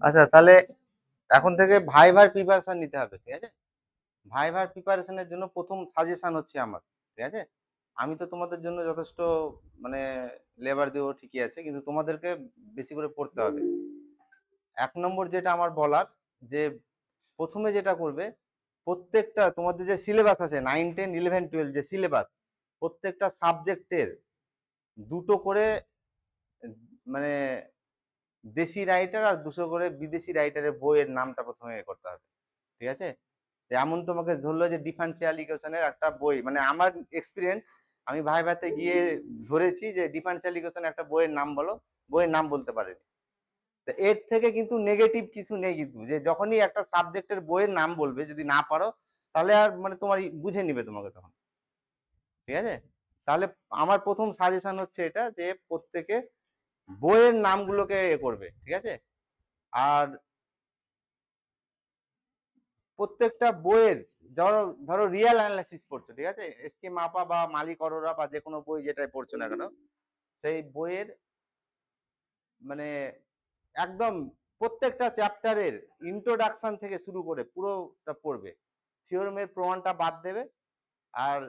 আচ্ছা, তাহলে এখন থেকে ভাইভার প্রিপারেশন নিতে হবে, ঠিক আছে? ভাইভার প্রিপারেশনের জন্য প্রথম সাজেশন হচ্ছে আমার, ঠিক আছে? আমি তো তোমাদের জন্য যথেষ্ট মানে লেবার দেবো, ঠিকই আছে, কিন্তু তোমাদেরকে বেশি করে পড়তে হবে। 1 নম্বর যেটা আমার বলার, যে প্রথমে যেটা করবে, প্রত্যেকটা তোমাদের যে সিলেবাস আছে 9, 10, 11, 12 যে সিলেবাস, প্রত্যেকটা সাবজেক্টের দুটো করে মানে দেশি রাইটার আর দুটো করে বিদেশি রাইটারের বইয়ের নামটা প্রথমে করতে হবে, ঠিক আছে? যেমন তোমাকে ধরলো যে ডিফারেন্সিয়াল ইকুয়েশনের একটা বই, মানে আমার এক্সপিরিয়েন্স, আমি ভাইভাতে গিয়ে ধরেছি যে ডিফারেন্সিয়াল ইকুয়েশনের একটা বইয়ের নাম বলো, বইয়ের নাম বলতে পারেনি। তো এর থেকে কিন্তু নেগেটিভ কিছু নেই, কিন্তু যে যখনই একটা সাবজেক্টের বইয়ের নাম বলবে যদি না পারো, তাহলে আর মানে তোমার বুঝে নিবে তোমাকে তখন, ঠিক আছে? তাহলে আমার প্রথম সাজেশন হচ্ছে এটা, যে প্রত্যেকে বইয়ের নামগুলোকে করবে, ঠিক আছে? আর প্রত্যেকটা বইয়ের, ধরো ধরো রিয়েল অ্যানালাইসিস পড়ছো, ঠিক আছে, এসকে মাপা বা মালিক অরোরা বা যে কোনো বই যেটাই পড়ছো না কেন, সেই বইয়ের মানে একদম প্রত্যেকটা চ্যাপ্টারের ইন্ট্রোডাকশন থেকে শুরু করে পুরোটা পড়বে, থিওরেমের প্রমাণটা বাদ দেবে আর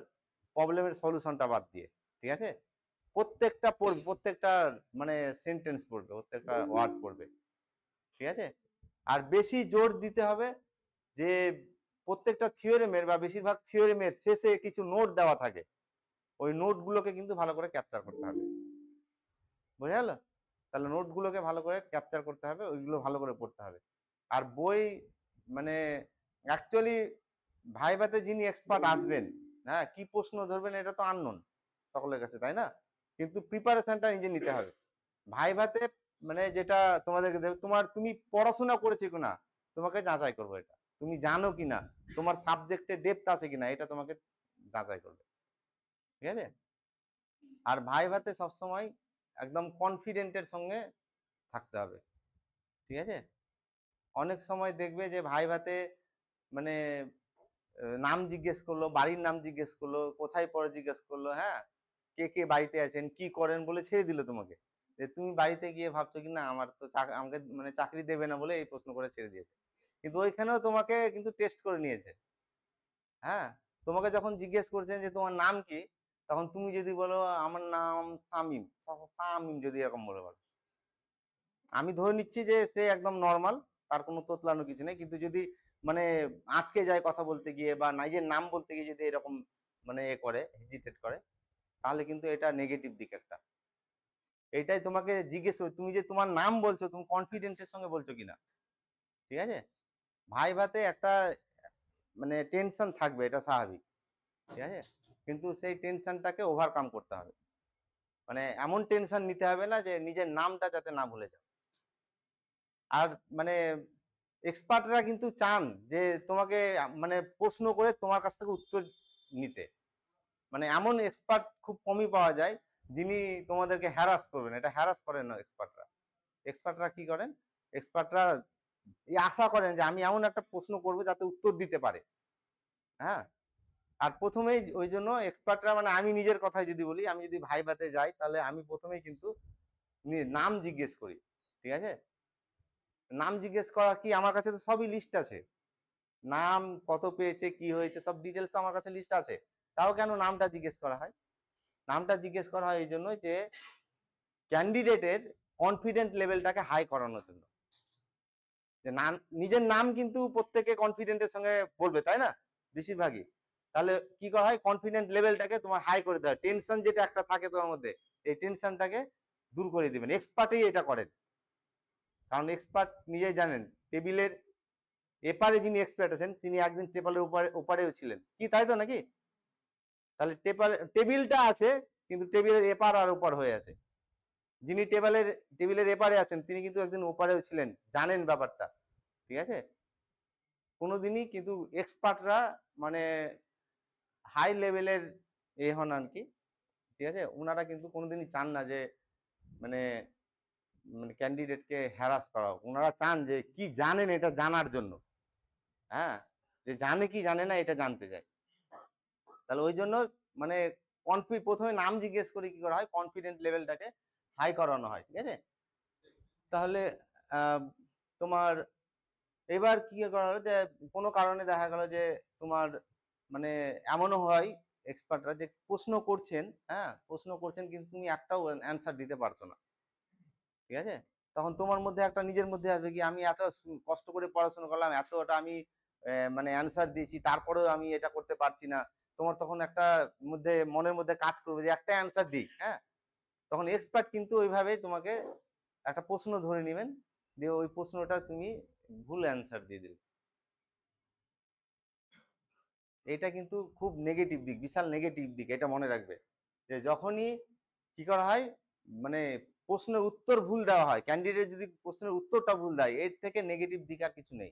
প্রবলেমের সলিউশনটা বাদ দিয়ে, ঠিক আছে? প্রত্যেকটা পড়বে, প্রত্যেকটা মানে সেন্টেন্স পড়বে, প্রত্যেকটা ওয়ার্ড পড়বে, ঠিক আছে? আর বেশি জোর দিতে হবে যে প্রত্যেকটা থিওরেমের বা বেশিরভাগ থিওরেমের শেষে কিছু নোট দেওয়া থাকে, ওই নোটগুলোকে কিন্তু ভালো করে ক্যাপচার করতে হবে, বোঝা গেল? তাহলে নোটগুলোকে ভালো করে ক্যাপচার করতে হবে, ওইগুলো ভালো করে পড়তে হবে। আর বই মানে অ্যাকচুয়ালি ভাইভাতে যিনি এক্সপার্ট আসবেন, হ্যাঁ, কি প্রশ্ন ধরবেন এটা তো আননোন সকলের কাছে, তাই না? কিন্তু প্রিপারেশনটা নিজে নিতে হবে ভাইভাতে। মানে যেটা তোমাদেরকে দেবে, তুমি পড়াশোনা করেছো কিনা তোমাকে যাচাই করবো, এটা তুমি জানো কিনা, তোমার সাবজেক্টে ডেপথ আছে কিনা, এটা তোমাকে যাচাই করবে, ঠিক আছে? আর ভাইভাতে সবসময় একদম কনফিডেন্টের সঙ্গে থাকতে হবে, ঠিক আছে? অনেক সময় দেখবে যে ভাইভাতে মানে নাম জিজ্ঞেস করলো, বাড়ির নাম জিজ্ঞেস করলো, কোথায় পড়ে জিজ্ঞেস করলো, হ্যাঁ, কে কে বাড়িতে আছেন, কি করেন বলে ছেড়ে দিল তোমাকে, যে তুমি বাড়িতে গিয়ে ভাবছো কি না আমার তো আমাকে মানে চাকরি দেবে না বলে এই প্রশ্ন করে ছেড়ে দিয়েছে, কিন্তু ওইখানেও তোমাকে কিন্তু টেস্ট করে নিয়েছে। হ্যাঁ, তোমাকে যখন জিজ্ঞেস করছেন যে তোমার নাম কি, তখন তুমি যদি বলো আমার নাম সামিম, সামিম যদি এরকম বলে বলো, আমি ধরে নিচ্ছি যে সে একদম নর্মাল, তার কোনো তোতলানো কিছু নেই, কিন্তু যদি মানে আটকে যায় কথা বলতে গিয়ে বা নিজের নাম বলতে গিয়ে যদি এরকম মানে এ করে, হেজিটেট করে, তাহলে কিন্তু এটা নেগেটিভ দিক একটা। এটাই তোমাকে জিজ্ঞেস, তুমি যে তোমার নাম বলছো তুমি কনফিডেন্সের সঙ্গে বলছো কিনা, ঠিক আছে? ভাইভাতে একটা মানে টেনশন থাকবে, এটা স্বাভাবিক, ঠিক আছে? কিন্তু সেই টেনশনটাকে ওভারকাম করতে হবে, মানে এমন টেনশন নিতে হবে না যে নিজের নামটা যাতে না ভুলে যাও। আর মানে এক্সপার্টরা কিন্তু চান যে তোমাকে মানে প্রশ্ন করে তোমার কাছ থেকে উত্তর নিতে, মানে এমন এক্সপার্ট খুব কমই পাওয়া যায় যিনি তোমাদেরকে হ্যারাস করবেন, এটা হ্যারাস করেন না এক্সপার্টরা। এক্সপার্টরা কি করেন, এক্সপার্টরা এই আশা করেন যে আমি এমন একটা প্রশ্ন করবো যাতে উত্তর দিতে পারে, হ্যাঁ। আর প্রথমেই ওই জন্য এক্সপার্টরা, মানে আমি নিজের কথাই যদি বলি, আমি যদি ভাইভাতে যাই তাহলে আমি প্রথমেই কিন্তু নাম জিজ্ঞেস করি, ঠিক আছে? নাম জিজ্ঞেস করা কি, আমার কাছে তো সবই লিস্ট আছে, নাম কত পেয়েছে কি হয়েছে সব ডিটেলস তো আমার কাছে লিস্ট আছে। তাও কেন নামটা জিজ্ঞেস করা হয়? নামটা জিজ্ঞেস করা হয় এই জন্য যে ক্যান্ডিডেটের কনফিডেন্ট লেভেলটাকে হাই করানোর জন্য। যে নাম, নিজের নাম কিন্তু প্রত্যেকে কনফিডেন্টের সঙ্গে বলবে, তাই না? বেশিরভাগই। তাহলে কি করা হয়, কনফিডেন্ট লেভেলটাকে তোমার হাই করে দেওয়া, টেনশন যেটা একটা থাকে তোমার মধ্যে, এই টেনশনটাকে দূর করে দিবেন, এক্সপার্টই এটা করেন। কারণ এক্সপার্ট নিজেই জানেন, টেবিলের এপারে যিনি এক্সপার্ট আছেন তিনি একদিন টেবিলের ওপারেও ছিলেন, কি তাই তো নাকি? তাহলে টেবিলটা আছে কিন্তু টেবিলের এপার আর ওপার হয়ে আছে, যিনি টেবিলের এপারে আছেন তিনি কিন্তু একদিন ওপারেও ছিলেন, জানেন ব্যাপারটা, ঠিক আছে? কোনোদিনই কিন্তু এক্সপার্টরা মানে হাই লেভেলের এ হন আর কি, ঠিক আছে? ওনারা কিন্তু কোনোদিনই চান না যে মানে মানে ক্যান্ডিডেটকে হ্যারাস করা হোক, ওনারা চান যে কি জানেন এটা জানার জন্য, হ্যাঁ, যে জানে কি জানে না এটা জানতে চায়। তাহলে ওই জন্য মানে প্রথমে নাম জিজ্ঞেস করে কি করা হয়, কনফিডেন্ট লেভেলটাকে হাই করানো হয়, ঠিক আছে। তাহলে তোমার এবার কি করা হলো যে কোনো কারণে দেখা গেল যে তোমার মানে এমনও হয় এক্সপার্টরা যে প্রশ্ন করছেন, হ্যাঁ প্রশ্ন করছেন কিন্তু তুমি একটাও অ্যান্সার দিতে পারছো না, ঠিক আছে। তখন তোমার মধ্যে একটা নিজের মধ্যে আসবে কি আমি এত কষ্ট করে পড়াশোনা করলাম, এতটা আমি মানে অ্যান্সার দিয়েছি, তারপরেও আমি এটা করতে পারছি না। তোমার তখন একটা মনের মধ্যে কাজ করবে যে একটা অ্যান্সার দিই, হ্যাঁ। তখন এক্সপার্ট কিন্তু ওইভাবে তোমাকে একটা প্রশ্ন ধরে নেবেন, দিয়ে ওই প্রশ্নটা তুমি ভুল অ্যান্সার দিয়ে দিবে। এটা কিন্তু খুব নেগেটিভ দিক, বিশাল নেগেটিভ দিক, এটা মনে রাখবে যে যখনই কি করা হয় মানে প্রশ্নের উত্তর ভুল দেওয়া হয়, ক্যান্ডিডেট যদি প্রশ্নের উত্তরটা ভুল দেয়, এর থেকে নেগেটিভ দিক আর কিছু নেই,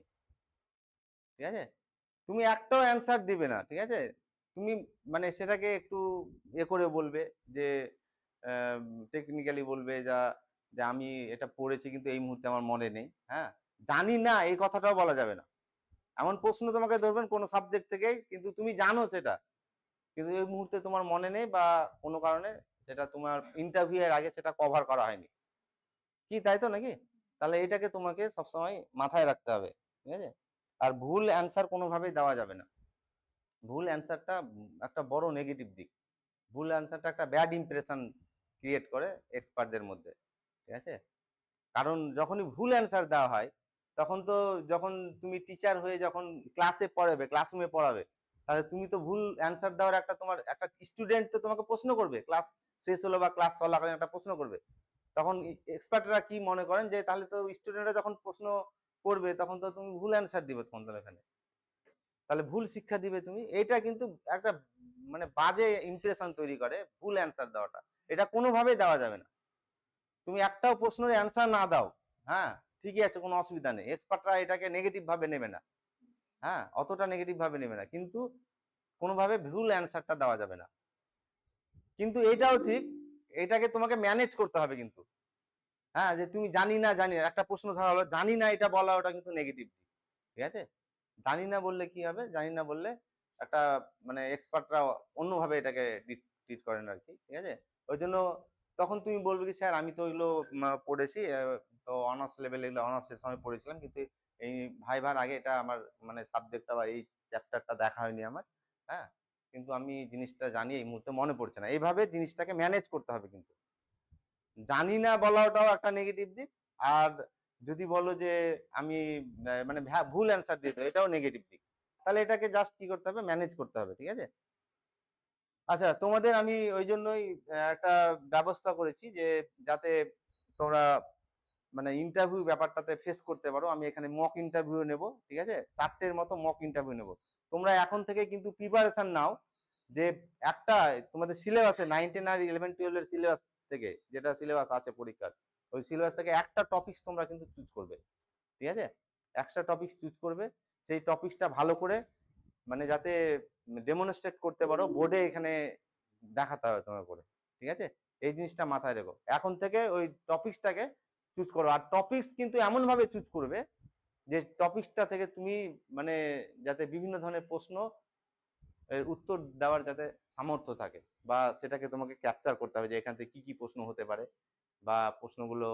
ঠিক আছে। তুমি একটাও অ্যান্সার দিবে না, ঠিক আছে। তুমি মানে সেটাকে একটু করে বলবে যে টেকনিক্যালি বলবে যা যে আমি এটা পড়েছি কিন্তু এই মুহূর্তে আমার মনে নেই, হ্যাঁ জানি না, এই কথাটাও বলা যাবে না। এমন প্রশ্ন তোমাকে ধরবেন কোনো সাবজেক্ট থেকে, কিন্তু তুমি জানো সেটা, কিন্তু এই মুহূর্তে তোমার মনে নেই বা কোনো কারণে সেটা তোমার ইন্টারভিউ এর আগে সেটা কভার করা হয়নি, কি তাই তো নাকি? তাহলে এটাকে তোমাকে সবসময় মাথায় রাখতে হবে, ঠিক আছে। আর ভুল অ্যান্সার কোনোভাবেই দেওয়া যাবে না। ভুল অ্যান্সারটা একটা বড় নেগেটিভ দিক। ভুল অ্যান্সারটা একটা ব্যাড ইমপ্রেশন ক্রিয়েট করে এক্সপার্টদের মধ্যে, ঠিক আছে। কারণ যখনই ভুল অ্যান্সার দেওয়া হয়, তখন তো যখন তুমি টিচার হয়ে যখন ক্লাসে পড়াবে, ক্লাসরুমে পড়াবে, তাহলে তুমি তো ভুল অ্যান্সার দেওয়ার একটা তোমার একটা স্টুডেন্ট তো তোমাকে প্রশ্ন করবে, ক্লাস শেষ হলো বা ক্লাস চলাকালীন একটা প্রশ্ন করবে। তখন এক্সপার্টরা কি মনে করেন যে তাহলে তো স্টুডেন্টরা যখন প্রশ্ন করবে তখন তো তুমি ভুল অ্যান্সার দিবে, তখন তো এখানে তাহলে ভুল শিক্ষা দিবে তুমি। এটা কিন্তু একটা মানে বাজে ইমপ্রেশন তৈরি করে ভুল অ্যান্সার দেওয়াটা, এটা কোনোভাবেই দেওয়া যাবে না। তুমি একটাও প্রশ্নের অ্যান্সার না দাও, হ্যাঁ ঠিকই আছে, কোনো অসুবিধা নেই, এক্সপার্টরা এটাকে নেগেটিভ ভাবে নেবে না, হ্যাঁ অতটা নেগেটিভ ভাবে নেবে না, কিন্তু কোনোভাবে ভুল অ্যান্সারটা দেওয়া যাবে না। কিন্তু এটাও ঠিক, এটাকে তোমাকে ম্যানেজ করতে হবে কিন্তু, হ্যাঁ যে তুমি জানি না, একটা প্রশ্ন ধরা হলো জানি না, এটা বলা ওটা কিন্তু নেগেটিভ দিক, ঠিক আছে। জানি না বললে কি হবে, জানি না বললে একটা মানে এক্সপার্টরা অন্যভাবে এটাকে ট্রিট করেন আর কি, ঠিক আছে। ওই জন্য তখন তুমি বলবে কি স্যার আমি তো এগুলো পড়েছি, তো অনার্স লেভেলে এগুলো অনার্সের সময় পড়েছিলাম, কিন্তু এই ভাইবার আগে এটা আমার মানে সাবজেক্টটা বা এই চ্যাপ্টারটা দেখা হয়নি আমার, হ্যাঁ কিন্তু আমি জিনিসটা জানি, এই মুহূর্তে মনে পড়ছে না, এইভাবে জিনিসটাকে ম্যানেজ করতে হবে কিন্তু। জানি না বলাটাও একটা নেগেটিভ দিক, আর যদি বলো যে আমি মানে ভুল অ্যান্সার দিতে, এটাও নেগেটিভ দিক। তাহলে এটাকে জাস্ট কি করতে হবে, ম্যানেজ করতে হবে, ঠিক আছে। আচ্ছা তোমাদের আমি ওই জন্যই একটা ব্যবস্থা করেছি যে যাতে তোমরা মানে ইন্টারভিউ ব্যাপারটাতে ফেস করতে পারো। আমি এখানে মক ইন্টারভিউ নেব, ঠিক আছে, 4টের মতো মক ইন্টারভিউ নেব। তোমরা এখন থেকে কিন্তু প্রিপারেশন নাও যে একটা তোমাদের সিলেবাসে 9, 10 আর 11, 12 এর সিলেবাস থেকে, যেটা সিলেবাস আছে পরীক্ষার, ওই সিলেবাস থেকে একটা টপিক তোমরা কিন্তু চুজ করবে, ঠিক আছে। একটা টপিক চুজ করবে, সেই টপিকটা ভালো করে মানে যাতে ডেমনস্ট্রেট করতে পারো বোর্ডে, এখানে দেখাতে হবে তোমার করে, ঠিক আছে। এই জিনিসটা মাথায় রেখো, এখন থেকে ওই টপিকসটাকে চুজ করো। আর টপিকস কিন্তু এমন ভাবে চুজ করবে যে টপিকসটা থেকে তুমি মানে যাতে বিভিন্ন ধরনের প্রশ্ন এর উত্তর দেওয়ার যাতে সামর্থ্য থাকে, বা সেটাকে তোমাকে ক্যাপচার করতে হবে যে এখান থেকে কি কি প্রশ্ন হতে পারে, বা প্রশ্নগুলো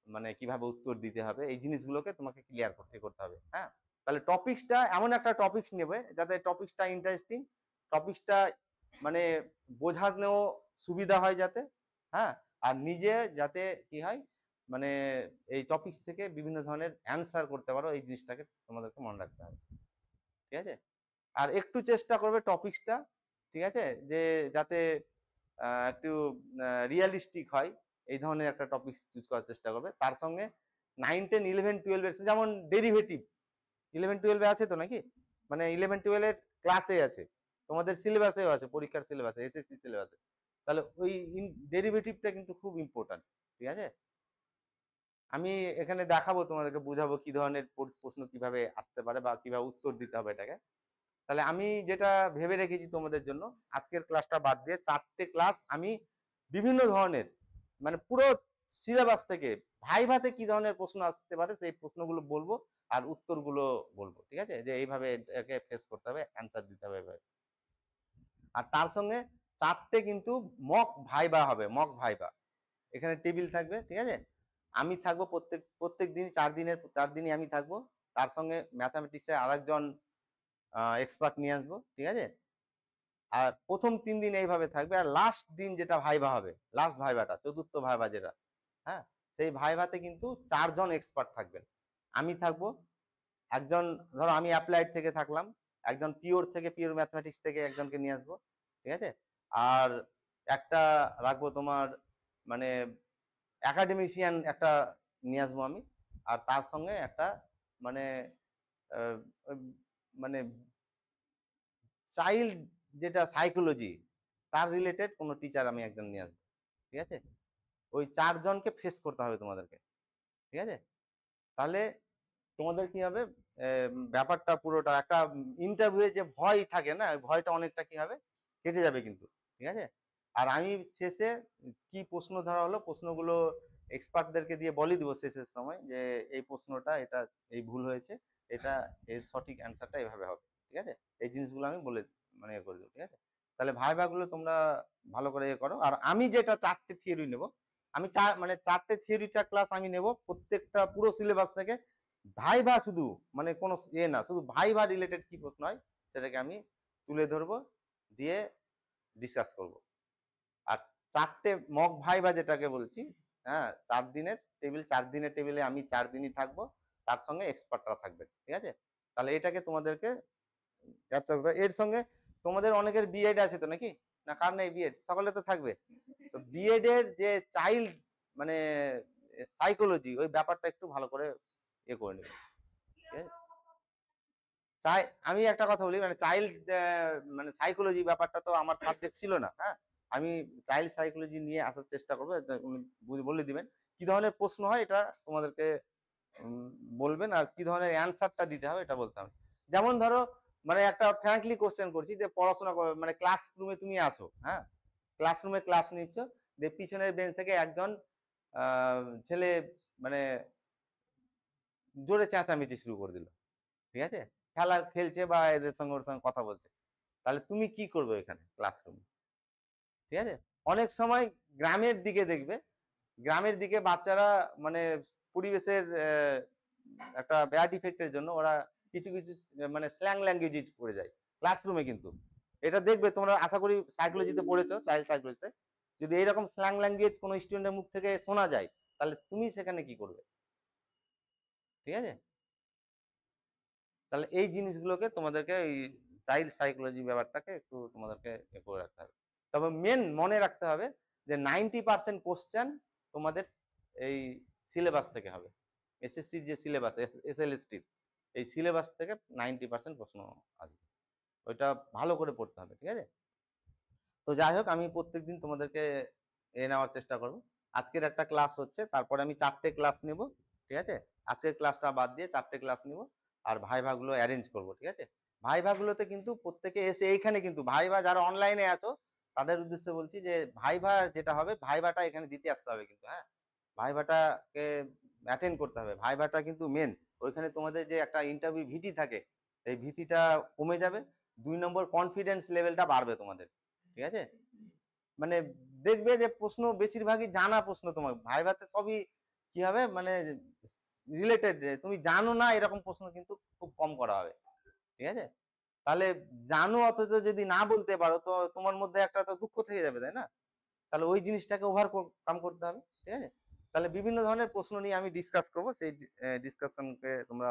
মানে কিভাবে উত্তর দিতে হবে, এই জিনিসগুলোকে তোমাকে ক্লিয়ার করতে হবে, হ্যাঁ। তাহলে টপিকসটা এমন একটা টপিকস নেবে যাতে টপিকসটা ইন্টারেস্টিং, টপিকসটা মানে বোঝানো সুবিধা হয় যাতে, হ্যাঁ। আর নিজে যাতে কি হয় মানে এই টপিকস থেকে বিভিন্ন ধরনের অ্যান্সার করতে পারো, এই জিনিসটাকে তোমাদেরকে মনে রাখতে হবে, ঠিক আছে। আর একটু চেষ্টা করবে টপিকসটা, ঠিক আছে, যে যাতে একটু রিয়ালিস্টিক হয়, এই ধরনের একটা টপিক চুজ করার চেষ্টা করবে। তার সঙ্গে 9, 10, 11, 12 এর যেমন ডেরিভেটিভ 11, 12 আছে তো নাকি, মানে 11, 12 এর ক্লাসে আছে, তোমাদের সিলেবাসেও আছে, পরীক্ষার সিলেবাসে, এসএসসি সিলেবাসে। তাহলে ওই ডেরিভেটিভটা কিন্তু খুব ইম্পর্টেন্ট, ঠিক আছে। আমি এখানে দেখাবো তোমাদেরকে, বুঝাবো কি ধরনের প্রশ্ন কিভাবে আসতে পারে বা কিভাবে উত্তর দিতে হবে এটাকে। তাহলে আমি যেটা ভেবে রেখেছি তোমাদের জন্য, আজকের ক্লাসটা বাদ দিয়ে 4টে ক্লাস আমি বিভিন্ন ধরনের মানে পুরো সিলেবাস থেকে ভাইভাতে কি ধরনের প্রশ্ন আসতে পারে সেই প্রশ্নগুলো বলবো, আর উত্তরগুলো বলবো, ঠিক আছে, যে এইভাবে এটাকে ফেস করতে হবে, অ্যান্সার দিতে হবে এভাবে। আর তার সঙ্গে 4টে কিন্তু মক ভাইবা হবে, মক ভাইবা। এখানে টেবিল থাকবে, ঠিক আছে। আমি থাকবো প্রত্যেক দিন 4 দিনই আমি থাকবো। তার সঙ্গে ম্যাথামেটিক্সের আরেকজন এক্সপার্ট নিয়ে আসবো, ঠিক আছে। আর প্রথম 3 দিন এইভাবে থাকবে, আর লাস্ট দিন যেটা ভাইবা হবে, লাস্ট ভাইবাটা, চতুর্থ ভাইবা যেটা, হ্যাঁ, সেই ভাইভাতে কিন্তু 4জন এক্সপার্ট থাকবেন। আমি থাকবো, একজন ধরো আমি অ্যাপ্লাইড থেকে থাকলাম, একজন পিওর ম্যাথমেটিক্স থেকে একজনকে নিয়ে আসবো, ঠিক আছে। আর একটা রাখবো তোমার মানে একাডেমিশিয়ান একটা নিয়ে আসবো আমি। আর তার সঙ্গে একটা মানে মানে চাইল্ড যেটা সাইকোলজি তার রিলেটেড কোনো টিচার আমি একজন নিয়ে আসবো, ঠিক আছে। ওই 4জনকে ফেস করতে হবে তোমাদেরকে, ঠিক আছে। তাহলে তোমাদের কি হবে, ব্যাপারটা পুরোটা একটা ইন্টারভিউ যে ভয় থাকে না, ওই ভয়টা অনেকটা কি হবে, কেটে যাবে কিন্তু, ঠিক আছে। আর আমি শেষে কি প্রশ্ন ধরা হলো, প্রশ্নগুলো এক্সপার্টদেরকে দিয়ে বলে দিব শেষের সময় যে এই প্রশ্নটা এটা এই ভুল হয়েছে, এটা এর সঠিক অ্যান্সারটা এভাবে হবে, ঠিক আছে। এই জিনিসগুলো আমি বলে মানে করে দেবো, ঠিক আছে। তাহলে ভাইভাগুলো তোমরা ভালো করে করো। আর আমি যেটা 4টে থিওরি নেব, আমি মানে 4টে থিওরিটা ক্লাস আমি নেব প্রত্যেকটা পুরো সিলেবাস থেকে। ভাইভা শুধু মানে কোনো না, শুধু ভাইভা রিলেটেড কি প্রশ্ন হয় সেটাকে আমি তুলে ধরবো, দিয়ে ডিসকাস করব। আর 4টে মক ভাইভা যেটাকে বলছি, হ্যাঁ, 4 দিনের টেবিলে আমি 4 দিনই থাকবো, তার সঙ্গে এক্সপার্টরা থাকবে, ঠিক আছে। তাহলে এটাকে তোমাদেরকে ক্যাপচার করতে। এর সঙ্গে তোমাদের অনেকের বিএড আছে তো নাকি, না কার নেই বিএড? সকলে তো থাকবে। তো বিএড এর যে চাইল্ড মানে সাইকোলজি, ওই ব্যাপারটা একটু ভালো করে করে নেবে, ঠিক আছে। চাই আমি একটা কথা বলি, মানে চাইল্ড মানে সাইকোলজি ব্যাপারটা তো আমার সাবজেক্ট ছিল না, হ্যাঁ। আমি চাইল্ড সাইকোলজি নিয়ে আসার চেষ্টা করবো, উনি বলে দিবেন কি ধরনের প্রশ্ন হয়, এটা তোমাদেরকে বলবেন, আর কি ধরনের অ্যান্সারটা দিতে হবে এটা বলতে হবে। যেমন ধরো মানে একটা ফ্র্যাঙ্কলি কোশ্চেন করছি, যে পড়াশোনা মানে ক্লাসরুমে তুমি আসো, হ্যাঁ, ক্লাসরুমে ক্লাস নিচ্ছ, যে পিছনের বেঞ্চ থেকে একজন ছেলে মানে জোরে চেঁচামেচি শুরু করে দিল, ঠিক আছে, খেলা খেলছে বা এদের সঙ্গে ওর সঙ্গে কথা বলছে। তাহলে তুমি কি করবে এখানে ক্লাসরুমে, ঠিক আছে। অনেক সময় গ্রামের দিকে দেখবে, গ্রামের দিকে বাচ্চারা মানে পরিবেশের একটা ব্যাড ইফেক্টের জন্য ওরা কিছু কিছু মানে স্ল্যাং ল্যাঙ্গুয়েজ ইউজ করে যায় ক্লাসরুমে। কিন্তু এটা দেখবে তোমরা, আশা করি সাইকোলজিতে পড়েছো, চাইল্ড সাইকোলজিতে, যদি এইরকম স্ল্যাং ল্যাঙ্গুয়েজ কোনো স্টুডেন্টের মুখ থেকে শোনা যায়, তাহলে তুমি সেখানে কি করবে, ঠিক আছে। তাহলে এই জিনিসগুলোকে তোমাদেরকে এই চাইল্ড সাইকোলজি ব্যাপারটাকে একটু তোমাদেরকে করে রাখতে হবে। তবে মেন মনে রাখতে হবে যে 90% কোশ্চেন তোমাদের এই সিলেবাস থেকে হবে। এসএসসির যে সিলেবাস, এসএলএসটির এই সিলেবাস থেকে 90% প্রশ্ন আসবে, ওইটা ভালো করে পড়তে হবে, ঠিক আছে। তো যাই হোক, আমি প্রত্যেকদিন তোমাদেরকে নেওয়ার চেষ্টা করব। আজকের একটা ক্লাস হচ্ছে, তারপরে আমি 4টে ক্লাস নেব, ঠিক আছে। আজকের ক্লাসটা বাদ দিয়ে 4টে ক্লাস নেব, আর ভাইভাগুলো অ্যারেঞ্জ করব, ঠিক আছে। ভাইভাগুলোতে কিন্তু প্রত্যেকে এসে এইখানে কিন্তু ভাইভা যারা অনলাইনে আছো তাদের উদ্দেশ্যে বলছি যে ভাইভা যেটা হবে, ভাইভাটা এখানে দিতে আসতে হবে কিন্তু, হ্যাঁ, ভাইভাটাকে অ্যাটেন্ড করতে হবে। ভাইভাটা কিন্তু মেন। ওইখানে তোমাদের যে একটা ইন্টারভিউ ভীতি থাকে, এই ভীতিটা কমে যাবে। 2 নম্বর কনফিডেন্স লেভেলটা বাড়বে তোমাদের, ঠিক আছে। মানে দেখবে যে প্রশ্ন বেশিরভাগই জানা প্রশ্ন, তোমার ভাইভাতে সবই কি হবে মানে রিলেটেড, তুমি জানো না এরকম প্রশ্ন কিন্তু খুব কম করা হবে, ঠিক আছে। তাহলে জানো অথচ যদি না বলতে পারো, তো তোমার মধ্যে একটা তো দুঃখ থেকে যাবে, তাই না। তাহলে ওই জিনিসটাকে ওভারকাম করতে হবে, ঠিক আছে। তাহলে বিভিন্ন ধরনের প্রশ্ন নিয়ে আমি ডিসকাস করবো, সেই ডিসকাশনকে তোমরা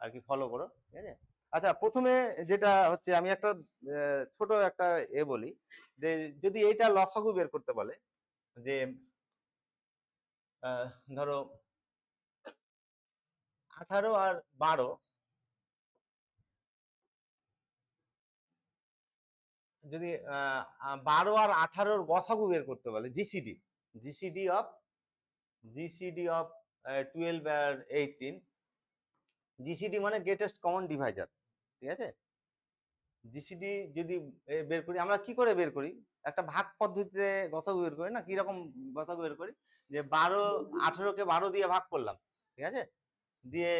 আর কি ফলো করো, ঠিক আছে। আচ্ছা, প্রথমে যেটা হচ্ছে আমি একটা ছোট একটা বলি, যে যদি এইটা লসাগু বের করতে বলে, যে ধরো 18 আর 12, যদি 12 আর 18-র গসাগু বের করতে বলে, GCD, GCD of GCD of 12 আর 18, জিসিডি মানে গ্রেটেস্ট কমন ডিভাইজার, ঠিক আছে। জিসিডি যদি বের করি, আমরা কি করে বের করি, একটা ভাগ পদ্ধতিতে গসাগু বের করি না, কিরকম গসাগু বের করি, যে 18কে 12 দিয়ে ভাগ করলাম, ঠিক আছে, দিয়ে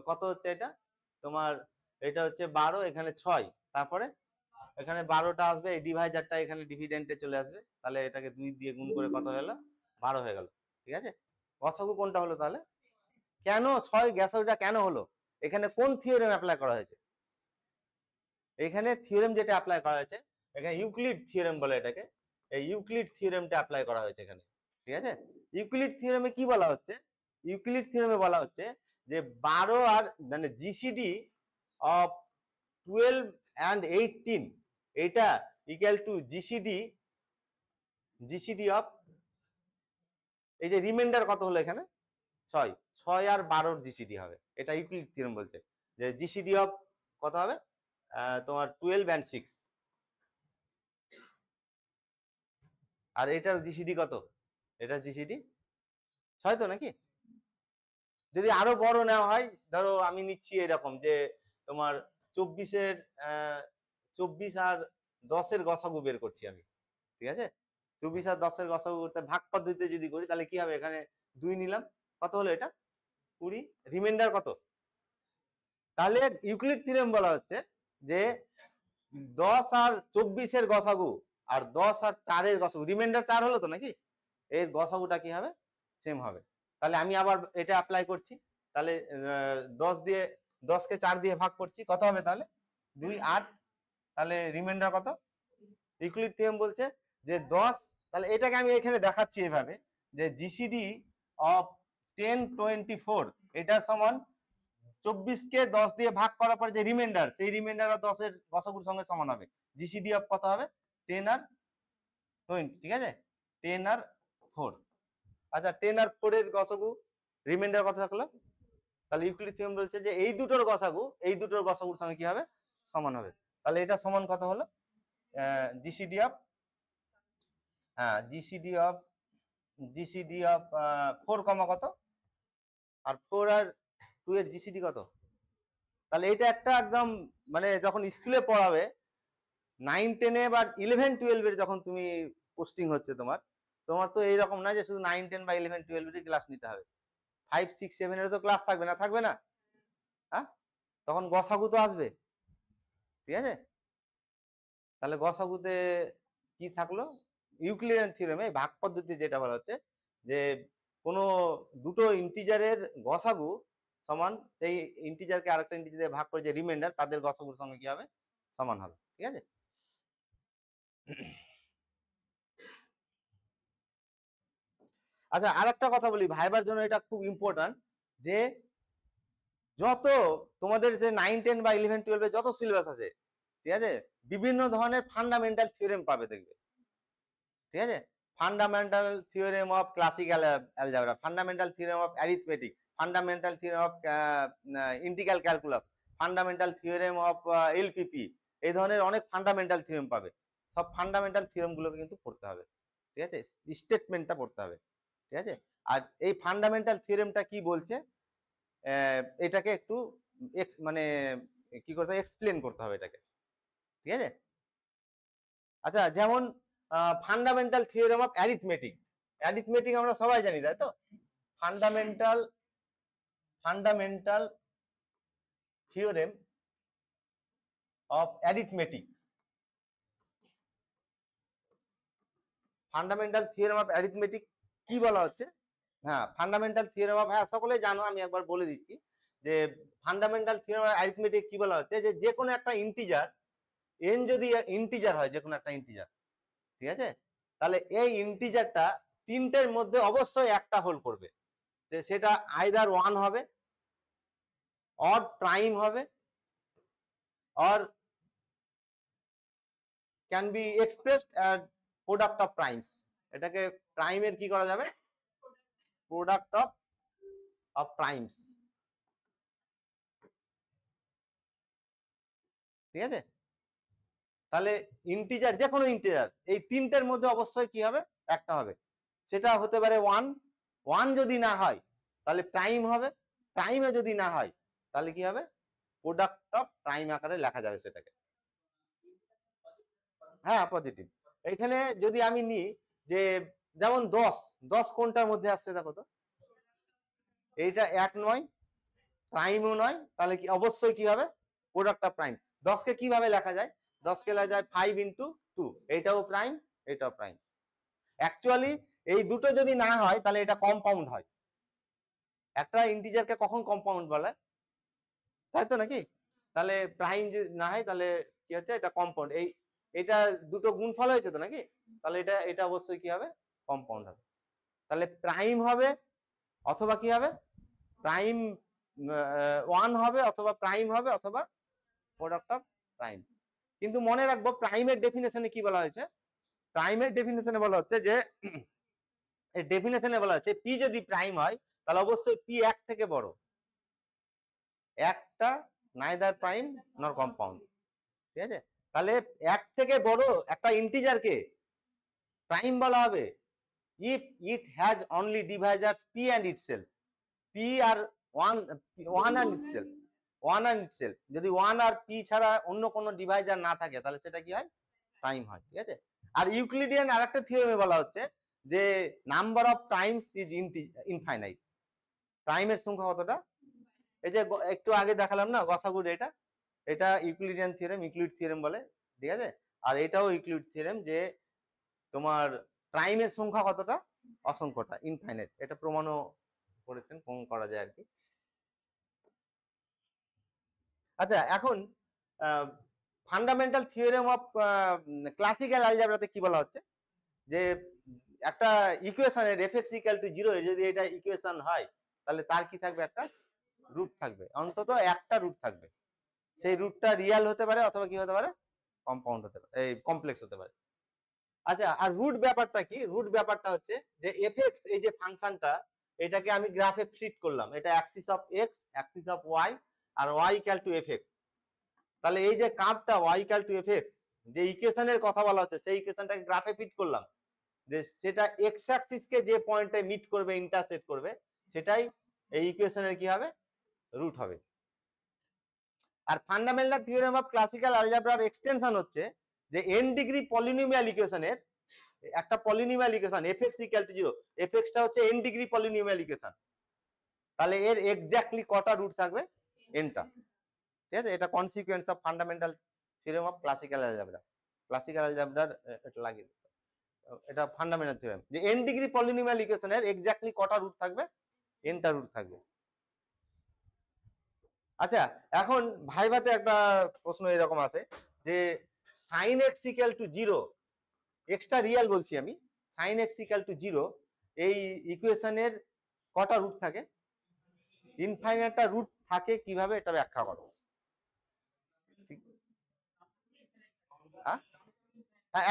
কত হচ্ছে এটা তোমার, এটা হচ্ছে 12, এখানে 6, তারপরে এখানে 12টা আসবে, এই ডিভাইজারটা এখানে ডিভিডেন্টে চলে আসবে, তাহলে এটাকে 2 দিয়ে গুণ করে কত হলো, 12 হয়ে গেল। ঠিক আছে, গসাগু কোনটা হলো তাহলে? কেন 6 গসাগুটা কেন হলো? এখানে কোন থিওরেম অ্যাপ্লাই করা হয়েছে? এখানে থিওরেম যেটা অ্যাপ্লাই করা হয়েছে, এখানে ইউক্লিড থিওরেম বলে এটাকে, এই ইউক্লিড থিওরেমটা অ্যাপ্লাই করা হয়েছে এখানে। ঠিক আছে, ইউক্লিড থিওরেমে কি বলা হচ্ছে? ইউক্লিড থিওরেমে বলা হচ্ছে যে 12 আর মানে জিসিডি অফ 12 and 18 এটা ইকুয়াল টু জিসিডি অফ, এই যে রিমাইন্ডার কত হলো এখানে 6, 6 আর 12 জিসিডি হবে। এটা ইউক্লিড থিওরেম বলছে যে জিসিডি অফ কত হবে তোমার 12 and 6, আর এটার জিসিডি কত? এটার জিসিডি 6 তো নাকি? যদি আরো বড় নেওয়া হয়, ধরো আমি নিচ্ছি এরকম যে তোমার 24 আর 10-এর গসাগু বের করছি আমি। ঠিক আছে, 24 আর 10-এর গসাগু করতে ভাগ পদ্ধতিতে যদি করি তাহলে কি হবে, এখানে 2 নিলাম, কত হলো এটা 20, রিমাইন্ডার কত? তাহলে ইউক্লিড থিওরেম বলা হচ্ছে যে 10 আর 24-এর গসাগু আর 10 আর 4-এর গসাগু, রিমাইন্ডার 4 হলো তো নাকি, এর গসাগুটা কি হবে, সেম হবে। তাহলে আমি আবার এটা অ্যাপ্লাই করছি, তাহলে 10কে 4 দিয়ে ভাগ করছি, কত হবে তাহলে 2, 8, তাহলে রিমাইন্ডার কত? ইউক্লিড থিওরেম বলছে যে 10, তাহলে এটাকে আমি এখানে দেখাচ্ছি এভাবে যে জিসিডি অফ 10, 24 এটা সমান 24কে 10 দিয়ে ভাগ করার পর যে রিমাইন্ডার, সেই রিমাইন্ডার 10-এর গসাগুর সঙ্গে সমান হবে। জিসিডি অফ কত হবে 10 আর 20, ঠিক আছে, 10 আর 4। আচ্ছা 10 আর 4 এর গসাগু রিমাইন্ডার কত থাকলো? তাহলে ইউক্লিড থিওরেম বলছে যে এই দুটোর গসাগুর সঙ্গে কি হবে, সমান হবে। তাহলে এটা সমান কত হলো, জিসিডি অফ জিসিডি অফ 4 কত, আর 4 আর 2 এর জিসিডি কত? তাহলে এটা একটা একদম মানে যখন স্কুলে পড়াবে 9, 10-এ বা 11, 12-এর যখন তুমি পোস্টিং হচ্ছে তোমার তো এইরকম না যে শুধু 9, 10 বা 11, 12-এরই ক্লাস নিতে হবে, 5, 6, 7-এরও তো ক্লাস থাকবে না? হ্যাঁ, তখন গসাগু তো আসবে। ঠিক আছে, তাহলে গসাগুতে কি থাকলো, ইউক্লিডিয়ান থিওরেমে ভাগ পদ্ধতি যেটা বলা হচ্ছে যে কোনো দুটো ইন্টিজারের গসাগু সমান সেই ইন্টিজারকে আরেকটা ইন্টিজারে ভাগ করে যে রিমাইন্ডার, তাদের গসাগুর সঙ্গে কি হবে, সমান হবে। ঠিক আছে, আচ্ছা আরেকটা কথা বলি ভাইবার জন্য, এটা খুব ইম্পর্টেন্ট, যে যত তোমাদের যে 9, 10 বা 11, 12-এ যত সিলেবাস আছে, ঠিক আছে, বিভিন্ন ধরনের ফান্ডামেন্টাল থিওরেম পাবে দেখবে। ঠিক আছে, fundamental theorem of classical algebra, fundamental theorem of arithmetic, fundamental theorem of integral calculus, fundamental theorem of LPP, এই ধরনের অনেক ফান্ডামেন্টাল থিওরেম পাবে। সব ফান্ডামেন্টাল থিওরেম গুলোকে কিন্তু পড়তে হবে। ঠিক আছে, স্টেটমেন্টটা পড়তে হবে। ঠিক আছে, আর এই ফান্ডামেন্টাল থিওরেমটা কি বলছে এটাকে একটু মানে কি করতে হবে, এক্সপ্লেন করতে হবে এটাকে। ঠিক আছে, আচ্ছা যেমন ফান্ডামেন্টাল থিওরেম অফ অ্যারিথমেটিক আমরা সবাই জানি, তাই তো? Fundamental theorem of arithmetic, fundamental theorem of arithmetic কি বলা হচ্ছে? হ্যাঁ, ফান্ডামেন্টাল থিওরেম অফ, হ্যাঁ সকলে জানো, আমি একবার বলে দিচ্ছি যে ফান্ডামেন্টাল থিওরেম অফ অ্যারিথমেটিক কি বলা হচ্ছে, যে কোনো একটা ইন্টিজার n যদি ইন্টিজার হয়, যে কোনো একটা ইন্টিজার, ঠিক আছে, তাহলে এই ইন্টিজারটা তিনটের মধ্যে অবশ্যই একটা হোল করবে, যে সেটা আইদার 1 হবে, অর প্রাইম হবে, or can be expressed as product of primes. এটাকে প্রাইমের কি করা যাবে, প্রোডাক্ট অফ প্রাইমস। ঠিক আছে, তাহলে ইন্টিজার, যে কোনো ইন্টিজার এই তিনটের মধ্যে অবশ্যই কি হবে, একটা হবে। সেটা হতে পারে 1 যদি না হয় তাহলে প্রাইম হবে, প্রাইমে যদি না হয় তাহলে কি হবে, প্রোডাক্ট অফ প্রাইম আকারে লেখা যাবে সেটাকে। হ্যাঁ পজিটিভ। এখানে যদি আমি নিই যে যেমন 10 কোনটার মধ্যে আসছে দেখো তো, এইটা 1 নয়, প্রাইমও নয়, তাহলে কি অবশ্যই কি হবে, প্রোডাক্ট অফ প্রাইম। 10কে কিভাবে লেখা যায়, 10 স্কেলার যায় 5 ইন্টু 2, এইটাও প্রাইম, এটাও প্রাইম। অ্যাকচুয়ালি এই দুটো যদি না হয় তাহলে এটা কম্পাউন্ড হয়। একটা ইন্টিজারকে কখন কম্পাউন্ড বলে, তাই তো নাকি? তাহলে প্রাইম যদি না হয় তাহলে কি হচ্ছে, এটা কম্পাউন্ড। এটা দুটো গুণফল হয়েছে তো নাকি, তাহলে এটা অবশ্যই কি হবে, কম্পাউন্ড হবে। তাহলে প্রাইম হবে অথবা কি হবে, প্রাইম 1 হবে অথবা প্রাইম হবে অথবা প্রোডাক্ট অফ প্রাইম। কিন্তু মনে রাখবো প্রাইমের ডেফিনেশনে কি বলা হয়েছে, প্রাইমের ডেফিনেশনে বলা হচ্ছে যে ডেফিনেশনে বলা হচ্ছে পি যদি প্রাইম হয় তাহলে অবশ্যই পি 1 থেকে বড়, একটা নাইদার প্রাইম নর কম্পাউন্ড, ঠিক আছে? তাহলে 1 থেকে বড় একটা ইন্টিজারকে প্রাইম বলা হবে if it has only divisors p and itself, p R 1 and itself, 1 and itself, যদি 1 আর p ছাড়া অন্য কোনো ডিভাইজার না থাকে তাহলে সেটা কি হয়, প্রাইম হয়, ঠিক আছে? আর ইউক্লিডিয়ান আরেকটা থিওরেমে বলা হচ্ছে যে number of primes is infinite, প্রাইমের সংখ্যা কতটা, এই যে একটু আগে দেখালাম না গসাগুর, এটা ইউক্লিডিয়ান থিওরেম, ইউক্লিড থিওরেম বলে, ঠিক আছে? আর এটাও ইউক্লিড থিওরেম যে তোমার প্রাইমের সংখ্যা কতটা, অসংখ্যটা, ইনফাইনাইট, এটা প্রমাণও করেছেন, প্রমাণ করা যায় আর কি। আচ্ছা, এখন ফান্ডামেন্টাল থিওরেম অফ ক্লাসিক্যাল অ্যালজেব্রাতে কি বলা হচ্ছে যে একটা ইকুয়েশনের f(x = 0) যদি এটা ইকুয়েশন হয় তাহলে তার কি থাকবে, একটা রুট থাকবে, অন্তত একটা রুট থাকবে। সেই রুটটা রিয়াল হতে পারে অথবা কি হতে পারে, কম্পাউন্ড হতে পারে, এই কমপ্লেক্স হতে পারে। আচ্ছা, আর রুট ব্যাপারটা কি, রুট ব্যাপারটা হচ্ছে যে f(x) এই যে ফাংশনটা, এটাকে আমি গ্রাফে ফিট করলাম, এটা axis of x, axis of y, আর y = fx। তাহলে এই যে কার্ভটা y = fx, যে ইকুয়েশনের কথা বলা হচ্ছে সেই ইকুয়েশনটাকে গ্রাফে ফিট করলাম, যে সেটা x অ্যাক্সিসকে যে পয়েন্টে মিট করবে, ইন্টারসেক্ট করবে, সেটাই এই ইকুয়েশনের কি হবে, রুট হবে। আর ফান্ডামেন্টাল থিওরেম অফ ক্লাসিক্যাল অ্যালজেব্রার এক্সটেনশন হচ্ছে যে n ডিগ্রি পলিনোমিয়াল ইকুয়েশনের, একটা পলিনোমিয়াল ইকুয়েশন f(x = 0), f(x)টা হচ্ছে n ডিগ্রি পলিনোমিয়াল ইকুয়েশন, তাহলে এর এক্স্যাক্টলি কটা রুট থাকবে, nটা, ঠিক আছে? এটা consequence of fundamental theorem of classical algebra, classical অ্যালজেব্রার এটা লাগিয়ে, এটা ফান্ডামেন্টাল থিওরেম যে n ডিগ্রি পলিনোমিয়াল ইকুয়েশনের এক্স্যাক্টলি কটা রুট থাকবে, nটা রুট থাকবে। আচ্ছা, এখন ভাইভাতে একটা প্রশ্ন এরকম আছে যে sin x = 0, এক্সটা রিয়েল বলছি আমি, sin x = 0 এই ইকুয়েশনের কটা রুট থাকে, ইনফাইনাইটটা রুট থাকে কিভাবে, এটা ব্যাখ্যা করো।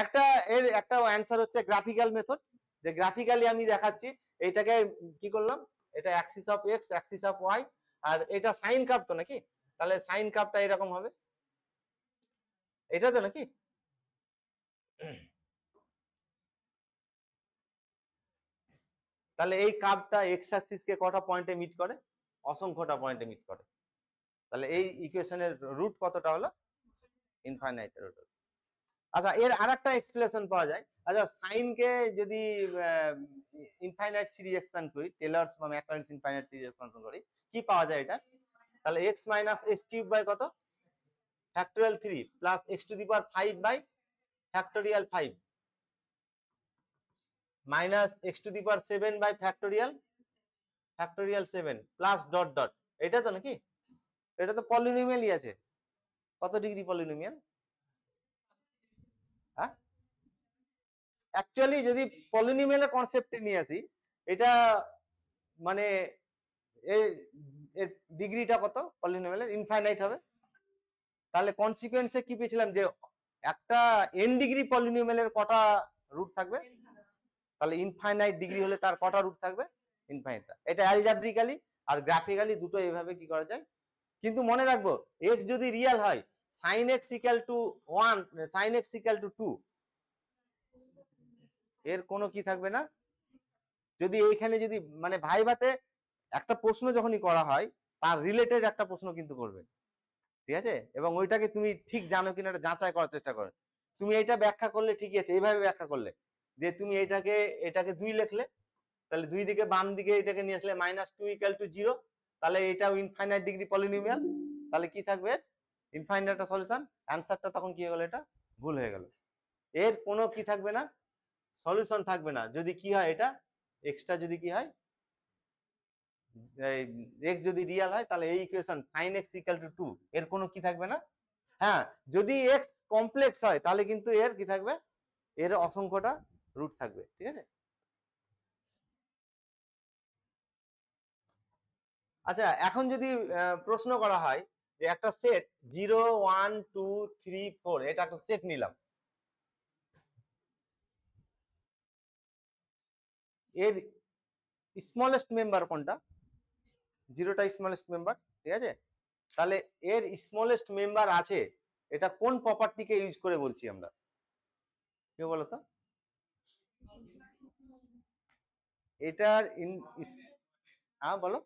একটা এর একটা অ্যান্সার হচ্ছে গ্রাফিক্যাল মেথড, যে গ্রাফিক্যালি আমি দেখাচ্ছি, এইটাকে কি করলাম, এটা axis of x, axis of y, আর এটা সাইন কার্ভ তো নাকি, তাহলে সাইন কার্ভটা এরকম হবে, এটা তো নাকি? তাহলে এই কার্ভটা x অ্যাক্সিসকে কটা পয়েন্টে মিট করে, অসংখ্যটা পয়েন্টে মিট করে, তাহলে এই ইকুয়েশনের রুট কতটা হলো, ইনফাইনাইট রুট। আচ্ছা, এর আরেকটা এক্সপ্রেশন পাওয়া যায়। আচ্ছা, সাইনকে যদি ইনফাইনাইট সিরিজ এক্সপ্যান্ড করি, টেলরস বা ম্যাকলরিনস ইনফাইনাইট সিরিজ এক্সপ্যানশন করি, কি পাওয়া যায় এটা, তাহলে x - x³ বাই কত, factorial 3 plus x⁵ by factorial 5 minus x⁷ by factorial 7 plus dot dot, এটা তো নাকি? এটা তো পলিনোমিয়ালই আছে, কত ডিগ্রি পলিনোমিয়াল? হ্যাঁ, অ্যাকচুয়ালি যদি পলিনোমিয়ালের কনসেপ্টে নিয়ে আসি, এটা মানে এর ডিগ্রিটা কত পলিনোমিয়ালের, ইনফাইনাইট হবে। তাহলে কনসিকুয়েন্সে কি পেয়েছিলাম যে একটা n ডিগ্রি পলিনোমিয়ালের কটা রুট থাকবে, তাহলে ইনফাইনাইট ডিগ্রি হলে তার কটা রুট থাকবে, ইনফাইনাইট। এটা অ্যালজেব্রিক্যালি আর গ্রাফিক্যালি দুটো এইভাবে কি করা যায়। কিন্তু মনে রাখবো x যদি রিয়েল হয়, sin x = 1, sin x = 2, এর কোনো কি থাকবে না। যদি এইখানে যদি মানে ভাইভাতে একটা প্রশ্ন যখনই করা হয় তার রিলেটেড একটা প্রশ্ন কিন্তু করবে, ঠিক আছে? এবং ওইটাকে তুমি ঠিক জানো কিনা এটা যাচাই করার চেষ্টা করো। তুমি এইটা ব্যাখ্যা করলে ঠিকই আছে, এইভাবে ব্যাখ্যা করলে যে তুমি এটাকে 2 লিখলে, তাহলে 2 দিকে বাম দিকে এটাকে নিয়ে আসলে -2 = 0, তাহলে এটাও ইনফাইনাইট ডিগ্রি পলিনোমিয়াল, তাহলে কি থাকবে, ইনফাইনাইট একটা সলিউশন, অ্যান্সারটা তখন কি হয়ে গেল, এটা ভুল হয়ে গেল। এর কোনো কি থাকবে না, সলিউশন থাকবে না। যদি কি হয়, এটা এক্সট্রা যদি কি হয়, এক্স যদি রিয়াল হয়, তাহলে এই ইকুয়েশন sin x = 2 এর কোনো কি থাকবে না। হ্যাঁ, যদি এক্স কমপ্লেক্স হয় তাহলে কিন্তু এর কি থাকবে, এর অসংখ্যটা রুট থাকবে। ঠিক আছে। আচ্ছা, এখন যদি প্রশ্ন করা হয় যে একটা সেট 0 1 2 3 4, এটা একটা সেট নিলাম, এর স্মলেস্ট মেম্বার কোনটা, 0টা স্মলেস্ট মেম্বার। ঠিক আছে, তাহলে এর স্মলেস্ট মেম্বার আছে, এটা কোন প্রপার্টিকে ইউজ করে বলছি আমরা, কেউ বলো তো? এটার হ্যাঁ বলো,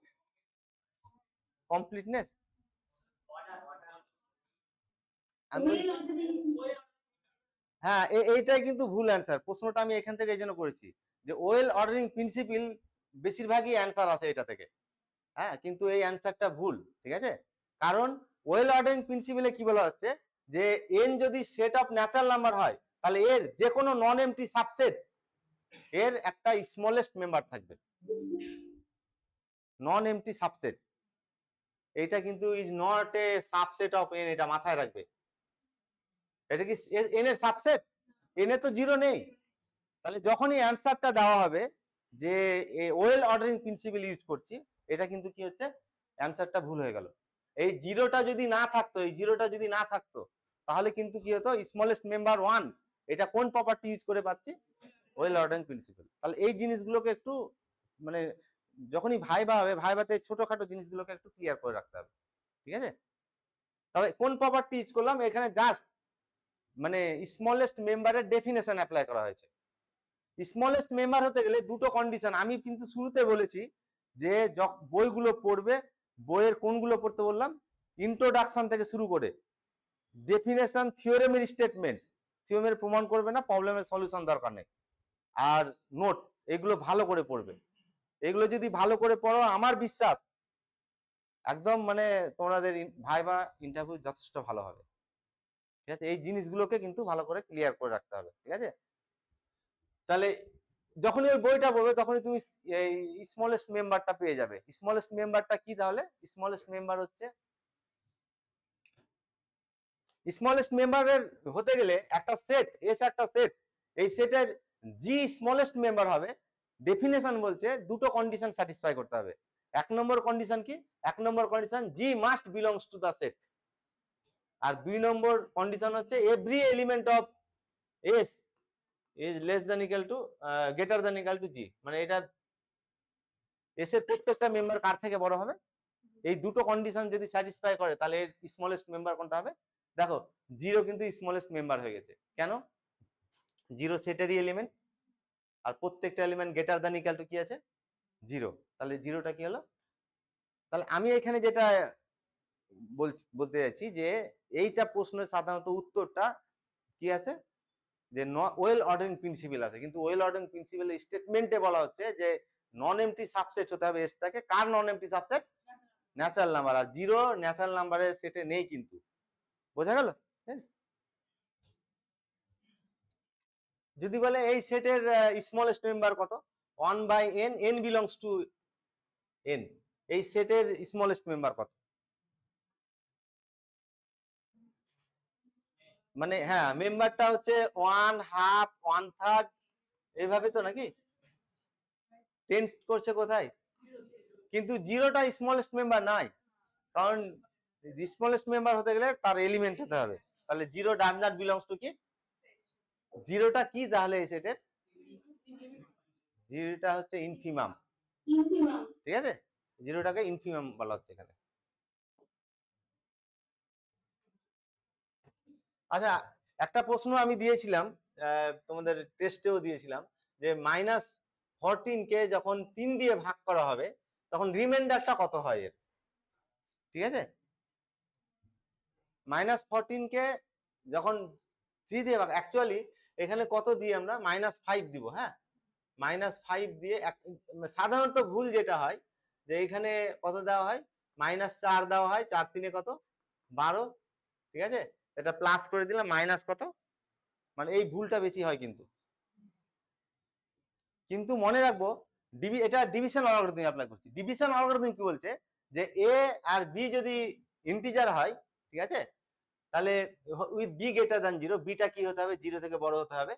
কমপ্লিটনেস। হ্যাঁ, এইটাই কিন্তু ভুল অ্যান্সার। প্রশ্নটা আমি এখান থেকে এই জন্য করেছি যে ওয়েল অর্ডারিং প্রিন্সিপিল বেশিরভাগই অ্যান্সার আছে এটা থেকে। হ্যাঁ, কিন্তু এই অ্যান্সারটা ভুল। ঠিক আছে, কারণ ওয়েল অর্ডারিং প্রিন্সিপিলে কি বলা হচ্ছে যে এন যদি সেট অফ ন্যাচারাল নাম্বার হয়, তাহলে এর যে কোনো নন এমটি সাবসেট এর একটা স্মলেস্ট মেম্বার থাকবে, নন এমটি সাবসেট। এইটা কিন্তু is not a subset of N, এটা মাথায় রাখবে। এটা কি এন এর সাবসেট? এন এ তো 0 নেই। তাহলে যখনই অ্যান্সারটা দেওয়া হবে যে ওয়েল অর্ডারিং প্রিন্সিপাল ইউজ করছি, এটা কিন্তু কি হচ্ছে, অ্যান্সারটা ভুল হয়ে গেল। এই জিরোটা যদি না থাকতো, এই জিরোটা যদি না থাকতো, তাহলে কিন্তু কি হতো, স্মলেস্ট মেম্বার 1, এটা কোন প্রপার্টি ইউজ করে পাচ্ছি, ওয়েল অর্ডারিং প্রিন্সিপাল। তাহলে এই জিনিসগুলোকে একটু মানে যখনই ভাইবা হবে, ভাইবাতে ছোটখাটো জিনিসগুলোকে একটু ক্লিয়ার করে রাখতে হবে। ঠিক আছে, তবে কোন প্রপার্টি ইউজ করলাম এখানে, জাস্ট মানে স্মলেস্ট মেম্বারের ডেফিনেশন অ্যাপ্লাই করা হয়েছে। স্মলেস্ট মেম্বার হতে গেলে দুটো কন্ডিশন আমি কিন্তু শুরুতে বলেছি, যে বইগুলো পড়বে, বইয়ের কোনগুলো পড়তে বললাম, ইন্ট্রোডাকশন থেকে শুরু করে ডেফিনেশন, থিওরেমের স্টেটমেন্ট, থিওরেমের প্রমাণ করবে না, প্রবলেমের সলিউশন দরকার নেই, আর নোট, এগুলো ভালো করে পড়বে। এগুলো যদি ভালো করে পড়ো, আমার বিশ্বাস একদম মানে তোমাদের ভাইবা ইন্টারভিউ যথেষ্ট ভালো হবে। ঠিক আছে, এই জিনিসগুলোকে কিন্তু ভালো করে ক্লিয়ার করে রাখতে হবে। ঠিক আছে, তাহলে যখনই ওই বইটা পড়বে তখনই তুমি এই স্মলেস্ট মেম্বারটা পেয়ে যাবে। স্মলেস্ট মেম্বারটা কি তাহলে, স্মলেস্ট মেম্বার হচ্ছে, স্মলেস্ট মেম্বারের হতে গেলে একটা সেট, এস একটা সেট, এই সেটের জি স্মলেস্ট মেম্বার হবে, ডেফিনেশন বলছে দুটো কন্ডিশন স্যাটিসফাই করতে হবে। এক নম্বর কন্ডিশন কি, এক number condition G must belongs to the set, আর 2 নম্বর কন্ডিশন হচ্ছে every element of S is less than equal to greater than equal to G, মানে এটা এস এর প্রত্যেকটা মেম্বার কার থেকে বড় হবে, এই দুটো কন্ডিশন যদি স্যাটিসফাই করে, তাহলে এর স্মলেস্ট মেম্বার কোনটা হবে। দেখো, 0 কিন্তু স্মলেস্ট মেম্বার হয়ে গেছে, কেন, 0 সেটেরই এলিমেন্ট, আর প্রত্যেকটা element greater than equal two কি আছে, 0, তাহলে 0টা কি হলো। তাহলে আমি এখানে যেটা বলতে চাইছি যে এইটা প্রশ্নের সাধারণত উত্তরটা কি আছে, যে ওয়েল অর্ডারিং প্রিন্সিপাল আছে, কিন্তু ওয়েল অর্ডারিং প্রিন্সিপাল স্টেটমেন্টে বলা হচ্ছে যে নন এমটি সাবসেট হতে হবে এসটাকে, কার non empty subset, natural number, আর 0 ন্যাচারাল নাম্বারের সেটে নেই কিন্তু। বোঝা গেল? যদি বলে এই সেটের স্মলেস্ট মেম্বার কত, 1/n, n belongs to n, এই সেটের স্মলেস্ট মেম্বার কত, মানে হ্যাঁ মেম্বারটা হচ্ছে 1/2, 1/3 এইভাবে তো নাকি, টেন্স করছে কোথায়, কিন্তু 0টা স্মলেস্ট মেম্বার নাই, কারণ স্মলেস্ট মেম্বার হতে গেলে তার এলিমেন্ট হতে হবে। তাহলে 0 ডাজ নট বিলংস টু কি, 0টা কি তাহলে এই সেটের, 0টা হচ্ছে ইনফিমাম। ঠিক আছে, 0টাকে ইনফিমাম বলা হচ্ছে এখানে। আচ্ছা, একটা প্রশ্ন আমি দিয়েছিলাম, তোমাদের টেস্টেও দিয়েছিলাম, যে -14 কে যখন 3 দিয়ে ভাগ করা হবে তখন রিমাইন্ডারটা কত হয় এর। ঠিক আছে, -14কে যখন 3 দিয়ে ভাগ, অ্যাকচুয়ালি এখানে কত দিয়ে আমরা -5 দিব। হ্যাঁ, -5 দিয়ে সাধারণত ভুল যেটা হয় যে এখানে কত দেওয়া হয়, -4 দেওয়া হয়, 4 3 কত, 12, ঠিক আছে, এটা প্লাস করে দিলাম মাইনাস কত, মানে এই ভুলটা বেশি হয় কিন্তু। কিন্তু মনে রাখবো এটা ডিভিশন অ্যালগরিদম অ্যাপ্লাই করছি। ডিভিশন অ্যালগরিদম কি বলছে যে এ আর বি যদি ইন্টিজার হয়, ঠিক আছে, তাহলে with b greater than 0, beta কি হতে হবে, 0 থেকে বড় হতে হবে।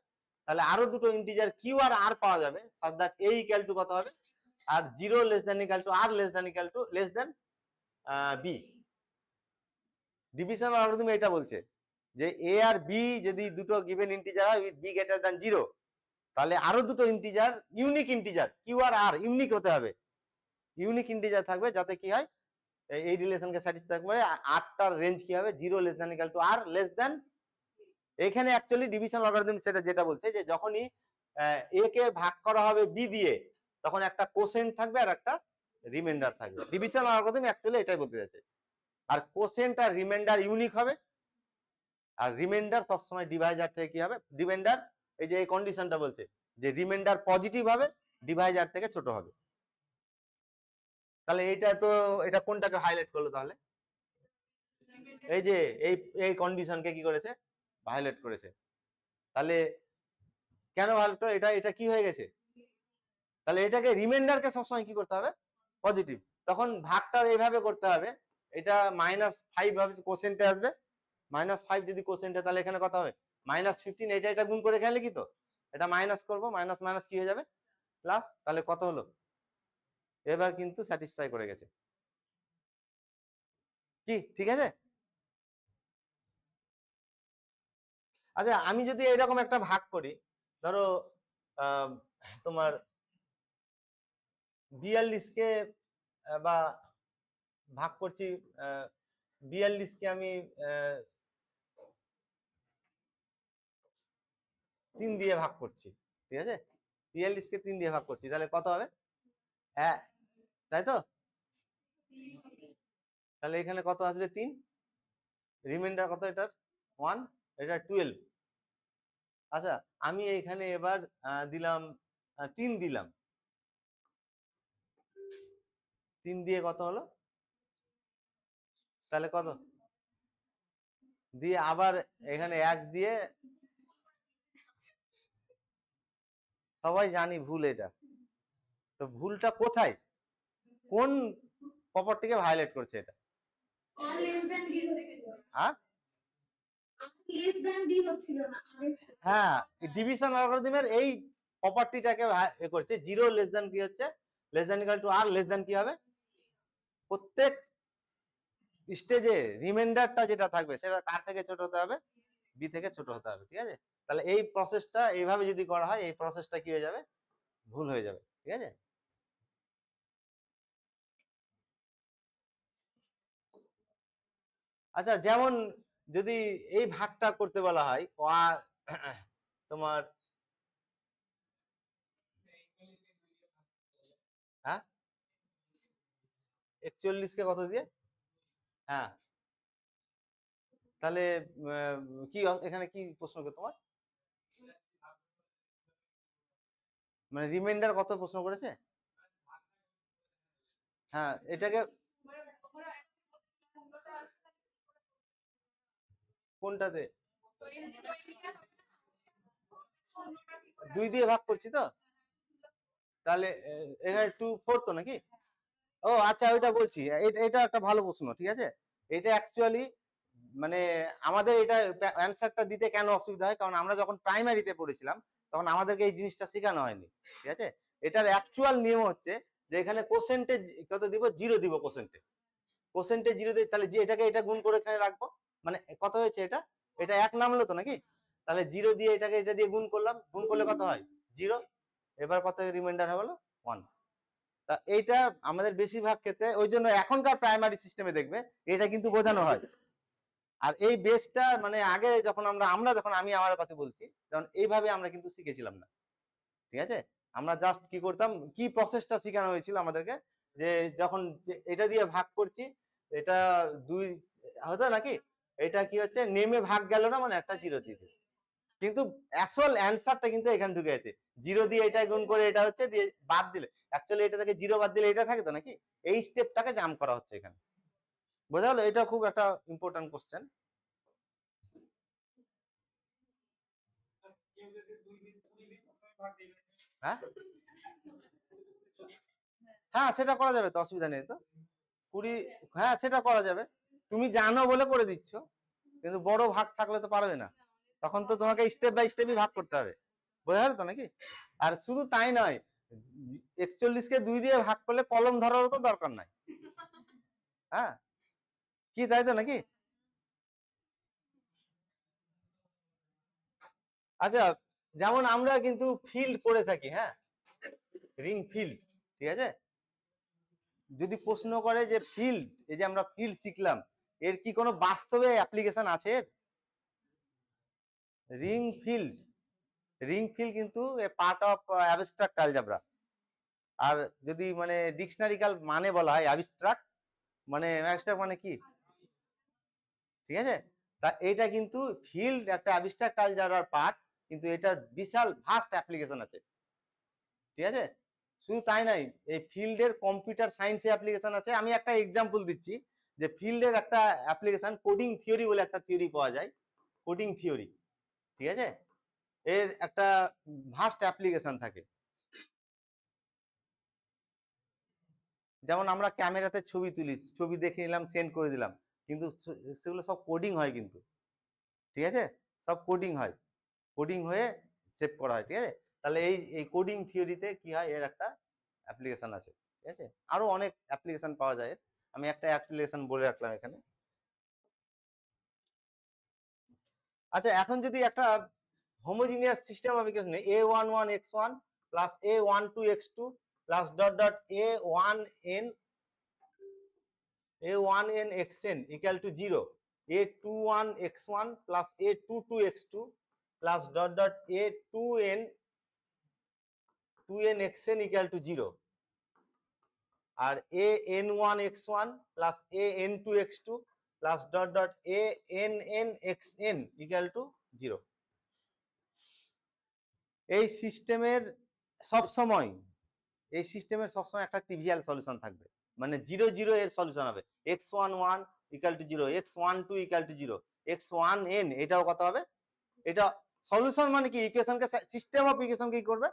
তাহলে আরো দুটো ইন্টিজার কিউ আর আর পাওয়া যাবে, such that a equal to কত হবে, আর 0 less than equal to r less than equal to less than b. Division algorithm এটা বলছে যে এ আর বি যদি দুটো গিভেন ইন্টিজার হয় উইথ বি গ্রেটার দ্যান 0, তাহলে আরো দুটো ইন্টিজার, ইউনিক ইন্টিজার কিউ আর আর ইউনিক হতে হবে, ইউনিক ইন্টিজার থাকবে, যাতে কি হয় এই রিলেশনকে স্যাটিসফাই করে। আরটার রেঞ্জ কি হবে, 0 less than equal to r less than. এখানে অ্যাকচুয়ালি ডিভিশন অ্যালগরিদম সেটা যেটা বলছে যে যখনই এ কে ভাগ করা হবে বি দিয়ে, তখন একটা কোসেন্ট থাকবে আর একটা রিমাইন্ডার থাকবে। ডিভিশন অ্যালগরিদম অ্যাকচুয়ালি এটাই বলতে যাচ্ছে। আর কোসেন্ট আর রিমাইন্ডার ইউনিক হবে, আর রিমাইন্ডার সবসময় ডিভাইজার থেকে কি হবে, রিমাইন্ডার এই যে এই কন্ডিশনটা বলছে যে রিমাইন্ডার পজিটিভ হবে, ডিভাইজার থেকে ছোট হবে। তাহলে এইটা তো এটা কোনটাকে হাইলাইট করলো তাহলে, এই যে এই এই কন্ডিশনকে কি করেছে, ভায়োলেট করেছে। তাহলে কেন ভায়োলেট করে, এটা এটা কি হয়ে গেছে, তাহলে এটাকে রিমাইন্ডারকে সবসময় কি করতে হবে, পজিটিভ। তখন ভাগটা এইভাবে করতে হবে, এটা -5 ভাবে কোসেন্টে আসবে, -5 যদি কোসেন্টে, তাহলে এখানে কত হবে -15, এটা এটা গুণ করে খেলে কি, তো এটা মাইনাস করব, মাইনাস মাইনাস কি হয়ে যাবে প্লাস, তাহলে কত হলো, এবার কিন্তু স্যাটিসফাই করে গেছে। কি ঠিক আছে? আচ্ছা আমি যদি এরকম একটা ভাগ করি, ধরো তোমার 42কে বা ভাগ করছি, 42কে আমি 3 দিয়ে ভাগ করছি, ঠিক আছে, 42কে 3 দিয়ে ভাগ করছি, তাহলে কত হবে, তাই তো, তাহলে এখানে কত আসবে 3, রিমাইন্ডার কত এটার 1, এটা 12। আচ্ছা আমি এইখানে এবার দিলাম 3 দিলাম, 3 দিয়ে কত হলো, তাহলে কত দিয়ে আবার এখানে 1 দিয়ে, সবাই জানি ভুল এটা, তো ভুলটা কোথায়, কোন প্রপার্টিকে ভায়োলেট করছে এটা, হ্যাঁ হ্যাঁ ডিভিশন অ্যালগরিদমের এই প্রপার্টিটাকে এ করছে, 0 লেস দ্যান কি হচ্ছে, less than equal to r less than কি হবে, প্রত্যেক স্টেজে রিমাইন্ডারটা যেটা থাকবে সেটা কার থেকে ছোট হতে হবে, বি থেকে ছোট হতে হবে, ঠিক আছে। তাহলে এই প্রসেসটা এইভাবে যদি করা হয়, এই প্রসেসটা কি হয়ে যাবে, ভুল হয়ে যাবে, ঠিক আছে। আচ্ছা যেমন যদি এই ভাগটা করতে বলা হয় তোমার হ্যাঁ 41কে কত দিয়ে, হ্যাঁ তাহলে কি এখানে কি প্রশ্ন করে তোমার, মানে রিমাইন্ডার কত প্রশ্ন করেছে, হ্যাঁ এটাকে কোনটাতে 2 দিয়ে ভাগ করছি তো, তাহলে এখানে 2/4 তো নাকি, ও আচ্ছা ওইটা বলছি, এটা একটা ভালো প্রশ্ন, ঠিক আছে। এটা অ্যাকচুয়ালি মানে আমাদের এটা অ্যান্সারটা দিতে কেন অসুবিধা হয়, কারণ আমরা যখন প্রাইমারিতে পড়েছিলাম তখন আমাদেরকে এই জিনিসটা শেখানো হয়নি, ঠিক আছে। এটার অ্যাকচুয়াল নিয়ম হচ্ছে যে এখানে কোসেন্টে কত দিব, 0 দিব, কোসেন্টে 0 দিই, তাহলে যে এটাকে এটা গুণ করে এখানে রাখবো, মানে কত হয়েছে এটা, এটা 1 নামলো তো নাকি, তাহলে 0 দিয়ে এটাকে এটা দিয়ে গুণ করলাম, গুণ করলে কত হয় 0, এবার কত রিমাইন্ডার হলো 1। তা এইটা আমাদের বেশিরভাগ ক্ষেত্রে, ওই জন্য এখনকার প্রাইমারি সিস্টেমে দেখবে এটা কিন্তু বোঝানো হয়। আর এই বেসটা মানে আগে যখন আমরা যখন আমি আমার কথা বলছি, তখন এইভাবে আমরা কিন্তু শিখেছিলাম না, ঠিক আছে। আমরা জাস্ট কি করতাম, কি প্রসেসটা শেখানো হয়েছিল আমাদেরকে, যে যখন এটা দিয়ে ভাগ করছি, এটা 2 হতো নাকি, এটা কি হচ্ছে নেমে ভাগ গেল না, মানে একটা 0 দিয়ে, কিন্তু আসল অ্যান্সারটা কিন্তু এখানে ঢুকে আছে, 0 দিয়ে এটা গুণ করে এটা হচ্ছে, দিয়ে বাদ দিলে অ্যাকচুয়ালি এটা থেকে 0 বাদ দিলে এটা থাকে তো নাকি, এই স্টেপটাকে জাম্প করা হচ্ছে এখানে, বোঝা গেল। এটা খুব একটা ইম্পর্টেন্ট কোশ্চেন। হ্যাঁ হ্যাঁ সেটা করা যাবে তো, অসুবিধা নেই তো 20। হ্যাঁ সেটা করা যাবে, তুমি জানো বলে করে দিচ্ছ, কিন্তু বড় ভাগ থাকলে তো পারবে না, তখন তো তোমাকে স্টেপ বাই স্টেপই ভাগ করতে হবে, বোঝা গেল তো নাকি? আর শুধু তাই নয়, 41কে 2 দিয়ে ভাগ করলে কলম ধরারও তো দরকার নাই। হ্যাঁ কি তাই তো নাকি? আচ্ছা, যেমন আমরা কিন্তু ফিল্ড করে থাকি, হ্যাঁ, রিং ফিল্ড, ঠিক আছে? যদি প্রশ্ন করে যে ফিল্ড, এই যে আমরা ফিল্ড শিখলাম, এর কি কোনো বাস্তবে অ্যাপ্লিকেশন আছে? রিং ফিল্ড, রিং ফিল্ড কিন্তু এ পার্ট অফ অ্যাবস্ট্রাক্ট অ্যালজেব্রা। আর যদি মানে ডিকশনারিক্যাল মানে বলা হয় অ্যাবস্ট্রাক্ট, মানে অ্যাবস্ট্রাক্ট মানে কি, ঠিক আছে? তা এটা কিন্তু ফিল্ড একটা অ্যাবস্ট্রাক্ট অ্যালজেব্রার পার্ট, কিন্তু এটার বিশাল ভাস্ট অ্যাপ্লিকেশন আছে, ঠিক আছে? শুধু তাই নাই, এই ফিল্ডের কম্পিউটার সায়েন্সে অ্যাপ্লিকেশন আছে। আমি একটা এক্সাম্পল দিচ্ছি, যে ফিল্ডের একটা অ্যাপ্লিকেশন কোডিং থিওরি বলে একটা থিওরি পাওয়া যায়, কোডিং থিওরি, ঠিক আছে? এর একটা ভাস্ট অ্যাপ্লিকেশন থাকে। যেমন আমরা ক্যামেরাতে ছবি তুলি, ছবি দেখে নিলাম, সেন্ড করে দিলাম, কিন্তু সেগুলো সব কোডিং হয় কিন্তু, ঠিক আছে? সব কোডিং হয়, কোডিং হয়ে সেভ করা হয়, ঠিক আছে? তাহলে এই এই কোডিং থিওরিতে কি হয়, এর একটা অ্যাপ্লিকেশন আছে, ঠিক আছে? আরো অনেক অ্যাপ্লিকেশন পাওয়া যায়, আমি একটা অ্যাপ্লিকেশন বলে রাখলাম এখানে। আচ্ছা, এখন যদি একটা homogeneous system of equation a11x1 plus a12x2 plus dot dot a1n xn equal to 0, a21x1 plus a22x2 plus dot dot a2n xn equal to 0, আর an1x1 plus an2x2 plus dot dot ann xn equal to 0। এই সিস্টেমের সবসময়, এই সিস্টেমের সবসময় একটা trivial solution থাকবে, মানে 0 0 এর সলিউশন হবে, x11 equal to 0, x12 equal to 0, x1n এটাও কত হবে, এটা সলিউশন মানে কি, ইকুয়েশনকে, সিস্টেম অফ ইকুয়েশনকে কি করবে,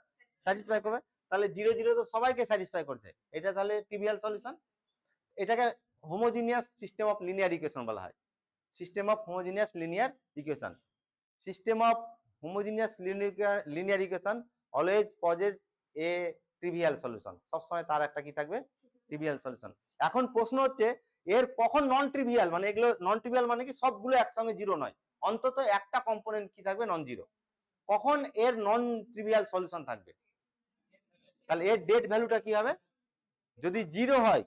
স্যাটিসফাই করবে। তাহলে 0 0 তো সবাইকে স্যাটিসফাই করছে, এটা তাহলে ট্রিভিয়াল সলিউশন। এটাকে homogeneous system of linear equation বলা হয়, system of homogeneous linear equation. System of homogeneous linear equation always possess a trivial solution, সবসময় তার একটা কি থাকবে, ট্রিভিয়াল সলিউশন। এখন প্রশ্ন হচ্ছে এর কখন নন ট্রিভিয়াল, মানে এগুলো নন ট্রিভিয়াল মানে কি সবগুলো একসঙ্গে জিরো নয়, অন্তত একটা কম্পোনেন্ট কি থাকবে, নন জিরো, কখন এর নন ট্রিভিয়াল সলিউশন থাকবে। তাহলে এর ডেট ভ্যালুটা কি হবে, যদি জিরো হয়,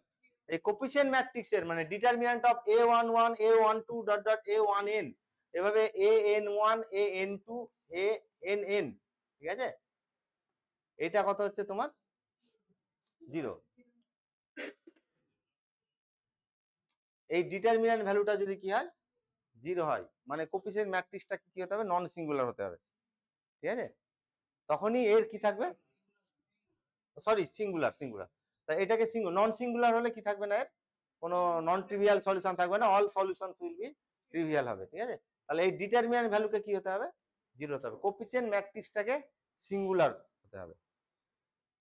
এই কোফিশিয়েন্ট ম্যাট্রিক্সের মানে determinant of a11 a12 dot dot a1n, এভাবে an1 an2 ann, ঠিক আছে? এটা কত হচ্ছে তোমার, জিরো। এই ডিটারমিন্যান্ট ভ্যালুটা যদি কি হয়, জিরো হয়, মানে কোফিশিয়েন্ট ম্যাট্রিক্সটা কি হতে হবে, নন সিঙ্গুলার হতে হবে, ঠিক আছে? তখনই এর কি থাকবে, সরি সিঙ্গুলার, সিঙ্গুলার। তা এটাকে নন সিঙ্গুলার হলে কি থাকবে না, এর কোনো নন ট্রিভিয়াল সলিউশন থাকবে না, all solution will be trivial হবে, ঠিক আছে? তাহলে এই ডিটারমিন্যান্ট ভ্যালুকে কি হতে হবে, জিরো হতে হবে, কোফিশিয়েন্ট ম্যাট্রিক্সটাকে সিঙ্গুলার হতে হবে,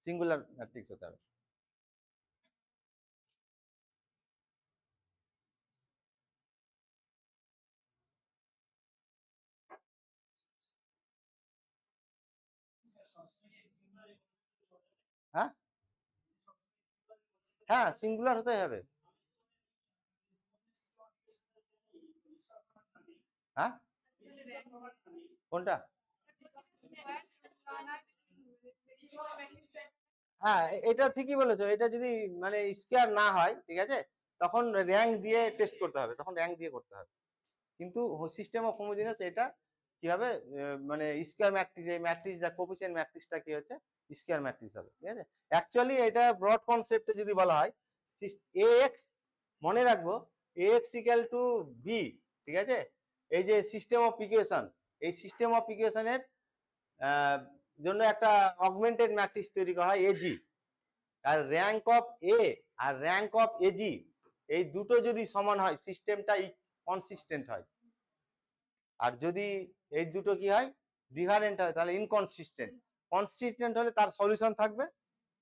সিঙ্গুলার ম্যাট্রিক্স হতে হবে। হ্যাঁ হ্যাঁ সিঙ্গুলার হতে হবে। হ্যাঁ কোনটা, হ্যাঁ এটা ঠিকই বলেছো, এটা যদি মানে স্কোয়ার না হয়, ঠিক আছে, তখন র্যাঙ্ক দিয়ে টেস্ট করতে হবে, তখন র্যাঙ্ক দিয়ে করতে হবে। কিন্তু সিস্টেম অফ হোমোজিনিয়াস এটা কি হবে, মানে স্কোয়ার ম্যাট্রিক্স, এই ম্যাট্রিক্স যা কোফিশিয়েন্ট ম্যাট্রিক্সটা কি হচ্ছে, স্কোয়ার ম্যাট্রিক্স হবে, ঠিক আছে? অ্যাকচুয়ালি এটা ব্রড কনসেপ্টে যদি বলা হয়, ax, মনে রাখবো ax ইকুয়াল টু b, ঠিক আছে? এই যে সিস্টেম অফ ইকুয়েশন, এই সিস্টেম অফ ইকুয়েশনের জন্য একটা অগমেন্টেড ম্যাট্রিক্স তৈরি করা হয় ag, আর র্যাঙ্ক অফ এ আর র্যাঙ্ক অফ এজি, এই দুটো যদি সমান হয়, সিস্টেমটা কনসিস্টেন্ট হয়, আর যদি এই দুটো কি হয়, ডিফারেন্ট হয়, তাহলে ইনকনসিস্টেন্ট। কনসিস্টেন্ট হলে তার সলিউশন থাকবে,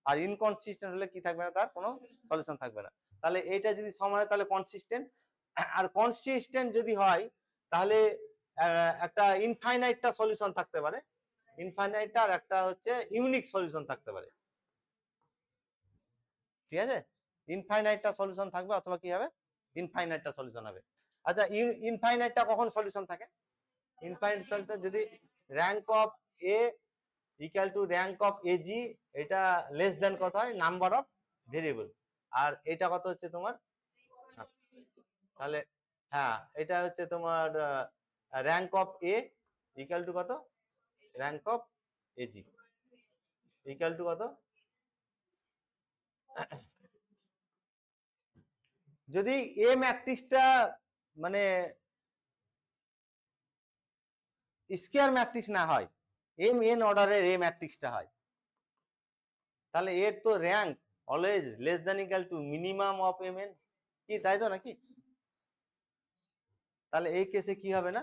আর ইনকনসিস্টেন্ট হলে কি থাকবে না, তার কোনো সলিউশন থাকবে না। তাহলে এইটা যদি সমান হয় তাহলে কনসিস্টেন্ট, আর কনসিস্টেন্ট যদি হয় তাহলে একটা ইনফাইনাইটটা সলিউশন থাকতে পারে, ইনফাইনাইটটা, আর একটা হচ্ছে ইউনিক সলিউশন থাকতে পারে, ঠিক আছে। ইনফাইনাইটটা সলিউশন থাকবে অথবা কি হবে, ইনফাইনাইটটা সলিউশন হবে। আচ্ছা, ইনফাইনাইটটা কখন সলিউশন থাকে? ইনফাইনাইট সলিউশন যদি rank of A equal two rank of AG, এটা লেস দেন কত হয়, নাম্বার অফ ভেরিয়েবল, আর এটা কত হচ্ছে তোমার, তাহলে হ্যাঁ এটা হচ্ছে তোমার rank of A equal to কত, rank of AG equal to কত, যদি এ ম্যাট্রিক্সটা মানে স্কয়ার ম্যাট্রিক্স না হয়, এম এন অর্ডারের এ ম্যাট্রিক্সটা হয়, তাহলে এর তো rank always less than equal to minimum of m n, কি তাই তো নাকি? তাহলে এই কেসে কি হবে না,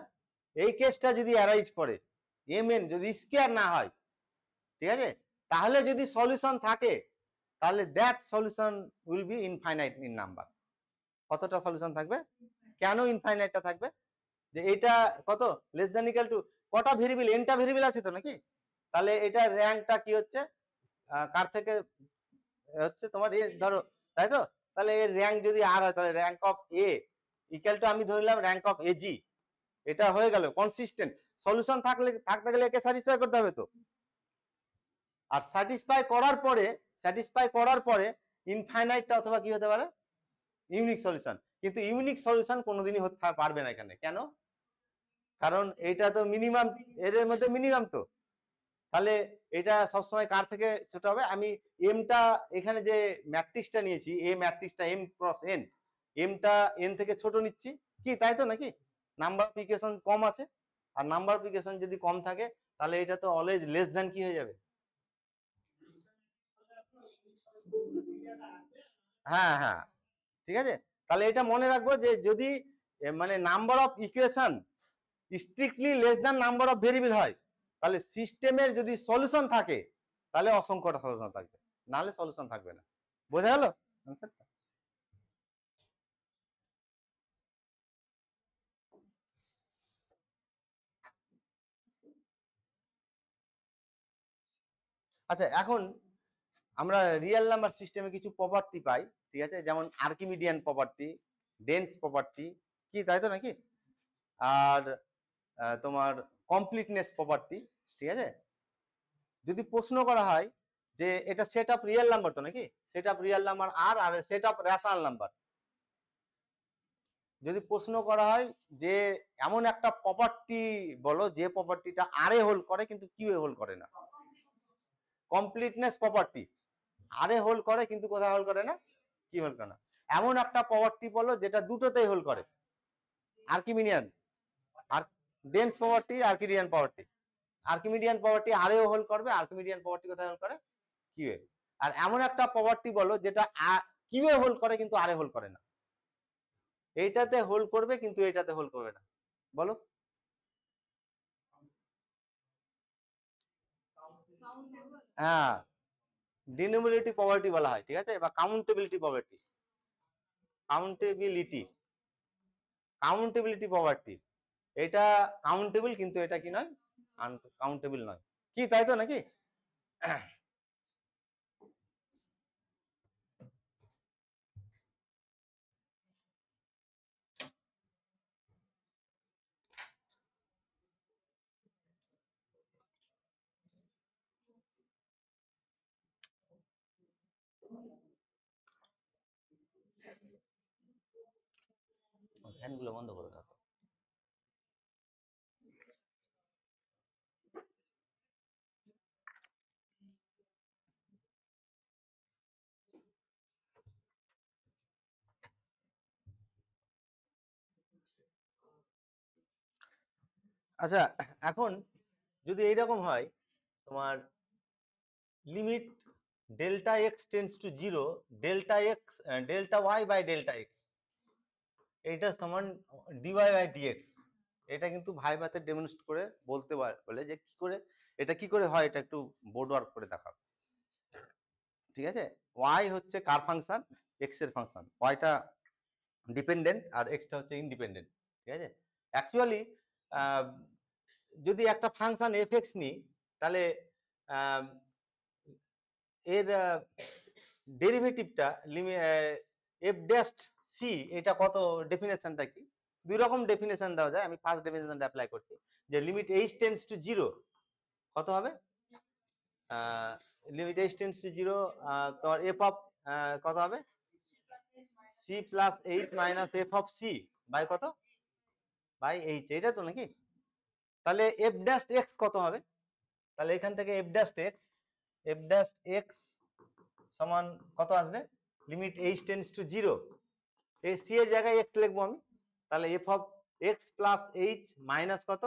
এই কেসটা যদি অ্যারাইজ করে, এম এন যদি স্কয়ার না হয়, ঠিক আছে, তাহলে যদি সলিউশন থাকে তাহলে that solution will be infinite in number. কতটা সলিউশন থাকবে? কেন ইনফাইনাইটটা থাকবে? যে এটা কত লেস দ্যান ইকুয়াল টু কটা ভেরিয়েবল, এনটা ভেরিয়েবল আছে তো নাকি, তাহলে এটা র্যাঙ্কটা কি হচ্ছে, কার থেকে হচ্ছে তোমার এ ধরো, তাই তো, তাহলে এর র্যাঙ্ক যদি আর হয় তাহলে rank of A equal two আমি ধরলাম র্যাঙ্ক অফ এজি, এটা হয়ে গেল কনসিস্টেন্ট। সলিউশন থাকতে গেলে একে স্যাটিসফাই করতে হবে তো, আর স্যাটিসফাই করার পরে ইনফাইনাইটটা অথবা কি হতে পারে, ইউনিক সলিউশন। কিন্তু ইউনিক সলিউশন কোনোদিনই হতে পারবে না এখানে, কেন? কারণ এটা তো মিনিমাম, এর মধ্যে মিনিমাম তো, তাহলে এটা সবসময় কার থেকে ছোট হবে, আমি এমটা এখানে যে ম্যাট্রিক্সটা নিয়েছি, এই ম্যাট্রিক্সটা এম ক্রস এন, এমটা এন থেকে ছোট নিচ্ছি, কি তাই তো নাকি? নাম্বার অফ ইকুয়েশন কম আছে, আর নাম্বার অফ ইকুয়েশন যদি কম থাকে তাহলে এটা তো অলওয়েজ লেস দ্যান কি হয়ে যাবে, হ্যাঁ হ্যাঁ, ঠিক আছে। তাহলে এটা মনে রাখবো যে যদি মানে number of equation strictly less than number of variable হয়, তাহলে সিস্টেমের যদি সলিউশন থাকে তাহলে অসংখ্যটা সলিউশন থাকবে, নাহলে সলিউশন থাকবে না। বোঝা গেল আনসারটা? আচ্ছা, এখন আমরা রিয়েল নাম্বার সিস্টেমে কিছু প্রপার্টি পাই, ঠিক আছে, যেমন আর্কিমিডিয়ান প্রপার্টি, ডেন্স প্রপার্টি, কি তাই তো নাকি, আর তোমার কমপ্লিটনেস প্রপার্টি, ঠিক আছে। যদি প্রশ্ন করা হয় যে এটা সেট অফ রিয়েল নাম্বার তো নাকি, set of real number R আর সেট অফ রেশনাল নাম্বার, যদি প্রশ্ন করা হয় যে এমন একটা প্রপার্টি বলো যে প্রপার্টিটা আর এ হোল্ড করে কিন্তু কিউ এ হোল্ড করে না, কমপ্লিটনেস প্রপার্টি, আর এ হোল্ড করে কিন্তু কোথায় হোল্ড করে না, কি হোল্ড করে না, এমন একটা প্রপার্টি বলো যেটা দুটোতেই হোল্ড করে, আর্কিমিডিয়ান, আর dense property, Archimedean property, Archimedean property আর এও হোল্ড করবে, আর্কিমিডিয়ান প্রপার্টি কোথায় হোল্ড করে, কিউ এ। আর এমন একটা প্রপার্টি বলো যেটা কিউ এ হোল্ড করে কিন্তু আর এ হোল্ড করে না, এইটাতে হোল্ড করবে কিন্তু এটাতে হোল্ড করবে না, বলো। হ্যাঁ, ডিনোমিনেটিভ প্রপার্টি বলা হয়, ঠিক আছে, বা কাউন্টেবিলিটি প্রপার্টি, কাউন্টেবিলিটি, কাউন্টেবিলিটি প্রপার্টি, এটা কাউন্টেবল কিন্তু এটা কি নয়, আনকাউন্টেবল নয়, কি তাই তো নাকি? ফ্যানগুলো বন্ধ করে দাও। আচ্ছা, এখন যদি এইরকম হয় তোমার limit delta x tends to zero, delta x delta y by delta x, এইটা সমান ডিওয়াই বাই ডিএক্স, এটা কিন্তু ভাইভাতে ডেমনস্ট্রেট করে বলতে বলে যে কি করে এটা কি করে হয় এটা একটু বোর্ড ওয়ার্ক করে দেখাও, ঠিক আছে? ওয়াই হচ্ছে কার ফাংশন, এক্স এর ফাংশন, ওয়াইটা ডিপেন্ডেন্ট আর এক্সটা হচ্ছে ইন্ডিপেন্ডেন্ট, ঠিক আছে? অ্যাকচুয়ালি যদি একটা ফাংশন এফ এক্স নিই তাহলে এর ডেরিভেটিভটা এফ ড্যাশ সি, এটা কত, ডেফিনেশনটা কি? দুই রকম ডেফিনেশন দেওয়া যায়, আমি ফার্স্ট ডেফিনেশনটা অ্যাপ্লাই করছি, যে limit h tends to zero কত হবে, limit h tends to zero, তোমার এফ অফ কত হবে, c plus h minus f of c by কত, বাই এইচ, এটা তো নাকি? তাহলে এফ ড্যাশ এক্স কত হবে? তাহলে এখান থেকে এফ ড্যাশ এক্স সমান কত আসবে, limit h tends to zero, এই সি এর জায়গায় এক্স লিখবো আমি, তাহলে f of x plus h minus কত,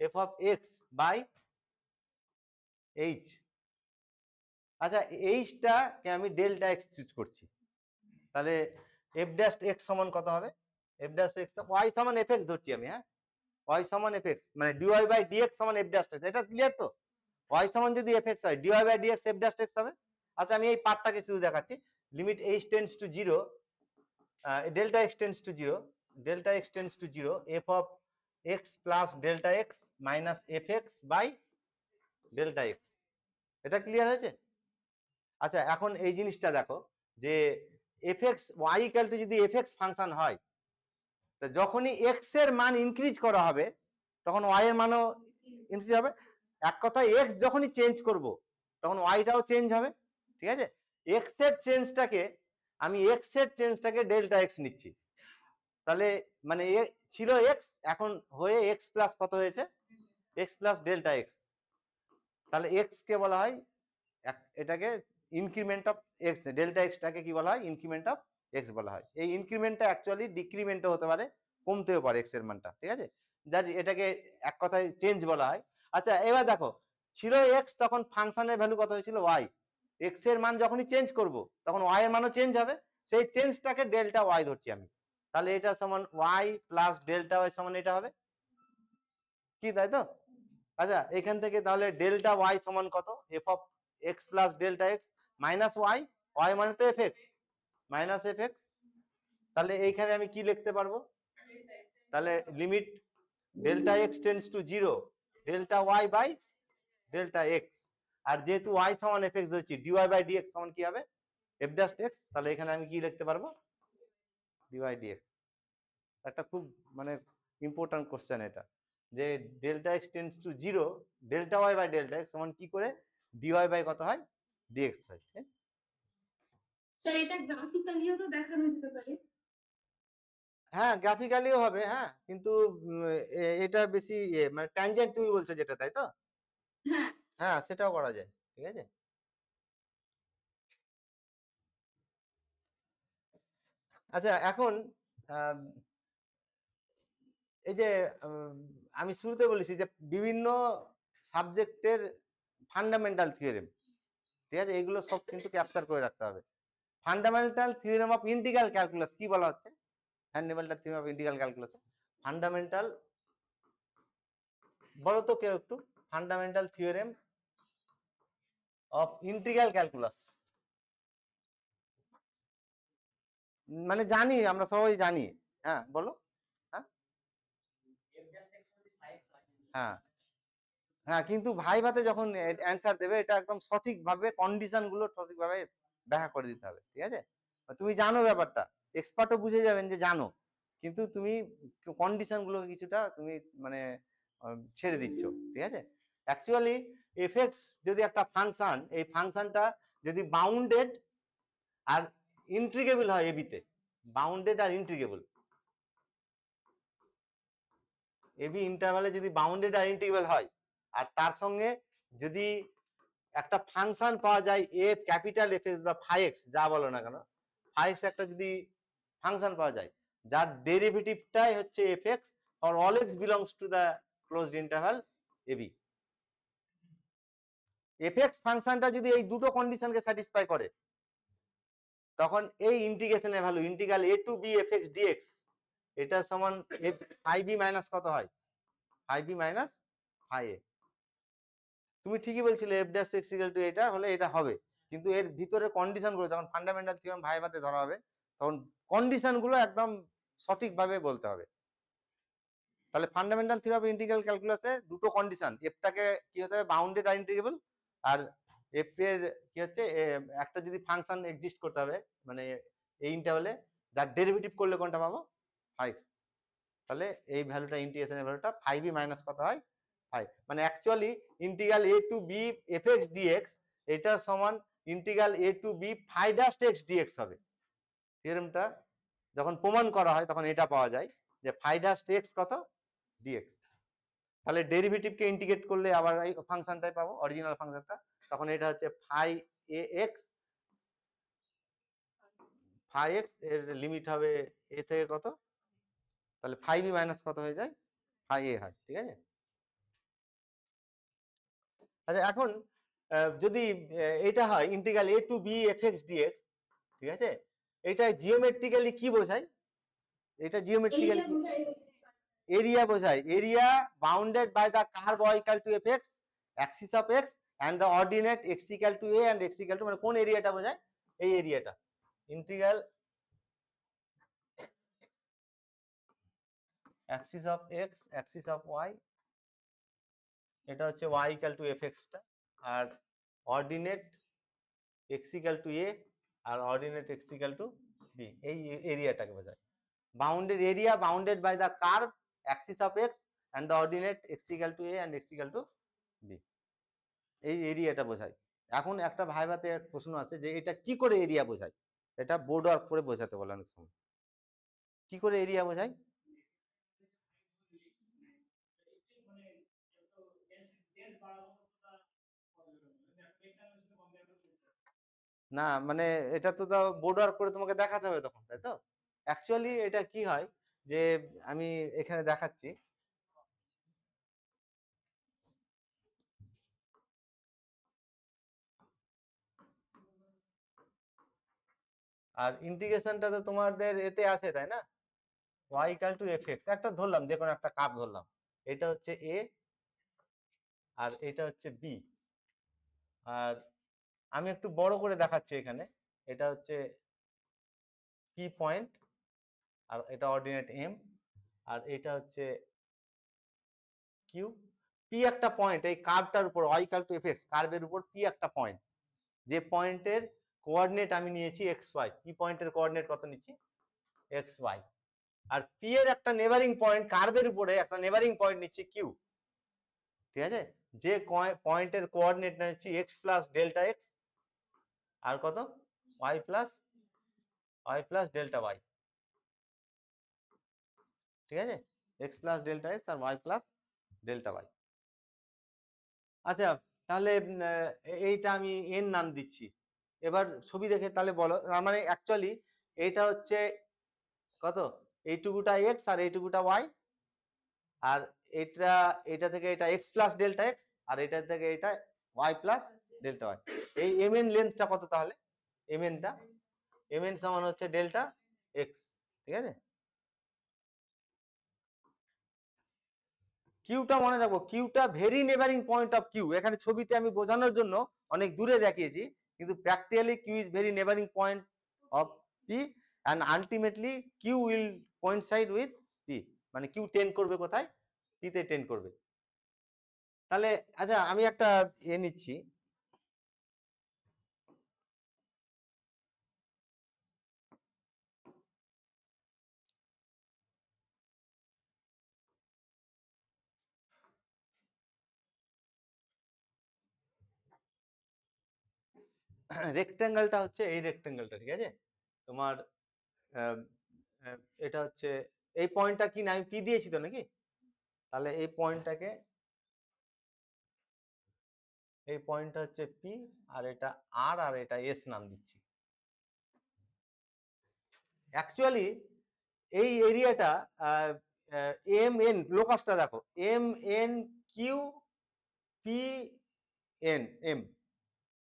f of x by h. আচ্ছা, এইচটাকে আমি ডেল্টা এক্স চুজ করছি, তাহলে এফ ড্যাশ এক্স সমান কত হবে, এফ ড্যাশ এক্স ওয়াই সমান এফ এক্স ধরছি আমি, হ্যাঁ, ওয়াই সমান এফ এক্স মানে ডিওয়াই বাই ডিএক্স সমান এফ ড্যাশ এক্স, এটা ক্লিয়ার তো? ওয়াই সমান যদি এফ এক্স হয় d y by d x f dash x হবে। আচ্ছা, আমি এই পার্টটাকে শুধু দেখাচ্ছি, limit h tends to zero, delta x tends to zero, delta x tends to zero, f of x plus delta x minus f x by delta x, এটা clear হয়েছে? আচ্ছা, এখন এই জিনিসটা দেখো যে f x y equal to যদি f x function হয়, তো যখনই এক্স এর মান ইনক্রিজ করা হবে তখন ওয়াই এর মানও ইনক্রিজ হবে, এক কথায় এক্স যখনই চেঞ্জ করব তখন ওয়াইটাও চেঞ্জ হবে, ঠিক আছে? এক্স এর চেঞ্জটাকে ডেল্টা এক্স নিচ্ছি, তাহলে মানে ছিল এক্স, এখন হয়ে এক্স প্লাস কত হয়েছে, এক্স প্লাস ডেল্টা এক্স, তাহলে এক্স কে বলা হয়, এটাকে ইনক্রিমেন্ট অফ এক্স, ডেল্টা এক্সটাকে কি বলা হয়, ইনক্রিমেন্ট অফ এক্স বলা হয়। এই ইনক্রিমেন্টটা অ্যাকচুয়ালি ডিক্রিমেন্টও হতে পারে, কমতেও পারে এক্স এর মানটা, ঠিক আছে? যার এটাকে এক কথায় চেঞ্জ বলা হয়। আচ্ছা, এবার দেখো, ছিল এক্স, তখন ফাংশনের ভ্যালু কত হয়েছিল ওয়াই, এক্স এর মান যখনই চেঞ্জ করব তখন ওয়াই এর মানও চেঞ্জ হবে, সেই চেঞ্জটাকে ডেল্টা ওয়াই ধরছি আমি, তাহলে এটা সমান ওয়াই প্লাস ডেল্টা ওয়াই সমান এটা হবে কি, তাই তো? আচ্ছা, এখান থেকে তাহলে ডেল্টা ওয়াই সমান কত, f of x plus delta x minus y, y মানে তো f x minus f x, তাহলে এইখানে আমি কি লিখতে পারবো, তাহলে limit delta x tends to zero, delta y by delta x, আর যেহেতু ওয়াই সমান এফ এক্স ধরছি, ডিওয়াই বাই ডিএক্স সমান কি হবে, এফ ড্যাশ এক্স, তাহলে এখানে আমি কি লিখতে পারবো, ডিওয়াই ডিএক্স। একটা খুব মানে ইম্পর্টেন্ট কোশ্চেন এটা, যে delta x tends to zero, delta y by delta x সমান কি করে ডিওয়াই বাই কত হয়, ডিএক্স হয়। স্যার এটা গ্রাফিক্যালিও তো দেখানো যেতে পারে। হ্যাঁ, গ্রাফিক্যালিও হবে, হ্যাঁ, কিন্তু এটা বেশি মানে ট্যানজেন্ট তুমি বলছো যেটা, তাই তো? হ্যাঁ হ্যাঁ, সেটাও করা যায়, ঠিক আছে? আচ্ছা, এখন এই যে আমি শুরুতে বলেছি যে বিভিন্ন সাবজেক্টের ফান্ডামেন্টাল থিওরেম, ঠিক আছে, এগুলো সব কিন্তু ক্যাপচার করে রাখতে হবে। Fundamental theorem of integral calculus কি বলা হচ্ছে, fundamental theorem of integral calculus, fundamental, বলো তো কেউ একটু, fundamental theorem of integral calculus, মানে জানি, আমরা সবাই জানি, হ্যাঁ বলো, হ্যাঁ হ্যাঁ হ্যাঁ, কিন্তু ভাইভাতে যখন অ্যান্সার দেবে এটা একদম সঠিকভাবে কন্ডিশন গুলো সঠিকভাবে ব্যাখ্যা করে দিতে হবে, ঠিক আছে? তুমি জানো ব্যাপারটা, এক্সপার্টও বুঝে যাবেন যে জানো, কিন্তু তুমি কন্ডিশন গুলো কিছুটা তুমি মানে ছেড়ে দিচ্ছ, ঠিক আছে? অ্যাকচুয়ালি এফএক্স যদি একটা ফাংশন, এই ফাংশনটা যদি বাউন্ডেড আর ইন্টিগ্রেবল হয়, এবিতে বাউন্ডেড আর ইন্টিগ্রেবল, এবি ইন্টারভালে যদি বাউন্ডেড আর ইন্টিগ্রেবল হয়, আর তার সঙ্গে যদি একটা ফাংশন পাওয়া যায় এফ ক্যাপিটাল এফ এক্স বা ফাই এক্স, যা বলো না কেন, ফাই এক্স একটা যদি ফাংশন পাওয়া যায় যার ডেরিভেটিভটাই হচ্ছে f x for all x belongs to the closed interval a b, f x ফাংশনটা যদি এই দুটো কন্ডিশনকে স্যাটিসফাই করে, তখন এই ইন্টিগ্রেশনের value integral A to b f x d x, এটা সমান ফাই বি মাইনাস কত হয়, phi b minus phi a, তুমি ঠিকই বলছিলে f dash x equal to এটা হলে এটা হবে, কিন্তু এর ভিতরে কন্ডিশন গুলো যখন ফান্ডামেন্টাল থিওরেম ভাইভাতে ধরা হবে তখন কন্ডিশন গুলো একদম সঠিকভাবে বলতে হবে। তাহলে ফান্ডামেন্টাল থিওরি অফ ইন্টিগ্রাল ক্যালকুলাসে দুটো কন্ডিশন, এফটাকে কি হতে হবে বাউন্ডেড আর ইন্টিগ্রেবল, আর এফ এর কি হচ্ছে একটা যদি ফাংশন এক্সিস্ট করতে হবে মানে এই ইন্টারভ্যালে যার ডেরিভেটিভ করলে কোনটা পাবো 5। তাহলে এই ভ্যালুটা ইন্টিগ্রেশনের ভ্যালুটা 5e মাইনাস কত হয় 5, মানে actually integral a to b fx dx এটা সমান integral a to b phi dash x dx হবে। থিওরেমটা যখন প্রমাণ করা হয় তখন এটা পাওয়া যায় যে phi dash x কত dx। তাহলে ডেরিভেটিভকে ইন্টিগ্রেট করলে আবার এই ফাংশনটাই পাবো অরিজিনাল ফাংশনটা, তখন এটা হচ্ছে phi ax, phi x এর লিমিট হবে a থেকে কত, তাহলে 5e মাইনাস কত হয়ে যায় 5a হয়, ঠিক আছে। আচ্ছা এখন যদি এটা হয় integral a to b fx dx, ঠিক আছে, এটা জিওমেট্রিক্যালি কি বোঝায়, এটা জিওমেট্রিক্যালি এরিয়া বোঝায়, area bounded by the curve y equal to fx axis of x and the ordinate x equal to a and x equal to, মানে কোন এরিয়াটা বোঝায় এই এরিয়াটা integral axis of x axis of y, এটা হচ্ছে y equal to fx টা, আর ordinate x equal to a আর ordinate x equal to b, এই এরিয়াটাকে বোঝায়। Bounded area bounded by the curve Axis of x and the ordinate x equal to a and x equal to b, এই এরিয়াটা বোঝায়। এখন একটা ভাইভাতে প্রশ্ন আছে যে এটা কি করে এরিয়া বোঝায়, এটা বোর্ড ওয়ার্ক করে বোঝাতে বলে অনেক সময়, কি করে এরিয়া বোঝায়। না মানে এটা তো বোর্ড ওয়ার্ক করে তোমাকে দেখাতে হবে তখন, তাই তো। অ্যাকচুয়ালি এটা কি হয় যে আমি এখানে দেখাচ্ছি, আর ইন্টিগ্রেশনটা তো তোমাদের এতে আছে তাই না, y ইকুয়াল টু fx একটা ধরলাম, যে কোনো একটা কার্ভ ধরলাম, এটা হচ্ছে a আর এটা হচ্ছে b, আর আমি একটু বড় করে দেখাচ্ছি এখানে, এটা হচ্ছে p পয়েন্ট আর এটা অর্ডিনেট m, আর এটা হচ্ছে q, p একটা পয়েন্ট এই কার্ভটার উপর y ইকুয়াল টু fx কার্ভের উপর p একটা পয়েন্ট, যে পয়েন্টের কোঅর্ডিনেট আমি নিয়েছি xy, p পয়েন্টের কোঅর্ডিনেট কত নিচ্ছি xy, আর p এর একটা নেবারিং পয়েন্ট কার্ভের উপরে একটা নেবারিং পয়েন্ট নিচ্ছি q, ঠিক আছে, যে পয়েন্টের কোঅর্ডিনেট নিচ্ছি x প্লাস ডেল্টা x আর কত y প্লাস ডেল্টা y, ঠিক আছে, x প্লাস ডেল্টা x আর y প্লাস ডেল্টা y। আচ্ছা তাহলে এইটা আমি n নাম দিচ্ছি, এবার ছবি দেখে তাহলে বলো, তার মানে অ্যাকচুয়ালি এইটা হচ্ছে কত এইটুকুটা x আর এইটুকুটা y, আর এটা থেকে এটা x প্লাস ডেল্টা x আর এটা থেকে এটা y প্লাস ডেল্টা y, এই mn লেন্থটা কত তাহলে mnটা, mn সমান হচ্ছে ডেল্টা x, ঠিক আছে। কিউটা মনে রাখবো, কিউটা very neighbouring point of Q, এখানে ছবিতে আমি বোঝানোর জন্য অনেক দূরে দেখিয়েছি, কিন্তু practically Q is very neighbouring point of P and ultimately Q will coincide with P, মানে কিউ টেন্ড করবে কোথায় পিতে টেন্ড করবে। তাহলে আচ্ছা আমি একটা নিচ্ছি, রেক্টেঙ্গেলটা হচ্ছে এই রেক্টেঙ্গেলটা, ঠিক আছে, তোমার এটা হচ্ছে এই পয়েন্টটা কি না আমি পি দিয়েছি তো নাকি, তাহলে এই পয়েন্টটা হচ্ছে পি আর এটা আর আর এটা এস নাম দিচ্ছি। অ্যাকচুয়ালি এই এরিয়াটা এম এন লোকাসটা দেখো M N Q P N M,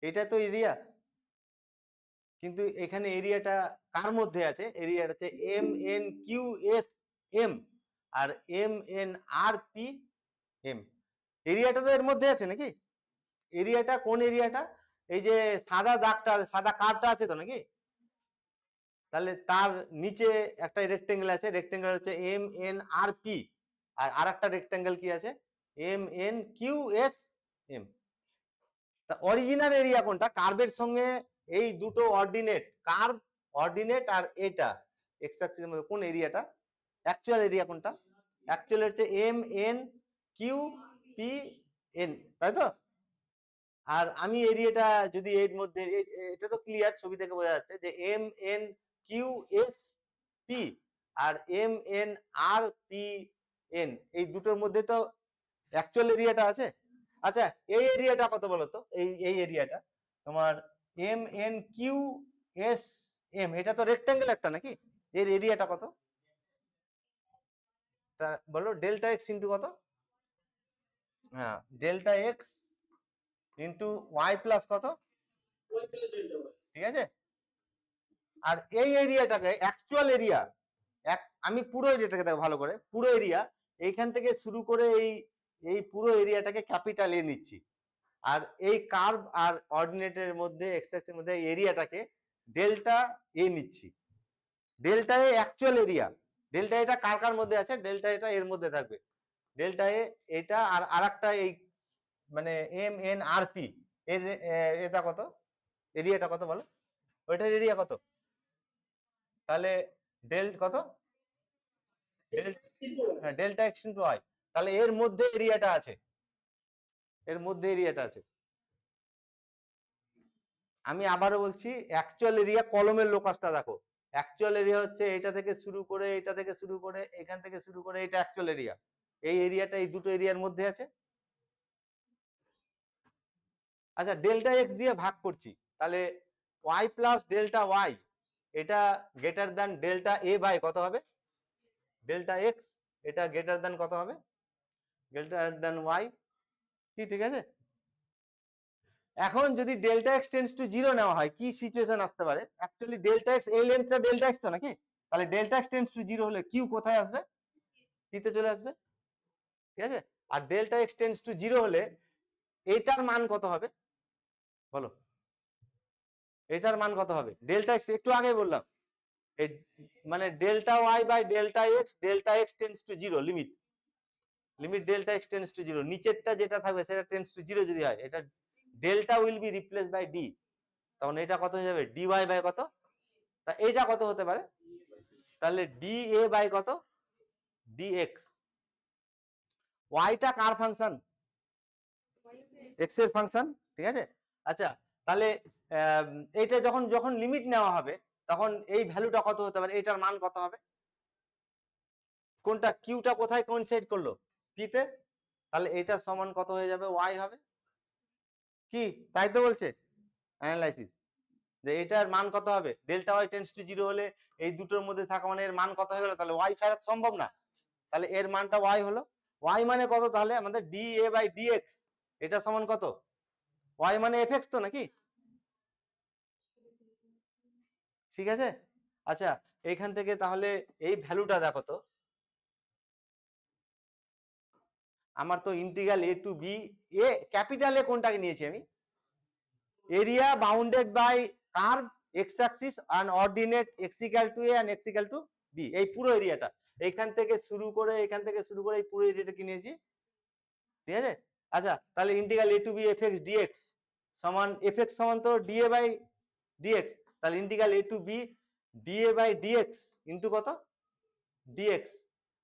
এটা তো এরিয়া, কিন্তু এখানে এরিয়াটা কার মধ্যে আছে, এরিয়াটা হচ্ছে M N Q S M আর M N R P M, এরিয়াটা তো এর মধ্যে আছে নাকি, এরিয়াটা কোন এরিয়াটা? এই যে সাদা দাগটা, সাদা কার্ভটা আছে তো নাকি? তাহলে তার নিচে একটা রেক্টেঙ্গেল আছে, রেক্টেঙ্গেল হচ্ছে এম এন আর পি, আর আরেকটা রেক্টেঙ্গেল কি আছে? M N Q S M. তা অরিজিনাল এরিয়া কোনটা? কার্ভের সঙ্গে এই দুটো অর্ডিনেট, কার্ভ অর্ডিনেট আর এটা এক্স অ্যাক্সিসের মধ্যে কোন এরিয়াটা? অ্যাকচুয়াল এরিয়া কোনটা? অ্যাকচুয়াল হচ্ছে M N Q P N, তাই তো? আর আমি এরিয়াটা যদি এর মধ্যে এটা তো ক্লিয়ার, ছবি থেকে বোঝা যাচ্ছে যে M N Q S P আর M N R P N, এই দুটোর মধ্যে তো অ্যাকচুয়াল এরিয়াটা আছে। আচ্ছা এই এরিয়াটা কত বলো তো? এই এরিয়াটা তোমার M N Q S M, এটা তো রেক্টেঙ্গেল একটা নাকি? এর এরিয়াটা কত? তা বলো ডেল্টা এক্স ইন্টু কত? হ্যাঁ, delta x into y plus কত? ঠিক আছে। আর এই এরিয়াটাকে অ্যাকচুয়াল এরিয়া, আমি পুরো এরিয়াটাকে দেখো ভালো করে, পুরো এরিয়া এইখান থেকে শুরু করে এই পুরো এরিয়াটাকে ক্যাপিটাল এ নিচ্ছি, আর এই কার্ভ আর অর্ডিনেটের মধ্যে এক্স অ্যাক্সিসের মধ্যে এরিয়াটাকে ডেল্টা এ নিচ্ছি। ডেল্টা এ অ্যাকচুয়াল এরিয়া, ডেল্টা এটা কার কার মধ্যে আছে? ডেল্টা এটা এর মধ্যে থাকবে, ডেল্টা এ এটা, আর আরেকটা এই মানে এম এন আর পি এর এটা কত? এরিয়াটা কত বলো? ওইটার এরিয়া কত? তাহলে ডেল কত? Delta x into y. তাহলে এর মধ্যে এরিয়াটা আছে, এর মধ্যে এরিয়াটা আছে। আমি আবারও বলছি, অ্যাকচুয়াল এরিয়া কলমের লোকাসটা দেখো, অ্যাকচুয়াল এরিয়া হচ্ছে এটা থেকে শুরু করে, এটা থেকে শুরু করে, এখান থেকে শুরু করে, এটা অ্যাকচুয়াল এরিয়া। এই এরিয়াটা এই দুটো এরিয়ার মধ্যে আছে। আচ্ছা ডেল্টা এক্স দিয়ে ভাগ করছি, তাহলে ওয়াই প্লাস ডেল্টা ওয়াই এটা greater than delta A by কত হবে? ডেল্টা এক্স, এটা গ্রেটার দ্যান কত হবে? Greater than y. ঠিক আছে। এখন যদি delta x tends to zero নেওয়া হয়, কি সিচুয়েশন আসতে পারে? অ্যাকচুয়ালি ডেল্টা এক্স, এই লেন্থটা ডেল্টা এক্স তো নাকি? তাহলে delta x tends to zero হলে কিউ কোথায় আসবে? টিতে চলে আসবে। ঠিক আছে। আর delta x tends to zero হলে এটার মান কত হবে বলো? এটার মান কত হবে? ডেল্টা এক্স একটু আগে বললাম, এই মানে delta y by delta x tends to zero, limit delta x tends to zero, নিচেরটা যেটা থাকবে সেটা টেন্ডস টু জিরো যদি হয়, এটা delta will be replace by D, তখন এটা কত হয়ে যাবে? ডি ওয়াই বাই কত? তা এইটা কত হতে পারে? তাহলে ডি এ বাই কত? D x. ওয়াইটা কার ফাংশন? এক্স এর ফাংশন। ঠিক আছে। আচ্ছা তাহলে এইটা যখন যখন লিমিট নেওয়া হবে তখন এই ভ্যালুটা কত হতে পারে? এটার মান কত হবে? কোনটা কিউটা কোথায় কোইনসাইড করলো? পিতে। তাহলে এটা সমান কত হয়ে যাবে? ওয়াই হবে। কি তাই তো বলছে অ্যানালাইসিস, যে এটার মান কত হবে? Delta y tends to zero হলে এই দুটোর মধ্যে থাকা মানে এর মান কত হয়ে গেল? তাহলে ওয়াই ছাড়া সম্ভব না, তাহলে এর মানটা ওয়াই হলো। ওয়াই মানে কত তাহলে আমাদের? D A by D x, এটা সমান কত? ওয়াই মানে এফ এক্স তো নাকি? ঠিক আছে। আচ্ছা এইখান থেকে তাহলে এই ভ্যালুটা দেখো তো, আমার তো integral A to B, A capital A কোনটাকে নিয়েছি আমি? Area bounded by curve x axis and ordinate x equal to A and x equal to B, এই পুরো এরিয়াটা এইখান থেকে শুরু করে এই পুরো এরিয়াটাকে নিয়েছি। ঠিক আছে। আচ্ছা তাহলে integral A to b f x d x সমান, এফ এক্স সমান তো ডিএ বাই ডিএক্স, তাহলে integral A to b d A by d x into কত? ডিএক্স।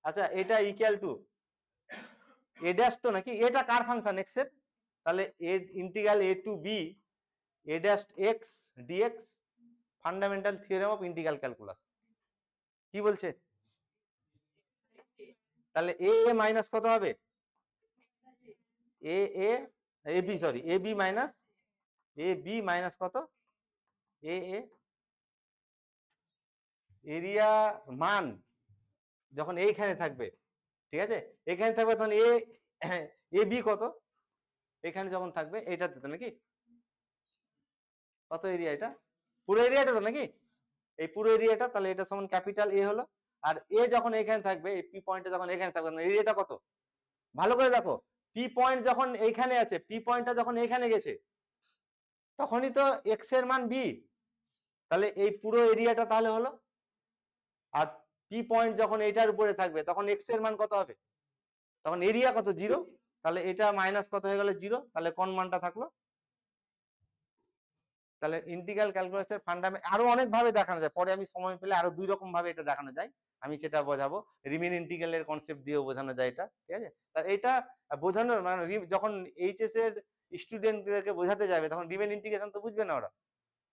আচ্ছা এটা ইকুয়াল টু এ ড্যাশ তো নাকি? এটা কার ফাংশন? এক্স এর। তাহলে integral A to B A dash x dx, fundamental theorem of integral calculus. কি বলছে? তাহলে এ মাইনাস কত হবে? A A A B, sorry A B minus কত? A A. এরিয়া মান যখন এইখানে থাকবে, ঠিক আছে, এখানে থাকবে তখন এ বি কত? এখানে যখন থাকবে এইটাতে তো নাকি? কত এরিয়া? এটা পুরো এরিয়াটা তো নাকি? এই পুরো এরিয়াটা, তাহলে এটা সমান ক্যাপিটাল এ হলো। আর এ যখন এখানে থাকবে, এই পি পয়েন্টটা যখন এখানে থাকবে, এরিয়াটা কত? ভালো করে দেখো, পি পয়েন্ট যখন এইখানে আছে, পি পয়েন্টটা যখন এইখানে গেছে তখনই তো এক্স এর মান বি, তাহলে এই পুরো এরিয়াটা তাহলে হলো। আর পি পয়েন্ট যখন এইটার উপরে থাকবে তখন এক্স এর মান কত হবে, তখন এরিয়া কত, 0, তাহলে এটা মাইনাস কত হয়ে গেল, 0, তাহলে কোন মানটা থাকলো। তাহলে ইন্টিগ্রাল ক্যালকুলাসের ফান্ডামেন্টাল আরো অনেক ভাবে দেখানো যায়, পরে আমি সময় পেলে আরো 2 রকম ভাবে এটা দেখানো যায়, আমি সেটা বোঝাবো। রিমেন ইন্টিগ্রালের কনসেপ্ট দিয়েও বোঝানো যায় এটা, ঠিক আছে। এটা বোঝানোর মানে যখন এইচএস এর স্টুডেন্টদেরকে বোঝাতে যাবে তখন রিমেন ইন্টিগ্রেশন তো বুঝবে না ওরা,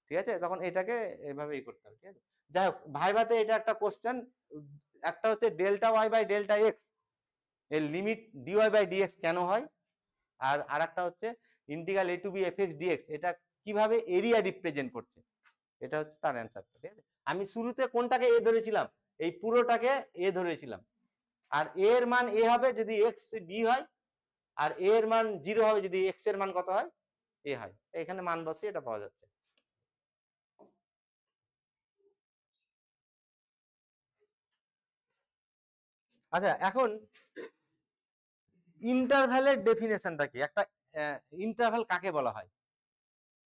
ঠিক আছে, তখন এটাকে এভাবেই করতে হবে, ঠিক আছে। যাই হোক, ভাইভাতে এটা একটা কোশ্চেন, একটা হচ্ছে delta y by delta x এর লিমিট ডিওয়াই বাই ডিএক্স কেন হয়, আর আরেকটা হচ্ছে integral A to b f x d x এটা কিভাবে এরিয়া রিপ্রেজেন্ট করছে, এটা হচ্ছে তার অ্যান্সারটা, ঠিক আছে। আমি শুরুতে কোনটাকে এ ধরেছিলাম, এই পুরোটাকে এ ধরেছিলাম, আর এর মান এ হবে যদি এক্স বি হয়, আর এর মান 0 হবে যদি এক্স এর মান কত হয়, এ হয়। এখানে মান বসিয়ে এটা পাওয়া যাচ্ছে। আচ্ছা, এখন ইন্টারভ্যালের ডেফিনেশনটা কি, একটা ইন্টারভ্যাল কাকে বলা হয়,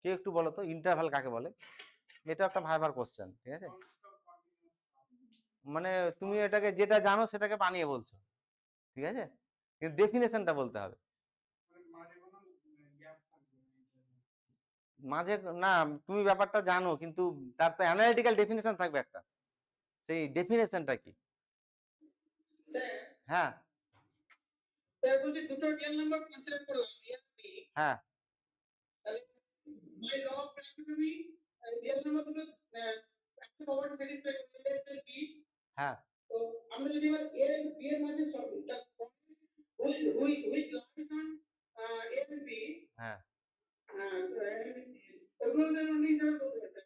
কেউ একটু বলো তো ইন্টারভ্যাল কাকে বলে। এটা একটা ভাইবার কোশ্চেন, ঠিক আছে, মানে তুমি এটাকে যেটা জানো সেটাকে বানিয়ে বলছো, ঠিক আছে, কিন্তু ডেফিনেশনটা বলতে হবে। মাঝে না, তুমি ব্যাপারটা জানো কিন্তু তার তো অ্যানালিটিক্যাল ডেফিনেশন থাকবে একটা, সেই ডেফিনেশনটা কি। স্যার হ্যাঁ স্যার বলছি দুটো রিয়েল নাম্বার কনসিডার করলাম এ আর বি, হ্যাঁ তাহলে by law of trigonometry real number দুটো একটা পাওয়ার স্যাটিসফাই করতে হচ্ছে বি। হ্যাঁ তো আমরা যদি এবার এ আর বি এর মাঝে হুইচ লাইজ অন এ আর বি, হ্যাঁ ওগুলো যেন উনি হিসাবে বলতে পারছেন।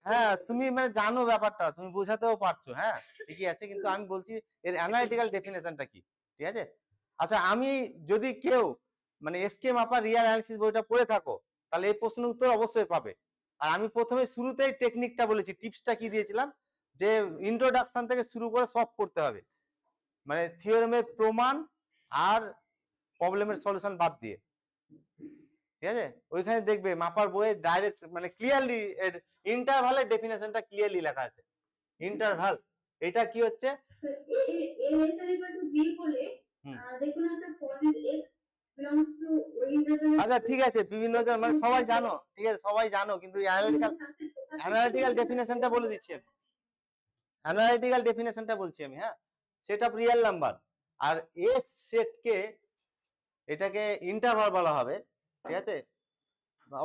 হ্যাঁ তুমি মানে জানো ব্যাপারটা, তুমি বোঝাতেও পারছো, হ্যাঁ ঠিকই আছে, কিন্তু আমি বলছি এর অ্যানালিটিক্যাল ডেফিনেশনটা কি, ঠিক আছে। আচ্ছা, আমি যদি কেউ মানে এসকে মাপা রিয়াল অ্যানালিসিস বইটা পড়ে থাকো তাহলে এই প্রশ্নের উত্তর অবশ্যই পাবে। আর আমি প্রথমে শুরুতেই টেকনিকটা বলেছি, টিপসটা কি দিয়েছিলাম, যে ইন্ট্রোডাকশন থেকে শুরু করে সব করতে হবে, মানে থিওরেমের প্রমাণ আর প্রবলেমের সলিউশন বাদ দিয়ে, ঠিক আছে। ওইখানে দেখবে মাপার বইয়ে ডাইরেক্ট মানে ক্লিয়ারলি এর ইন্টারভালের ডেফিনেশনটা ক্লিয়ারলি লেখা আছে। ইন্টারভাল এটা কি হচ্ছে, দেখুন একটা point x belongs to y level। আচ্ছা ঠিক আছে, বিভিন্ন জন মানে সবাই জানো, ঠিক আছে সবাই জানো, কিন্তু অ্যানালিটিক্যাল ডেফিনেশনটা বলে দিচ্ছি আমি, অ্যানালিটিক্যাল ডেফিনেশনটা বলছি আমি, হ্যাঁ, সেট অফ রিয়েল নাম্বার, আর এস সেটকে এটাকে ইন্টারভাল বলা হবে, ঠিক আছে,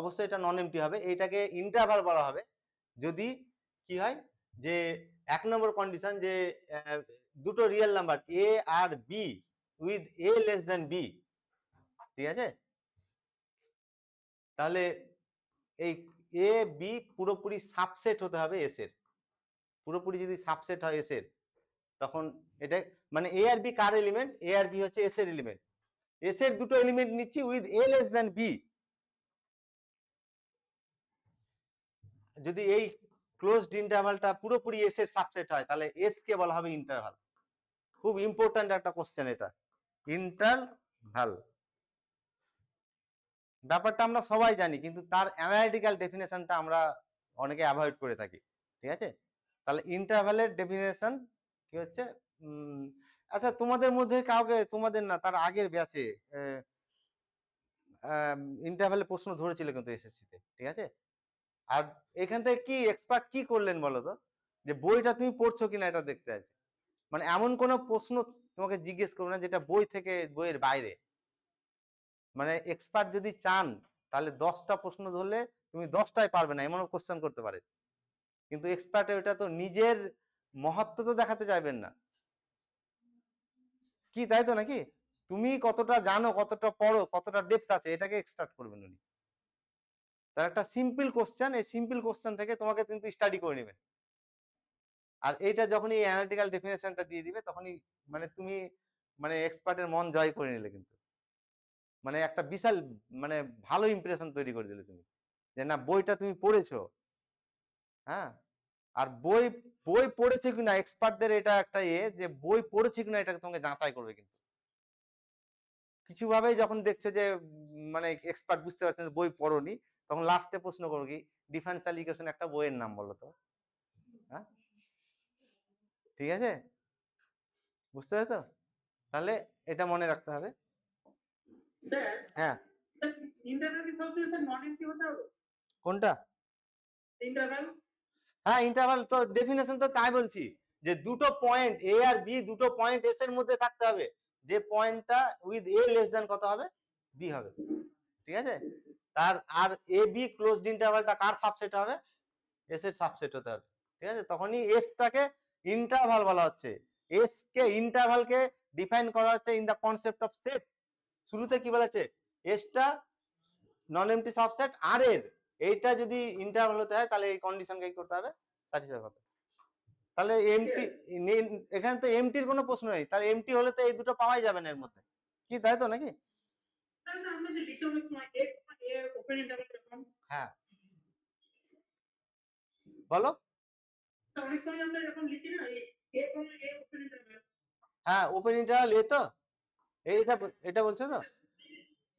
অবশ্যই এটা নন এমটি হবে, এটাকে ইন্টারভাল বলা হবে যদি কি হয়, যে 1 নম্বর কন্ডিশন যে দুটো রিয়েল নাম্বার এ আর B with A less than B, ঠিক আছে, তাহলে এই এ বি পুরোপুরি সাবসেট হতে হবে এস এর, পুরোপুরি যদি সাবসেট হয় এস এর, তখন এটা মানে এ আর বি কার এলিমেন্ট, এ আর বি হচ্ছে এস এর এলিমেন্ট, এস এর দুটো এলিমেন্ট নিচ্ছি with A less than B, যদি এই ক্লোজড ইন্টারভালটা পুরোপুরি এস এর সাবসেট হয় তাহলে এস কে বলা হবে ইন্টারভাল। খুব ইম্পর্ট্যান্ট একটা কোশ্চেন এটা, ইন্টারভাল ব্যাপারটা আমরা সবাই জানি কিন্তু তার অ্যানালিটিক্যাল ডেফিনেশনটা আমরা অনেকে অ্যাভয়েড করে থাকি, ঠিক আছে। তাহলে ইন্টারভালের ডেফিনেশন কি হচ্ছে, আচ্ছা তোমাদের মধ্যে কাউকে, তোমাদের না তার আগের ব্যাচে ইন্টারভালের প্রশ্ন ধরেছিল কিন্তু এসএসসিতে, ঠিক আছে। আর এখান থেকে কি এক্সপার্ট কি করলেন বলো তো, যে বইটা তুমি পড়ছো কিনা এটা দেখতে আছে, মানে এমন কোন প্রশ্ন তোমাকে জিজ্ঞেস করবে না যেটা বই থেকে বইয়ের বাইরে, মানে এক্সপার্ট যদি চান তাহলে 10টা প্রশ্ন ধরলে তুমি 10টাই পারবে না এমন কোশ্চেন করতে পারে, কিন্তু এক্সপার্ট ওটা তো নিজের মহত্ব তো দেখাতে চাইবেন না, কি তাই তো নাকি, তুমি কতটা জানো, কতটা পড়ো, কতটা ডেপথ আছে এটাকে এক্সট্রাক্ট করবেন উনি। তার একটা সিম্পল কোশ্চেন, এই সিম্পল কোশ্চেন থেকে তোমাকে কিন্তু স্টাডি করে নেবেন, আর এইটা যখনই অ্যানালিটিক্যাল ডেফিনেশনটা দিয়ে দিবে তখনই মানে তুমি মানে এক্সপার্টের মন জয় করে নিলে, কিন্তু মানে একটা বিশাল মানে ভালো ইমপ্রেশন তৈরি করে দিলে তুমি, যে না বইটা তুমি পড়েছো, হ্যাঁ। আর বই বই পড়েছে কিনা এক্সপার্টদের এটা একটা যে বই পড়েছে কিনা এটাকে তোমাকে যাচাই করবে কিন্তু, কিছু ভাবে যখন দেখছো যে মানে এক্সপার্ট বুঝতে পারছেন যে বই পড়োনি, তখন লাস্টে প্রশ্ন করো কি ডিফারেন্সিয়াল ইকুয়েশন একটা বইয়ের নাম বলো তো। হ্যাঁ, ঠিক আছে, বুঝতে পেরেছো? তাহলে এটা মনে রাখতে হবে। স্যার হ্যাঁ, স্যার ইন্টারনাল কি সবসময় স্যার নন এমটি হতে হবে? কোনটা? ইন্টারনাল হ্যাঁ, ইন্টারভাল তো ডেফিনেশন তো তাই বলছি যে দুটো পয়েন্ট এ আর বি, দুটো পয়েন্ট এস এর মধ্যে থাকতে হবে, যে পয়েন্টটা উইথ এ লেস দেন কত হবে, বি হবে, ঠিক আছে। তার আর A B closed ইন্টারভালটা car subset হবে, এস এর সাবসেট হতে হবে, ঠিক আছে। তখনই এসটাকে ইন্টারভাল বলা হচ্ছে। এস কে ইন্টারভালকে ডিফাইন করা হচ্ছে in the concept of set. শুরুতে কি বলেছে, এসটা নন এমটি সাবসেট আর এর এইটা যদি ইন্টারভাল হতে হয় তাহলে এই কন্ডিশনকে কি করতে হবে, স্যাটিসফাই করতে হবে। তাহলে এমটি, এখানে তো এমটির কোনো প্রশ্ন নেই, তাহলে এমটি হলে তো এই দুটো পাওয়াই যাবে না এর মধ্যে, কি তাই তো নাকি? স্যার আমরা যে লিখি অনেক সময় এ ওপেন ইন্টারভাল যখন, হ্যাঁ, বলো। স্যার অনেক সময় আমরা যখন লিখি না এ ওপেন ইন্টারভাল, হ্যাঁ, ওপেন ইন্টারভাল এ তো, এটা এটা বলছো তো?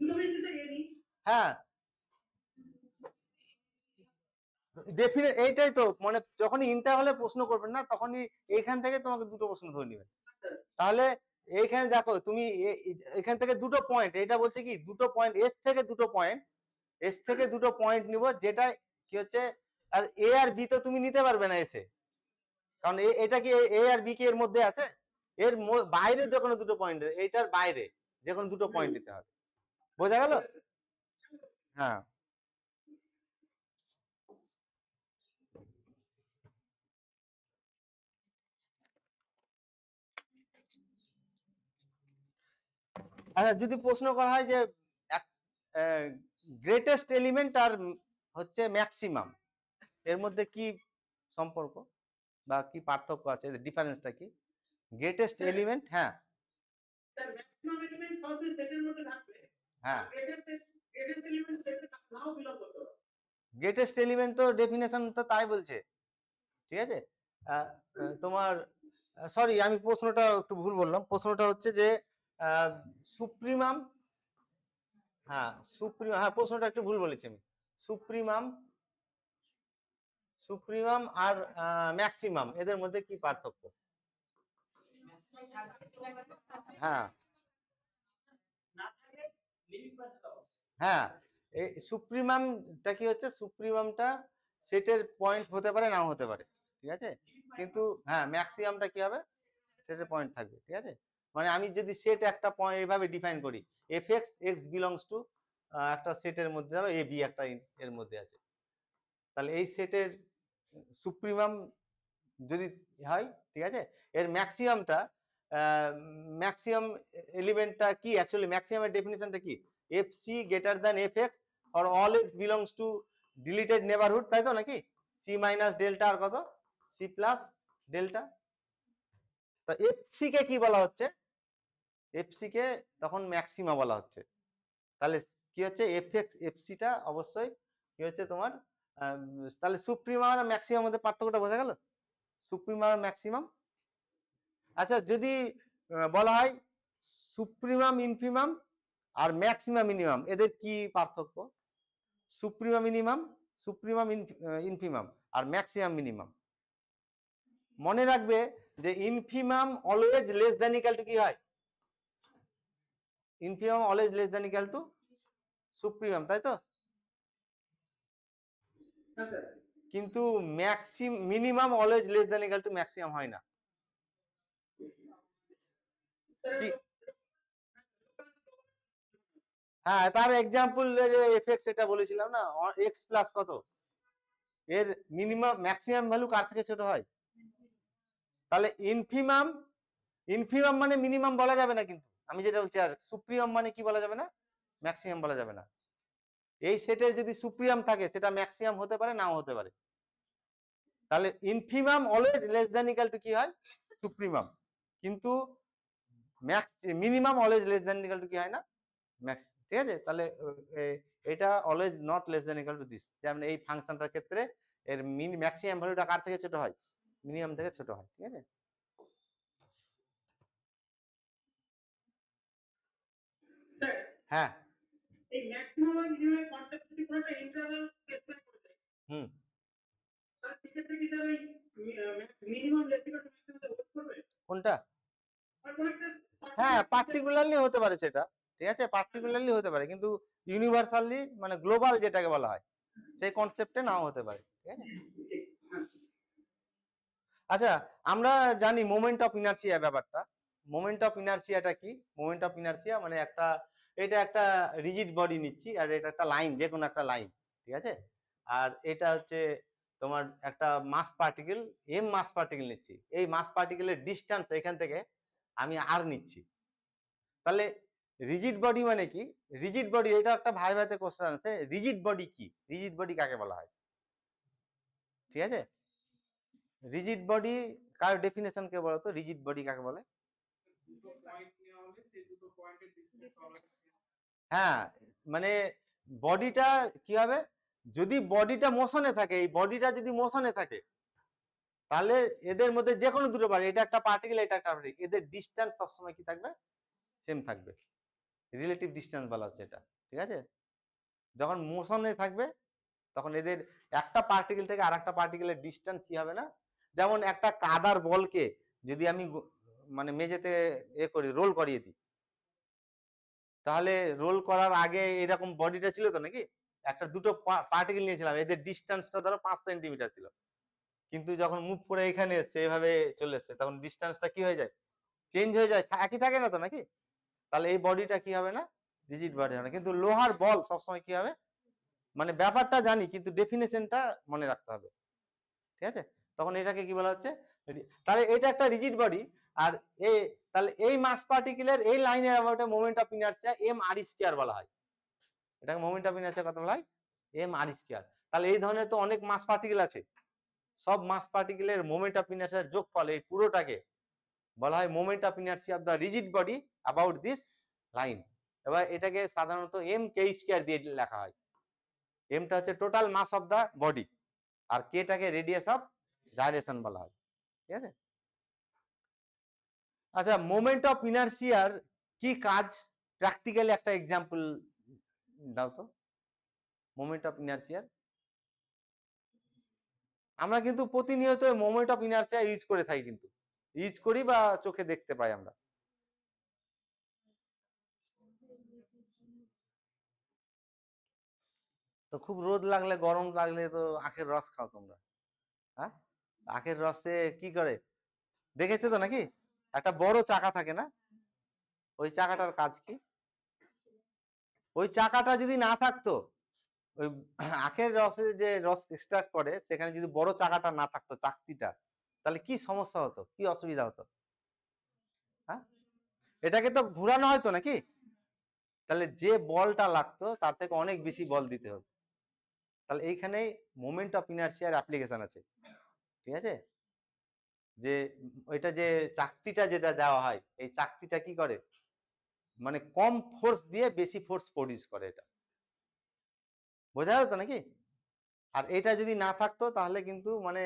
দুটো বিন্দুতে এ নি। হ্যাঁ, ডেফিনেট এইটাই তো, মানে যখনই ইন্টারভালে প্রশ্ন করবেন না তখনই এইখান থেকে তোমাকে দুটো প্রশ্ন ধরে নেবেন। তাহলে এইখানে দেখো তুমি এখান থেকে দুটো পয়েন্ট, এটা বলছে কি দুটো পয়েন্ট এস থেকে দুটো পয়েন্ট, এস থেকে দুটো পয়েন্ট নিব, যেটা কি হচ্ছে আর এ আর বি তো তুমি নিতে পারবে না এসে, কারণ এটা কি এ আর বি কি এর মধ্যে আছে, এর বাইরে যে কোনো দুটো পয়েন্ট, এইটার বাইরে যে কোনো দুটো পয়েন্ট নিতে হবে, বোঝা গেল? হ্যাঁ, আচ্ছা, যদি প্রশ্ন করা হয় যে গ্রেটেস্ট এলিমেন্ট আর হচ্ছে ম্যাক্সিমাম এর মধ্যে কি সম্পর্ক বা কি পার্থক্য আছে, ডিফারেন্সটা কি? গ্রেটেস্ট এলিমেন্ট, হ্যাঁ স্যার ম্যাক্সিমাম এলিমেন্ট সবসময় সেটের মধ্যে থাকবে, হ্যাঁ, গ্রেটেস্ট এলিমেন্ট সেটে নাও বিলং করতে পারে। গ্রেটেস্ট এলিমেন্ট তো ডেফিনেশন তো তাই বলছে, ঠিক আছে। তোমার সরি, আমি প্রশ্নটা একটু ভুল বললাম, প্রশ্নটা হচ্ছে যে সুপ্রিমাম, হ্যাঁ হ্যাঁ প্রশ্নটা একটু ভুল বলেছি আমি, সুপ্রিমাম সুপ্রিমাম আর ম্যাক্সিমাম এদের মধ্যে কি পার্থক্য? হ্যাঁ হ্যাঁ, এই সুপ্রিমামটা কি হচ্ছে, সুপ্রিমামটা সেটের পয়েন্ট হতে পারে নাও হতে পারে, ঠিক আছে, কিন্তু হ্যাঁ ম্যাক্সিমামটা কি হবে, সেটের পয়েন্ট থাকবে, ঠিক আছে। মানে আমি যদি সেট একটা পয়েন্ট এভাবে ডিফাইন করি, F x x belongs two একটা সেটের মধ্যে, ধরো এ বি একটা এর মধ্যে আছে, তাহলে এই সেটের সুপ্রিমাম যদি হয়, ঠিক আছে, এর ম্যাক্সিমামটা ম্যাক্সিমাম এলিমেন্টটা কি, অ্যাকচুয়ালি ম্যাক্সিমামের ডেফিনিশনটা কি, F C greater than F x for all x belongs to deleted neighbourhood, তাই তো নাকি? সি মাইনাস ডেল্টা আর কত, সি প্লাস ডেল্টা। তো এফ সি কে কি বলা হচ্ছে, এফ সি কে তখন ম্যাক্সিমা বলা হচ্ছে। তাহলে কি হচ্ছে, এফ এক্স এফ সিটা অবশ্যই কি হচ্ছে তোমার, তাহলে সুপ্রিমাম আর ম্যাক্সিমাম মধ্যে পার্থক্যটা বোঝা গেল, সুপ্রিমাম আর ম্যাক্সিমাম। আচ্ছা, যদি বলা হয় সুপ্রিমাম ইনফিমাম আর ম্যাক্সিমাম মিনিমাম এদের কি পার্থক্য, সুপ্রিমাম মিনিমাম, সুপ্রিমাম ইনফিমাম আর ম্যাক্সিমাম মিনিমাম। মনে রাখবে যে infimum always less than equal two কি হয়, infimum always less than equal two supremum, তাই তো? হ্যাঁ স্যার কিন্তু minimum always less than equal two maximum হয় না। কি? হ্যাঁ, তার এক্সাম্পল এফএক্স এটা বলেছিলাম না, এক্স প্লাস কত, এর মিনিমাম ম্যাক্সিমাম ভ্যালু কার থেকে ছোট হয়? তাহলে ইনফিমাম, ইনফিমাম মানে মিনিমাম বলা যাবে না কিন্তু, আমি যেটা বলছি, আর সুপ্রিমাম মানে কি বলা যাবে না, ম্যাক্সিমাম বলা যাবে না। এই সেটের যদি সুপ্রিমাম থাকে সেটা ম্যাক্সিমাম হতে পারে নাও হতে পারে। তাহলে infimum always less than equal two কি হয়, সুপ্রিমাম, কিন্তু minimum always less than equal two কি হয় না, ম্যাক্স, ঠিক আছে। তাহলে এটা always not less than equal to this, যেমন এই ফাংশনটার ক্ষেত্রে এর ম্যাক্সিমাম ভ্যালুটা কার থেকে ছোট হয়, মিনিমাম থেকে ছোট হয়, ঠিক আছে। স্যার হ্যাঁ। এই ম্যাক্সিমাম আর মিনিমাম কনসেপ্ট যদি কোনো একটা ইন্টারভাল স্পেসিফাই করে দেয়, হুম। তাহলে সেক্ষেত্রে কি স্যার ওই মিনিমাম লেসিকাল ম্যাক্সিমাম হোল্ড করবে? কোনটা? আর কোনো একটা হ্যাঁ, পার্টিকুলারলি হতে পারে সেটা, ঠিক আছে, পার্টিকুলারলি হতে পারে, কিন্তু ইউনিভার্সালি মানে গ্লোবাল যেটাকে বলা হয় সেই কনসেপ্টে নাও হতে পারে, ঠিক আছে। আচ্ছা, আমরা জানি মোমেন্ট অফ ইনার্সিয়া ব্যাপারটা। মোমেন্ট অফ ইনার্সিয়াটা কি? মোমেন্ট অফ ইনার্সিয়া মানে এটা একটা রিজিড বডি নিচ্ছি, আর এটা একটা লাইন, যে কোনো একটা লাইন, ঠিক আছে। আর এটা হচ্ছে তোমার একটা মাস পার্টিকেল, মাস পার্টিকেল নিচ্ছি। এই মাস পার্টিকেলের ডিস্টেন্স এখান থেকে আমি আর নিচ্ছি। তাহলে রিজিড বডি মানে কি? রিজিড বডি, এটা একটা ভাইভাতে কোশ্চেন আছে, রিজিড বডি কি? রিজিড বডি কাকে বলা হয়? ঠিক আছে, রিজিড বডি কার ডেফিনেশন কে বলো তো, রিজিড বডি কাকে বলে? হ্যাঁ, মানে বডিটা কি হবে, যদি বডিটা মোশনে থাকে, এই বডিটা যদি মোশনে থাকে, তাহলে এদের মধ্যে যে কোনো দুটো পার্টিকেল, এটা একটা পার্টিকেল, এটা একটা পার্টিকেল, এদের ডিসটেন্স সবসময় কি থাকবে? সেম থাকবে। রিলেটিভ ডিসটেন্স বলা হচ্ছে এটা, ঠিক আছে। যখন মোশনে থাকবে তখন এদের একটা পার্টিকেল থেকে আর একটা পার্টিকেলের ডিসটেন্স কি হবে না, যেমন একটা কাদার বলকে যদি আমি মানে মেঝেতে করি, রোল করিয়ে দিই, তাহলে রোল করার আগে এরকম বডিটা ছিল তো নাকি, একটা দুটো পার্টিকেল নিয়েছিলাম, এদের ডিসটেন্সটা ধরো 5 সেন্টিমিটার ছিল, কিন্তু যখন মুভ করে এখানে এসছে, এভাবে চলে এসছে, তখন ডিসটেন্সটা কি হয়ে যায়? চেঞ্জ হয়ে যায়, একই থাকে না তো নাকি। তাহলে এই বডিটা কি হবে না? রিজিড বডি হবে না। কিন্তু লোহার বল সবসময় কি হবে, মানে ব্যাপারটা জানি কিন্তু ডেফিনেশনটা মনে রাখতে হবে, ঠিক আছে। তখন এটাকে কি বলা হচ্ছে? তাহলে এটা একটা রিজিড বডি, আর তাহলে এই মাস পার্টিকেলের এই লাইনের about moment of inertia M R square বলা হয়। এটাকে মোমেন্ট অফ ইনার্সিয়া কত বলা হয়? M R square. তাহলে এই ধরনের তো অনেক মাস পার্টিকেল আছে, সব মাস পার্টিকেলের মোমেন্ট অফ ইনার্সিয়ার যোগফল, এই পুরোটাকে বলা হয় moment of inertia of the rigid body about this line. এবার এটাকে সাধারণত এম কে স্কয়ার দিয়ে লেখা হয়। এমটা হচ্ছে total mass of the body, আর কেটাকে রেডিয়াস অফ জাইরেশন বলা হয়, ঠিক আছে। আচ্ছা, মোমেন্ট অফ ইনার্সিয়ার কি কাজ, প্র্যাকটিক্যালি একটা এক্সাম্পল দাও তো। মোমেন্ট অফ ইনার্সিয়ার আমরা কিন্তু প্রতিনিয়ত মোমেন্ট অফ ইনার্সিয়া ইউজ করে থাকি, কিন্তু ইউজ করি বা চোখে দেখতে পাই আমরা। তো খুব রোদ লাগলে, গরম লাগলে তো আখের রস খাও তোমরা, হ্যাঁ? আখের রসে কি করে দেখেছো তো নাকি, একটা বড় চাকা থাকে না, ওই চাকাটার কাজ কি? ওই চাকাটা যদি না থাকতো, ওই আখের রসে যে রস এক্সট্রাক্ট করে, সেখানে যদি বড় চাকাটা না থাকতো, চাকতিটা, তাহলে কি সমস্যা হতো, কি অসুবিধা হতো? হ্যাঁ, এটাকে তো ঘুরানো হয়তো নাকি, তাহলে যে বলটা লাগতো তার থেকে অনেক বেশি বল দিতে হবে। তাহলে এইখানে মোমেন্ট অফ ইনার্সিয়ার অ্যাপ্লিকেশন আছে, ঠিক আছে। যে ওইটা যে চাকতিটা যেটা দেওয়া হয়, এই চাকতিটা কি করে, মানে কম ফোর্স দিয়ে বেশি ফোর্স প্রডিউস করে, এটা বোঝা যেত নাকি। আর এটা যদি না থাকতো তাহলে কিন্তু মানে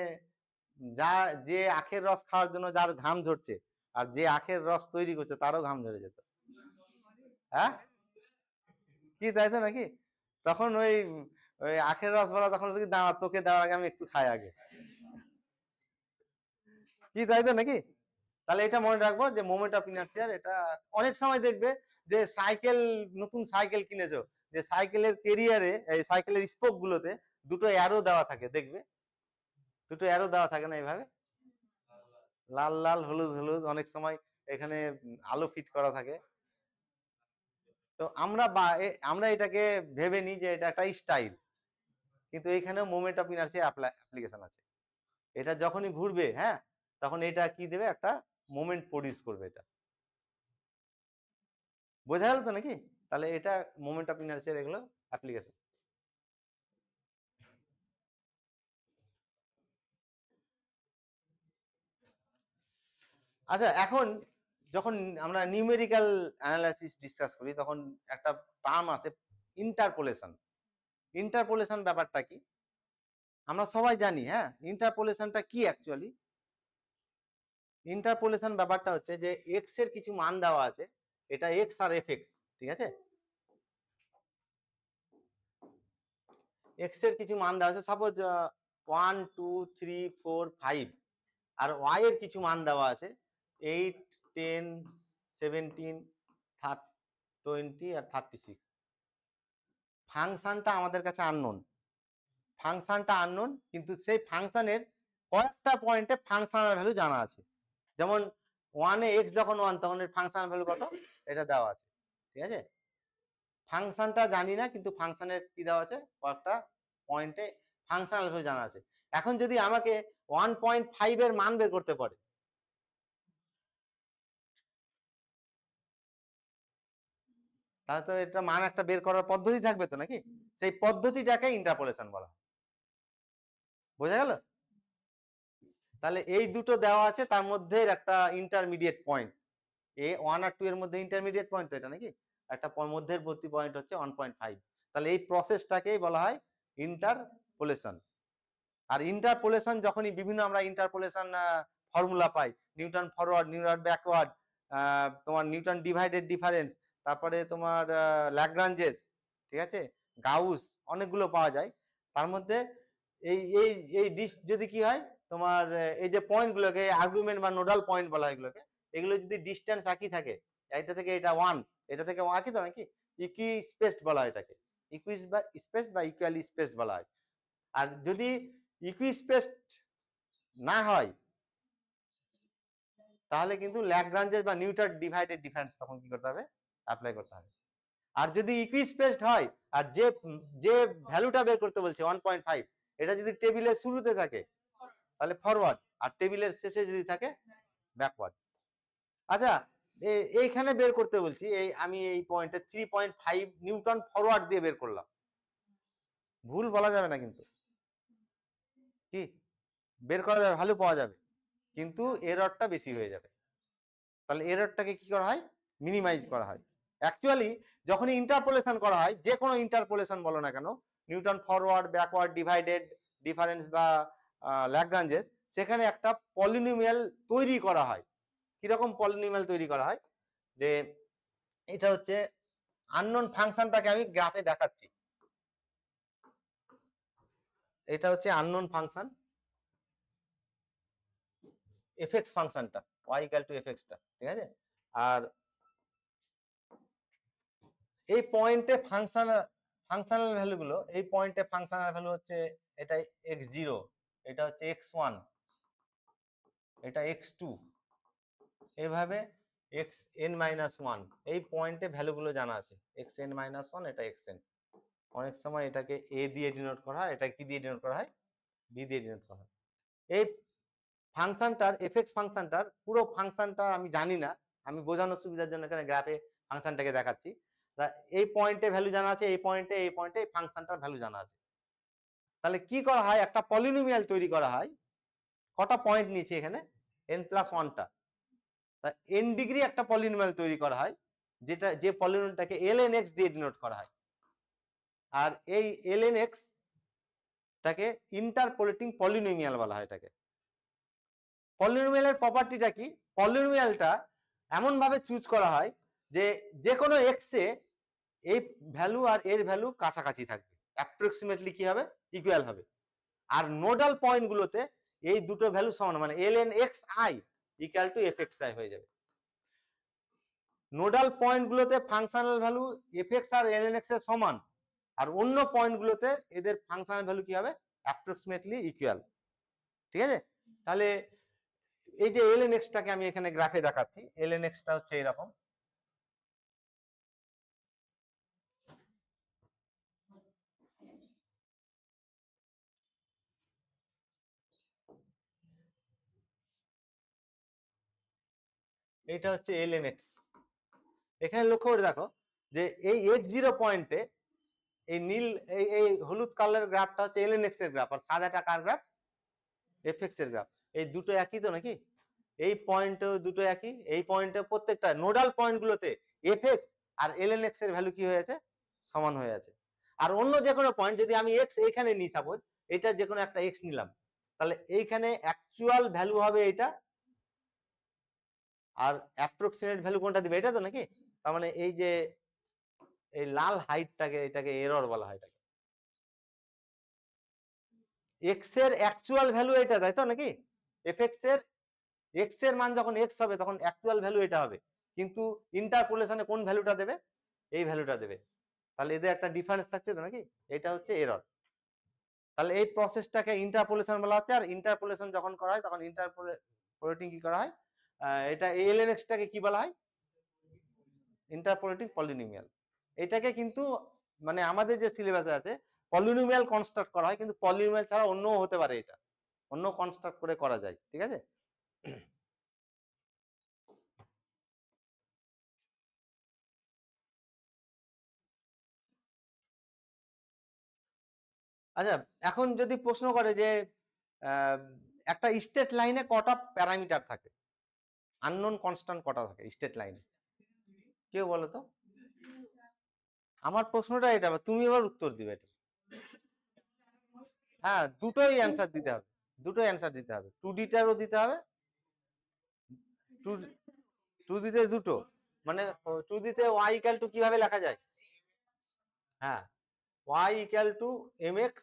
যে আখের রস খাওয়ার জন্য যার ঘাম ঝরছে, আর যে আখের রস তৈরি করছে তারও ঘাম ঝরে যেত, হ্যাঁ কি, তাই তো নাকি। তখন ওই ওই আখের রস বলা, তখন দাঁড়া, তোকে দেওয়ার আগে আমি একটু খাই আগে, কি তাই তো নাকি। তাহলে এটা মনে রাখবো যে মোমেন্ট অফ ইনার্সিয়ার, এটা অনেক সময় দেখবে যে সাইকেল, নতুন সাইকেল কিনেছো, যে সাইকেলের কেরিয়ারে, এই সাইকেলের স্পোক গুলোতে দুটো অ্যারো দেওয়া থাকে, দেখবে দুটো অ্যারো দেওয়া থাকে না, এইভাবে লাল লাল হলুদ হলুদ, অনেক সময় এখানে আলো ফিট করা থাকে। তো আমরা এটাকে ভেবে নিই যে এটা একটা স্টাইল, কিন্তু এখানেও মোমেন্ট অফ ইনার্সিয়া অ্যাপ্লিকেশন আছে। এটা যখনই ঘুরবে, হ্যাঁ, তখন এটা কি দেবে, একটা মোমেন্ট প্রডিউস করবে, এটা বোঝা গেল তো নাকি। তাহলে এটা মোমেন্ট অফ ইনার্সিয়ার এগুলো অ্যাপ্লিকেশন। আচ্ছা, এখন যখন আমরা নিউমেরিক্যাল অ্যানালাইসিস ডিসকাস করি, তখন একটা টার্ম আছে ইন্টারপোলেশন। ইন্টারপোলেশন ব্যাপারটা কি আমরা সবাই জানি, হ্যাঁ। ইন্টারপোলেশনটা কি অ্যাকচুয়ালি? ইন্টারপোলেশন ব্যাপারটা হচ্ছে যে এক্স এর কিছু মান দেওয়া আছে, এটা এক্স আর এফ এক্স, ঠিক আছে। এক্স এর কিছু মান দেওয়া আছে, সাপোজ 1 2 3 4 5, আর ওয়াই এর কিছু মান দেওয়া আছে 8 10 17 20 আর 36। ফাংশনটা আমাদের কাছে আননোন, কিন্তু সেই ফাংশনের কয়েকটা পয়েন্টে ফাংশনাল ভ্যালু জানা আছে। যেমন 1 এ x যখন 1 তখন এর ফাংশনাল ভ্যালু কত এটা দেওয়া আছে, ঠিক আছে। ফাংশনটা জানি না, কিন্তু ফাংশনের কি দেওয়া আছে, কয়েকটা পয়েন্টে ফাংশনাল ভ্যালু জানা আছে। এখন যদি আমাকে 1.5 এর মান বের করতে পারে, তাহলে তো এটা মান একটা বের করার পদ্ধতি থাকবে তো নাকি, সেই পদ্ধতিটাকে ইন্টারপোলেশন বলা হয়। বোঝা গেল? তাহলে এই দুটো দেওয়া আছে, তার মধ্যে একটা ইন্টারমিডিয়েট পয়েন্ট, এ 1 আর 2 এর মধ্যে ইন্টারমিডিয়েট পয়েন্ট তো এটা নাকি, একটা মধ্যবর্তী পয়েন্ট হচ্ছে 1.5। তাহলে এই প্রসেসটাকেই বলা হয় ইন্টারপোলেশন। আর ইন্টারপোলেশন যখনই বিভিন্ন আমরা ইন্টারপোলেশন ফর্মুলা পাই, নিউটন ফরওয়ার্ড, নিউটন ব্যাকওয়ার্ড, তোমার নিউটন ডিভাইডেড ডিফারেন্স, তারপরে তোমার ল্যাগ্রাঞ্জেস, ঠিক আছে, গাউস, অনেকগুলো পাওয়া যায়। তার মধ্যে এই এই এই যদি কি হয় তোমার এই যে পয়েন্টগুলোকে আর্গুমেন্ট বা নোডাল পয়েন্ট বলা হয় এগুলোকে, এগুলো যদি ডিস্টেন্স একই থাকে, এটা থেকে এটা 1, এটা থেকে একই তো নাকি, ইকুই স্পেসড বলা হয় এটাকে, ইকুই বা স্পেস বা ইকুয়ালি স্পেসড বলা হয়। আর যদি ইকুই স্পেসড না হয় তাহলে কিন্তু ল্যাগ্রাঞ্জেস বা নিউটন ডিভাইডেড ডিফারেন্স তখন কি করতে হবে, অ্যাপ্লাই করতে হবে। আর যদি ইকুই স্পেসড হয়, আর যে যে ভ্যালুটা বের করতে বলছে 1.5, এটা যদি টেবিলের শুরুতে থাকে তাহলে ফরওয়ার্ড, আর টেবিলের শেষে যদি থাকে ব্যাকওয়ার্ড। আচ্ছা, এইখানে বের করতে বলছি, এই আমি এই পয়েন্টে 3.5 নিউটন ফরওয়ার্ড দিয়ে বের করলাম, ভুল বলা যাবে না কিন্তু, কি বের করা যাবে, ভ্যালু পাওয়া যাবে, কিন্তু এররটা বেশি হয়ে যাবে। তাহলে এররটাকে কি করা হয়, মিনিমাইজ করা হয়। অ্যাকচুয়ালি যখনই ইন্টারপোলেশন করা হয়, যে কোনো ইন্টারপোলেশন বলো না কেন, Newton forward, backward, divided difference বা ল্যাগ্রাঞ্জেস, সেখানে একটা পলিনোমিয়াল তৈরি করা হয়। কিরকম পলিনোমিয়াল তৈরি করা হয়, যে এটা হচ্ছে আননোন ফাংশনটাকে আমি গ্রাফে দেখাচ্ছি, এটা হচ্ছে আননোন ফাংশন এফএক্স ফাংশনটা, y ইকুয়াল টু এফএক্সটা, ঠিক আছে। আর এই পয়েন্টে ফাংশনাল ভ্যালুগুলো, এই পয়েন্টে ফাংশনাল ভ্যালু হচ্ছে এটা x0, এটা হচ্ছে x1, এটা x2, এইভাবে xn-1, এই পয়েন্টে ভ্যালুগুলো জানা আছে, xn-1, এটা xn। অনেক সময় এটাকে a দিয়ে ডিনোট করা হয়, এটা কি দিয়ে ডিনোট করা হয়, b দিয়ে ডিনোট করা হয়। এই ফাংশনটার এফএক্স ফাংশনটার পুরো ফাংশনটা আমি জানি না, আমি বোঝানোর সুবিধার জন্য এখানে গ্রাফে ফাংশনটাকে দেখাচ্ছি। এই পয়েন্টে ভ্যালু জানা আছে, এই পয়েন্টে ফাংশনটার ভ্যালু জানা আছে। তাহলে কি করা হয়, একটা পলিনোমিয়াল তৈরি করা হয়, কটা পয়েন্ট নিচে এখানে n+1টা, n ডিগ্রি একটা পলিনোমিয়াল তৈরি করা হয়, যেটা যে পলিনোমিয়ালটাকে ln x দিয়ে ডিনোট করা হয়। আর এই ln x টাকে ইন্টারপোলেটিং পলিনোমিয়াল বলা হয় এটাকে। পলিনোমিয়ালের প্রপার্টিটা কি, পলিনোমিয়ালটা এমন ভাবে চুজ করা হয় যে যে কোনো এক্স এ এই ভ্যালু আর এর ভ্যালু কাছাকাছি থাকবে, অ্যাপ্রক্সিমেটলি কি হবে, ইকুয়াল হবে। আর নোডাল পয়েন্টগুলোতে এই দুটো ভ্যালু সমান, মানে ln xi equal to fxi হয়ে যাবে। নোডাল পয়েন্টগুলোতে ফাংশনাল ভ্যালু fx আর ln x এর সমান, আর অন্য পয়েন্টগুলোতে এদের ফাংশনাল ভ্যালু কি হবে, অ্যাপ্রক্সিমেটলি ইকুয়াল, ঠিক আছে। তাহলে এই যে ln x টাকে আমি এখানে গ্রাফে দেখাচ্ছি, ln x টা হচ্ছে এরকম, এটা হচ্ছে ln x। এখানে লক্ষ্য করে দেখো যে এই x0 পয়েন্টে এই নীল এই হলুদ কালারের গ্রাফটা হচ্ছে ln x এর গ্রাফ, আর সাদাটা কার গ্রাফ, fx এর গ্রাফ। এই দুটো একই তো নাকি, এই পয়েন্টে দুটো একই, এই পয়েন্টে প্রত্যেকটা নোডাল পয়েন্টগুলোতে fx আর ln x এর ভ্যালু কি হয়ে আছে, সমান হয়ে আছে। আর অন্য যে কোনো পয়েন্ট যদি আমি x এইখানে নিই, সাপোজ এটা যে কোনো একটা x নিলাম, তাহলে এইখানে অ্যাকচুয়াল ভ্যালু হবে এটা, আর অ্যাপ্রক্সিমেট ভ্যালু কোনটা দিবে, এটা তো নাকি। তার মানে এই যে এই লাল হাইটটাকে, এটাকে এরর বলা হয় এটাকে। এক্স এর অ্যাকচুয়াল ভ্যালু এটা, তাই তো নাকি? এফ এক্স এর এক্স এর মান যখন এক্স হবে তখন অ্যাকচুয়াল ভ্যালু এটা হবে, কিন্তু ইন্টারপোলেশনে কোন ভ্যালুটা দেবে? এই ভ্যালুটা দেবে। তাহলে এদের একটা ডিফারেন্স থাকছে তো নাকি? এটা হচ্ছে এরর। তাহলে এই প্রসেসটাকে ইন্টারপোলেশন বলা হচ্ছে। আর ইন্টারপোলেশন যখন করা হয় তখন ইন্টারপোলেটিং কি করা হয়? এটা এএলএনএক্স টাকে কি বলা হয়? Interpolating polynomial. এটাকে কিন্তু মানে আমাদের যে সিলেবাসে আছে পলিনোমিয়াল কনস্ট্রাক্ট করা হয়, কিন্তু পলিনোমিয়াল ছাড়া অন্যও হতে পারে, এটা অন্য কনস্ট্রাক্ট করে করা যায়, ঠিক আছে? আচ্ছা, এখন যদি প্রশ্ন করে যে একটা স্টেট লাইনে কটা প্যারামিটার থাকে, আননোন কনস্ট্যান্ট কটা থাকে স্টেট লাইনে, কেউ বলো তো? আমার প্রশ্নটা এটা, তুমি এবার উত্তর দিবে এটা। হ্যাঁ, দুটোই অ্যান্সার দিতে হবে, দুটোই অ্যান্সার দিতে হবে, 2D-টারও দিতে হবে, 2D-তে দুটো, মানে 2D-তে y ইকুয়াল টু কিভাবে লেখা যায়? হ্যাঁ, y equal two mx,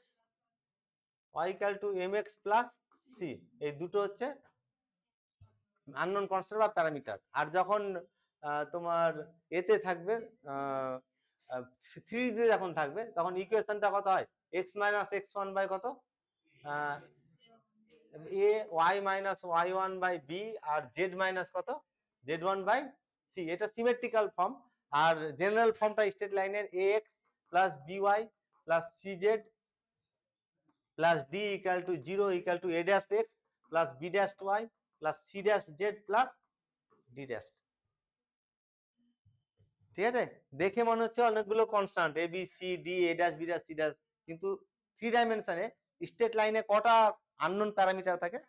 y equal two mx plus c, এই দুটো হচ্ছে আননোন কনস্ট্যান্ট বা প্যারামিটার। আর যখন তোমার এতে থাকবে 3D যখন থাকবে তখন ইকুয়েশনটা কত হয়? x মাইনাস x1 বাই কত, a y minus y1 by b, আর z মাইনাস কত, z1 বাই c। এটা সিমেট্রিক্যাল ফর্ম। আর জেনারেল ফর্মটা স্টেট লাইনের ax plus by plus cz plus d equal to 0 equal to a dash x plus b dash y plus c dash z plus d dash. ঠিক আছে? দেখে মনে হচ্ছে অনেকগুলো constant a b c d a dash b dash c dash, কিন্তু 3 ডাইমেনশনে state লাইনে কটা unknown parameter থাকে?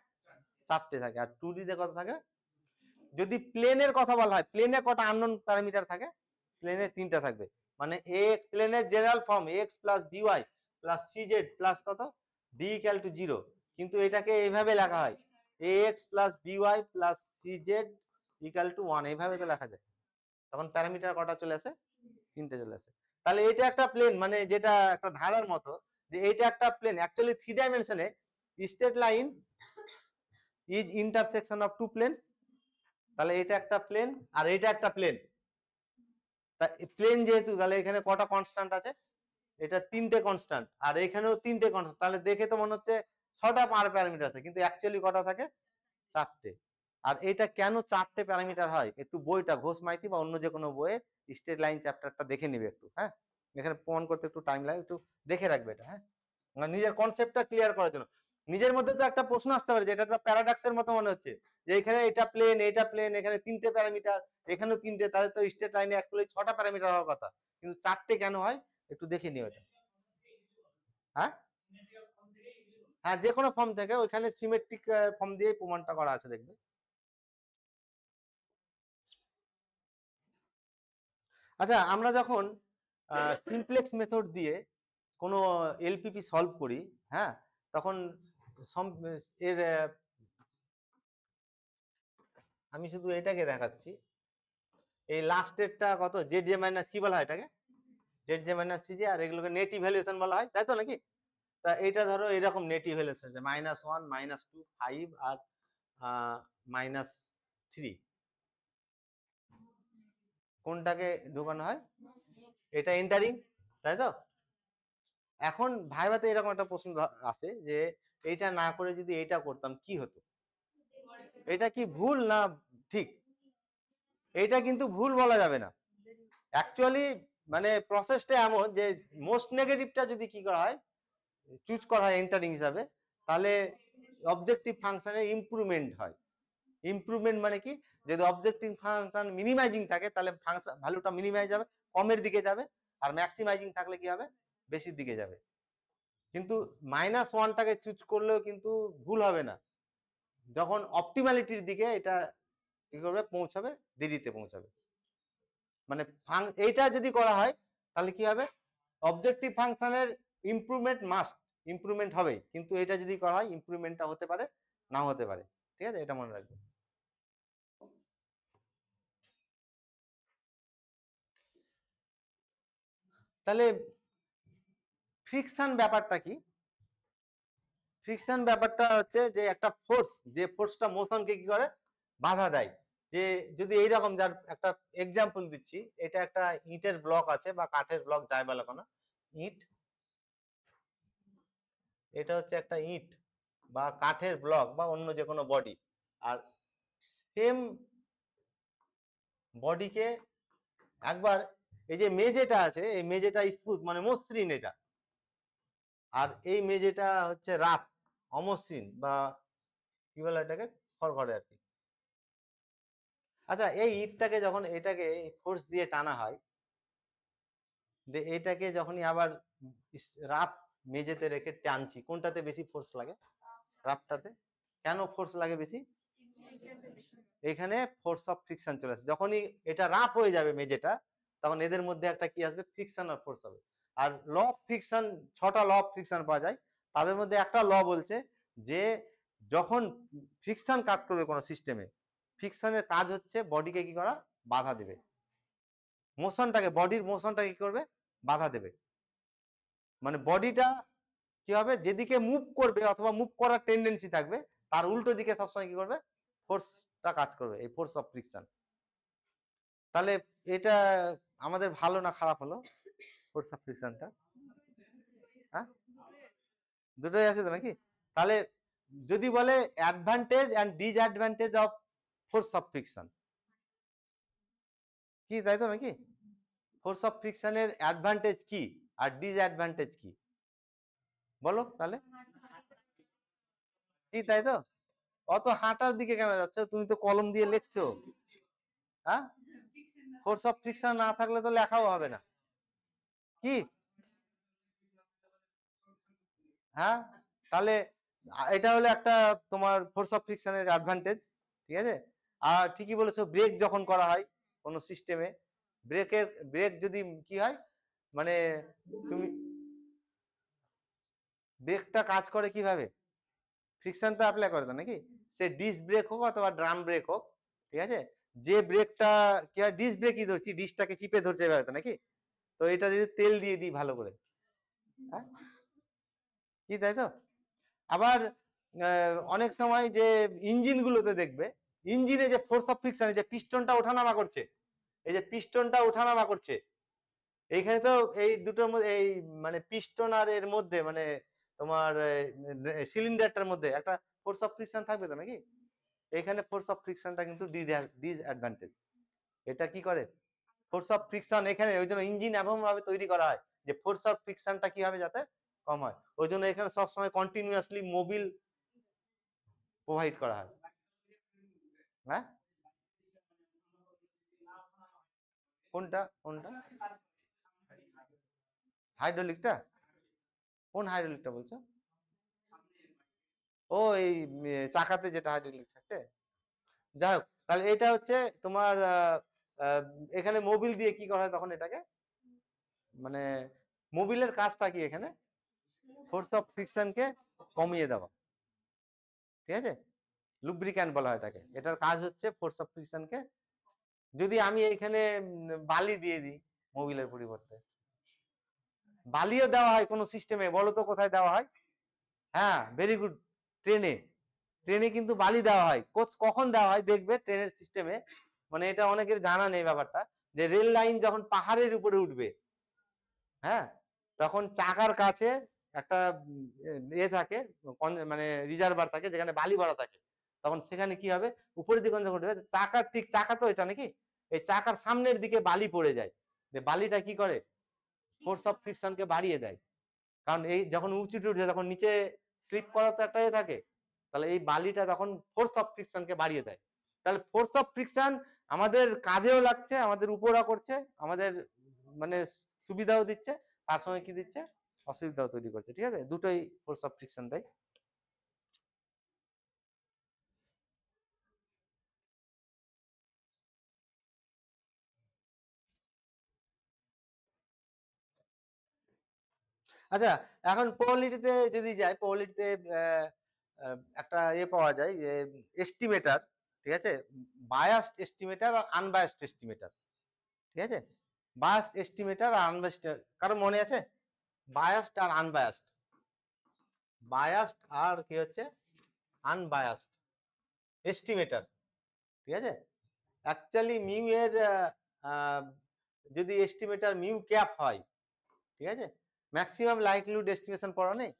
4টে থাকে। আর 2D তে কত থাকে? যদি প্লেনের কথা বলা হয়, প্লেনে কটা আননোন প্যারামিটার থাকে? প্লেনে 3টা থাকবে। মানে এ প্লেনের general form x plus by plus cz plus কত, d ইকুয়াল টু 0, কিন্তু এটাকে এইভাবে লেখা হয় ax plus by plus cz equal to 1, এইভাবে তো লেখা যায়। তখন প্যারামিটার কটা চলে আসে? 3টে চলে আসে। তাহলে এটা একটা প্লেন, মানে যেটা একটা ধারার মতো, যে এটা একটা প্লেন অ্যাকচুয়ালি 3 ডাইমেনশনে straight line is intersection of two planes. তাহলে এটা একটা প্লেন আর এটা একটা প্লেন। প্লেন যেহেতু, তাহলে এখানে কটা কনস্ট্যান্ট আছে? এটা 3টে কনস্ট্যান্ট, আর এখানেও 3টে কনস্ট্যান্ট। তাহলে দেখে তো মনে হচ্ছে 6টা প্যারামিটার আছে, কিন্তু অ্যাকচুয়ালি কটা থাকে? 4টে। আর এটা কেন 4টে প্যারামিটার হয়, একটু বইটা ঘোষ মাইতি বা অন্য যে কোনো বইয়ে স্ট্রেট লাইন চ্যাপ্টারটা দেখে নিবে একটু। হ্যাঁ, এখানে প্রমাণ করতে একটু টাইম লাগে, একটু দেখে রাখবে এটা। হ্যাঁ, নিজের কনসেপ্টটা ক্লিয়ার করার জন্য। নিজের মধ্যে তো একটা প্রশ্ন আসতে পারে যে এটা তো প্যারাডক্সের মতো মনে হচ্ছে, যে এখানে এটা প্লেন, এটা প্লেন, এখানে 3টে প্যারামিটার, এখানেও 3টে, তাহলে তো স্ট্রেট লাইনে অ্যাকচুয়ালি 6টা প্যারামিটার হওয়ার কথা, কিন্তু 4টে কেন হয় একটু দেখে নিও এটা। হ্যাঁ, হ্যাঁ, যে কোনো ফর্ম থেকে, ওইখানে সিমেট্রিক ফর্ম দিয়ে প্রমাণটা করা আছে, দেখবে। আচ্ছা, আমরা যখন সিমপ্লেক্স মেথড দিয়ে কোনো এলপিপি সলভ করি, হ্যাঁ, তখন এর আমি শুধু এটাকে দেখাচ্ছি, এই লাস্টেরটা কত, জেড জে মাইনাস সি বলা হয় এটাকে, Z J minus C J, আর এগুলোকে নেট ইভ্যালুয়েশন বলা হয়, তাই তো নাকি? তা এটা ধরো এরকম নেট ইভ্যালুয়েশন আছে -1 -2 5 আর -3, কোনটাকে ঢোকানো হয়? এটা এন্টারিং, তাই তো? এখন ভাইভাতে এরকম একটা প্রশ্ন আসে যে এইটা না করে যদি এইটা করতাম কি হতো? এটা কি ভুল না ঠিক? এইটা কিন্তু ভুল বলা যাবে না। অ্যাকচুয়ালি মানে প্রসেসটা এমন যে মোস্ট নেগেটিভটা যদি কি করা হয়, চুজ করা হয় এন্টারিং হিসাবে, তাহলে অবজেক্টিভ ফাংশনের ইমপ্রুভমেন্ট হয়। ইমপ্রুভমেন্ট মানে কি, যদি অবজেক্টিভ ফাংশন মিনিমাইজিং থাকে তাহলে ফাংশন ভ্যালুটা মিনিমাইজ হবে, কমের দিকে যাবে, আর ম্যাক্সিমাইজিং থাকলে কি হবে, বেশির দিকে যাবে। কিন্তু -1টাকে চুজ করলেও কিন্তু ভুল হবে না, যখন অপটিমালিটির দিকে এটা কি করবে, পৌঁছাবে, দেরিতে পৌঁছাবে। মানে এইটা যদি করা হয় তাহলে কি হবে, অবজেক্টিভ ফাংশনের ইমপ্রুভমেন্ট হবে, কিন্তু এটা যদি করা হয় ইমপ্রুভমেন্টটা হতে পারে, নাও হতে পারে। ঠিক আছে, এটা মনে রাখবে। তাহলে ফ্রিকশন ব্যাপারটা কি? ফ্রিকশন ব্যাপারটা হচ্ছে যে একটা ফোর্স, যে ফোর্সটা মোশনকে কি করে বাধা দেয়। যে যদি এইরকম, যার একটা এক্সাম্পল দিচ্ছি, এটা একটা ইটের ব্লক আছে বা কাঠের ব্লক যাই বলো কেন, ইট, এটা হচ্ছে একটা ইট বা কাঠের ব্লক বা অন্য যে কোনো বডি। আর সেম বডিকে একবার, এই যে মেঝেটা আছে, এই মেঝেটা স্মুথ মানে মসৃণ এটা, আর এই মেঝেটা হচ্ছে রাফ, অমসৃণ বা কি বলে এটাকে, খড়খড়ে আর কি। আচ্ছা, এই ইটটাকে যখন এটাকে ফোর্স দিয়ে টানা হয়, এটাকে যখনই আবার রাফ মেঝেতে রেখে টানছি, কোনটাতে বেশি ফোর্স লাগে? রাফটাতে। কেন ফোর্স লাগে বেশি? এখানে ফোর্স অফ ফ্রিকশন চলে আসে। যখনই এটা রাফ হয়ে যাবে মেঝেটা, তখন এদের মধ্যে একটা কি আসবে, ফ্রিকশন আর ফোর্স হবে। আর ল অফ ফ্রিকশন, 6টা ল অফ ফ্রিকশন পাওয়া যায়, তাদের মধ্যে একটা ল বলছে যে যখন ফ্রিকশন কাজ করবে কোনো সিস্টেমে, ফ্রিকশনের কাজ হচ্ছে বডিকে কি করা, বাধা দেবে, মোশনটাকে, বডির মোশনটাকে কি করবে, বাধা দেবে। মানে বডিটা কি হবে, যেদিকে মুভ করবে অথবা মুভ করার টেন্ডেন্সি থাকবে, তার উল্টো দিকে সবসময় কি করবে, ফোর্সটা কাজ করবে, এই ফোর্স অফ ফ্রিকশন। তাহলে এটা আমাদের ভালো না খারাপ হলো, ফোর্স অফ ফ্রিকশনটা? হ্যাঁ, দুটোই আছে তো নাকি? তাহলে যদি বলে advantage and disadvantage of force of friction, কি তাই তো নাকি? ফোর্স অফ ফ্রিকশনের অ্যাডভান্টেজ কি আর ডিসঅ্যাডভান্টেজ কি বলো তাহলে? কি তাই তো? অত হাঁটার দিকে কেন যাচ্ছ? তুমি তো কলম দিয়ে লিখছো। হ্যাঁ, ফোর্স অফ ফ্রিকশন না থাকলে তো লেখাও হবে না। কি? হ্যাঁ, তাহলে এটা হলো একটা তোমার ফোর্স অফ ফ্রিকশনের অ্যাডভান্টেজ, ঠিক আছে। আর ঠিকই বলেছো, ব্রেক যখন করা হয় কোন সিস্টেমে, ব্রেক যদি কি হয়, মানে তুমি ব্রেকটা কাজ করে কিভাবে, ফ্রিকশন তো অ্যাপ্লাই করে তো নাকি? সে ডিস্ক ব্রেক হোক অথবা ড্রাম ব্রেক হোক, ঠিক আছে, যে ব্রেকটা কি হয়, ডিস্ক ব্রেকই ধরছি, ডিস্কটাকে চিপে ধরছে এভাবে তো নাকি? তো এটা যদি তেল দিয়ে দিই ভালো করে, হ্যাঁ, কি তাই তো? আবার অনেক সময় যে ইঞ্জিন গুলোতে দেখবে, ইঞ্জিনে যে ফোর্স অফ ফ্রিকশন, যে পিস্টনটা ওঠানামা করছে, এই যে পিস্টনটা ওঠানামা করছে, এইখানে তো এই দুটোর মধ্যে, এই মানে পিস্টন আর এর মধ্যে, মানে তোমার সিলিন্ডারটার মধ্যে একটা ফোর্স অফ ফ্রিকশন থাকবে তো নাকি? এখানে ফোর্স অফ ফ্রিকশনটা কিন্তু ডিসঅ্যাডভান্টেজ। এটা কি করে, ফোর্স অফ ফ্রিকশন এখানে, ওই জন্য ইঞ্জিন এমন ভাবে তৈরি করা হয় যে ফোর্স অফ ফ্রিকশনটা কি হবে, যাতে কম হয়। ওই জন্য এখানে সবসময় কন্টিনিউয়াসলি মোবিল প্রোভাইড করা হয়। হ্যাঁ, কোনটা কোনটা? হাইড্রোলিকটা? কোন হাইড্রোলিকটা বলছো? ও এই চাকাতে যেটা হাইড্রোলিক থাকছে। যাই হোক, তাহলে এটা হচ্ছে তোমার আহ, এখানে মোবিল দিয়ে কি করা হয় তখন এটাকে, মানে মোবিলের কাজটা কি এখানে, ফোর্স অফ ফ্রিকশনকে কমিয়ে দেওয়া, ঠিক আছে, লুব্রিক্যান্ট বলা হয় এটাকে। এটার কাজ হচ্ছে ফোর্স অফ ফ্রিকশনকে, যদি আমি এখানে বালি দিয়ে দিই মোবিলের পরিবর্তে, বালিও দেওয়া হয় কোন সিস্টেমে, বলো তো কোথায় দেওয়া হয়? হ্যাঁ, ভেরি গুড, ট্রেনে। ট্রেনে কিন্তু বালি দেওয়া হয়। কখন দেওয়া হয় দেখবে ট্রেনের সিস্টেমে, মানে এটা অনেকের জানা নেই ব্যাপারটা, যে রেল লাইন যখন পাহাড়ের উপরে উঠবে, হ্যাঁ, তখন চাকার কাছে একটা এ থাকে, মানে রিজার্ভার থাকে যেখানে বালি ভরা থাকে, তখন সেখানে কি হবে, উপরের দিকে যখন উঠবে, চাকার ঠিক, চাকা তো এটা নাকি, এই চাকার সামনের দিকে বালি পড়ে যায়, বালিটা কি করে, ফোর্স অফ ফ্রিকশনকে বাড়িয়ে দেয়। কারণ এই যখন উঁচুতে উঠছে, তখন নিচে স্লিপ করা তো একটা থাকে, তাহলে এই বালিটা তখন ফোর্স অফ ফ্রিকশনকে বাড়িয়ে দেয়। তাহলে ফোর্স অফ ফ্রিকশন আমাদের কাজেও লাগছে, আমাদের উপরা করছে, আমাদের মানে সুবিধাও দিচ্ছে, তার সঙ্গে কি দিচ্ছে, অসুবিধাও তৈরি করছে, ঠিক আছে, দুটোই ফোর্স অফ ফ্রিকশন দেয়। আচ্ছা, এখন প্রবাবিলিটিতে যদি যাই, প্রবাবিলিটিতে একটা পাওয়া যায় যে এস্টিমেটার, ঠিক আছে, বায়াসড এস্টিমেটার আর আনবায়াসড এস্টিমেটার, ঠিক আছে, বায়াসড এস্টিমেটার আর আনবায়াসড, কারো মনে আছে? বায়াসড আর আনবায়াসড, বায়াসড আর কি হচ্ছে আনবায়াসড এস্টিমেটার, ঠিক আছে। অ্যাকচুয়ালি মিউ এর যদি এস্টিমেটার মিউ ক্যাপ হয়, ঠিক আছে, ম্যাক্সিমাম লাইকলিহুড এস্টিমেশন পড়া নেই?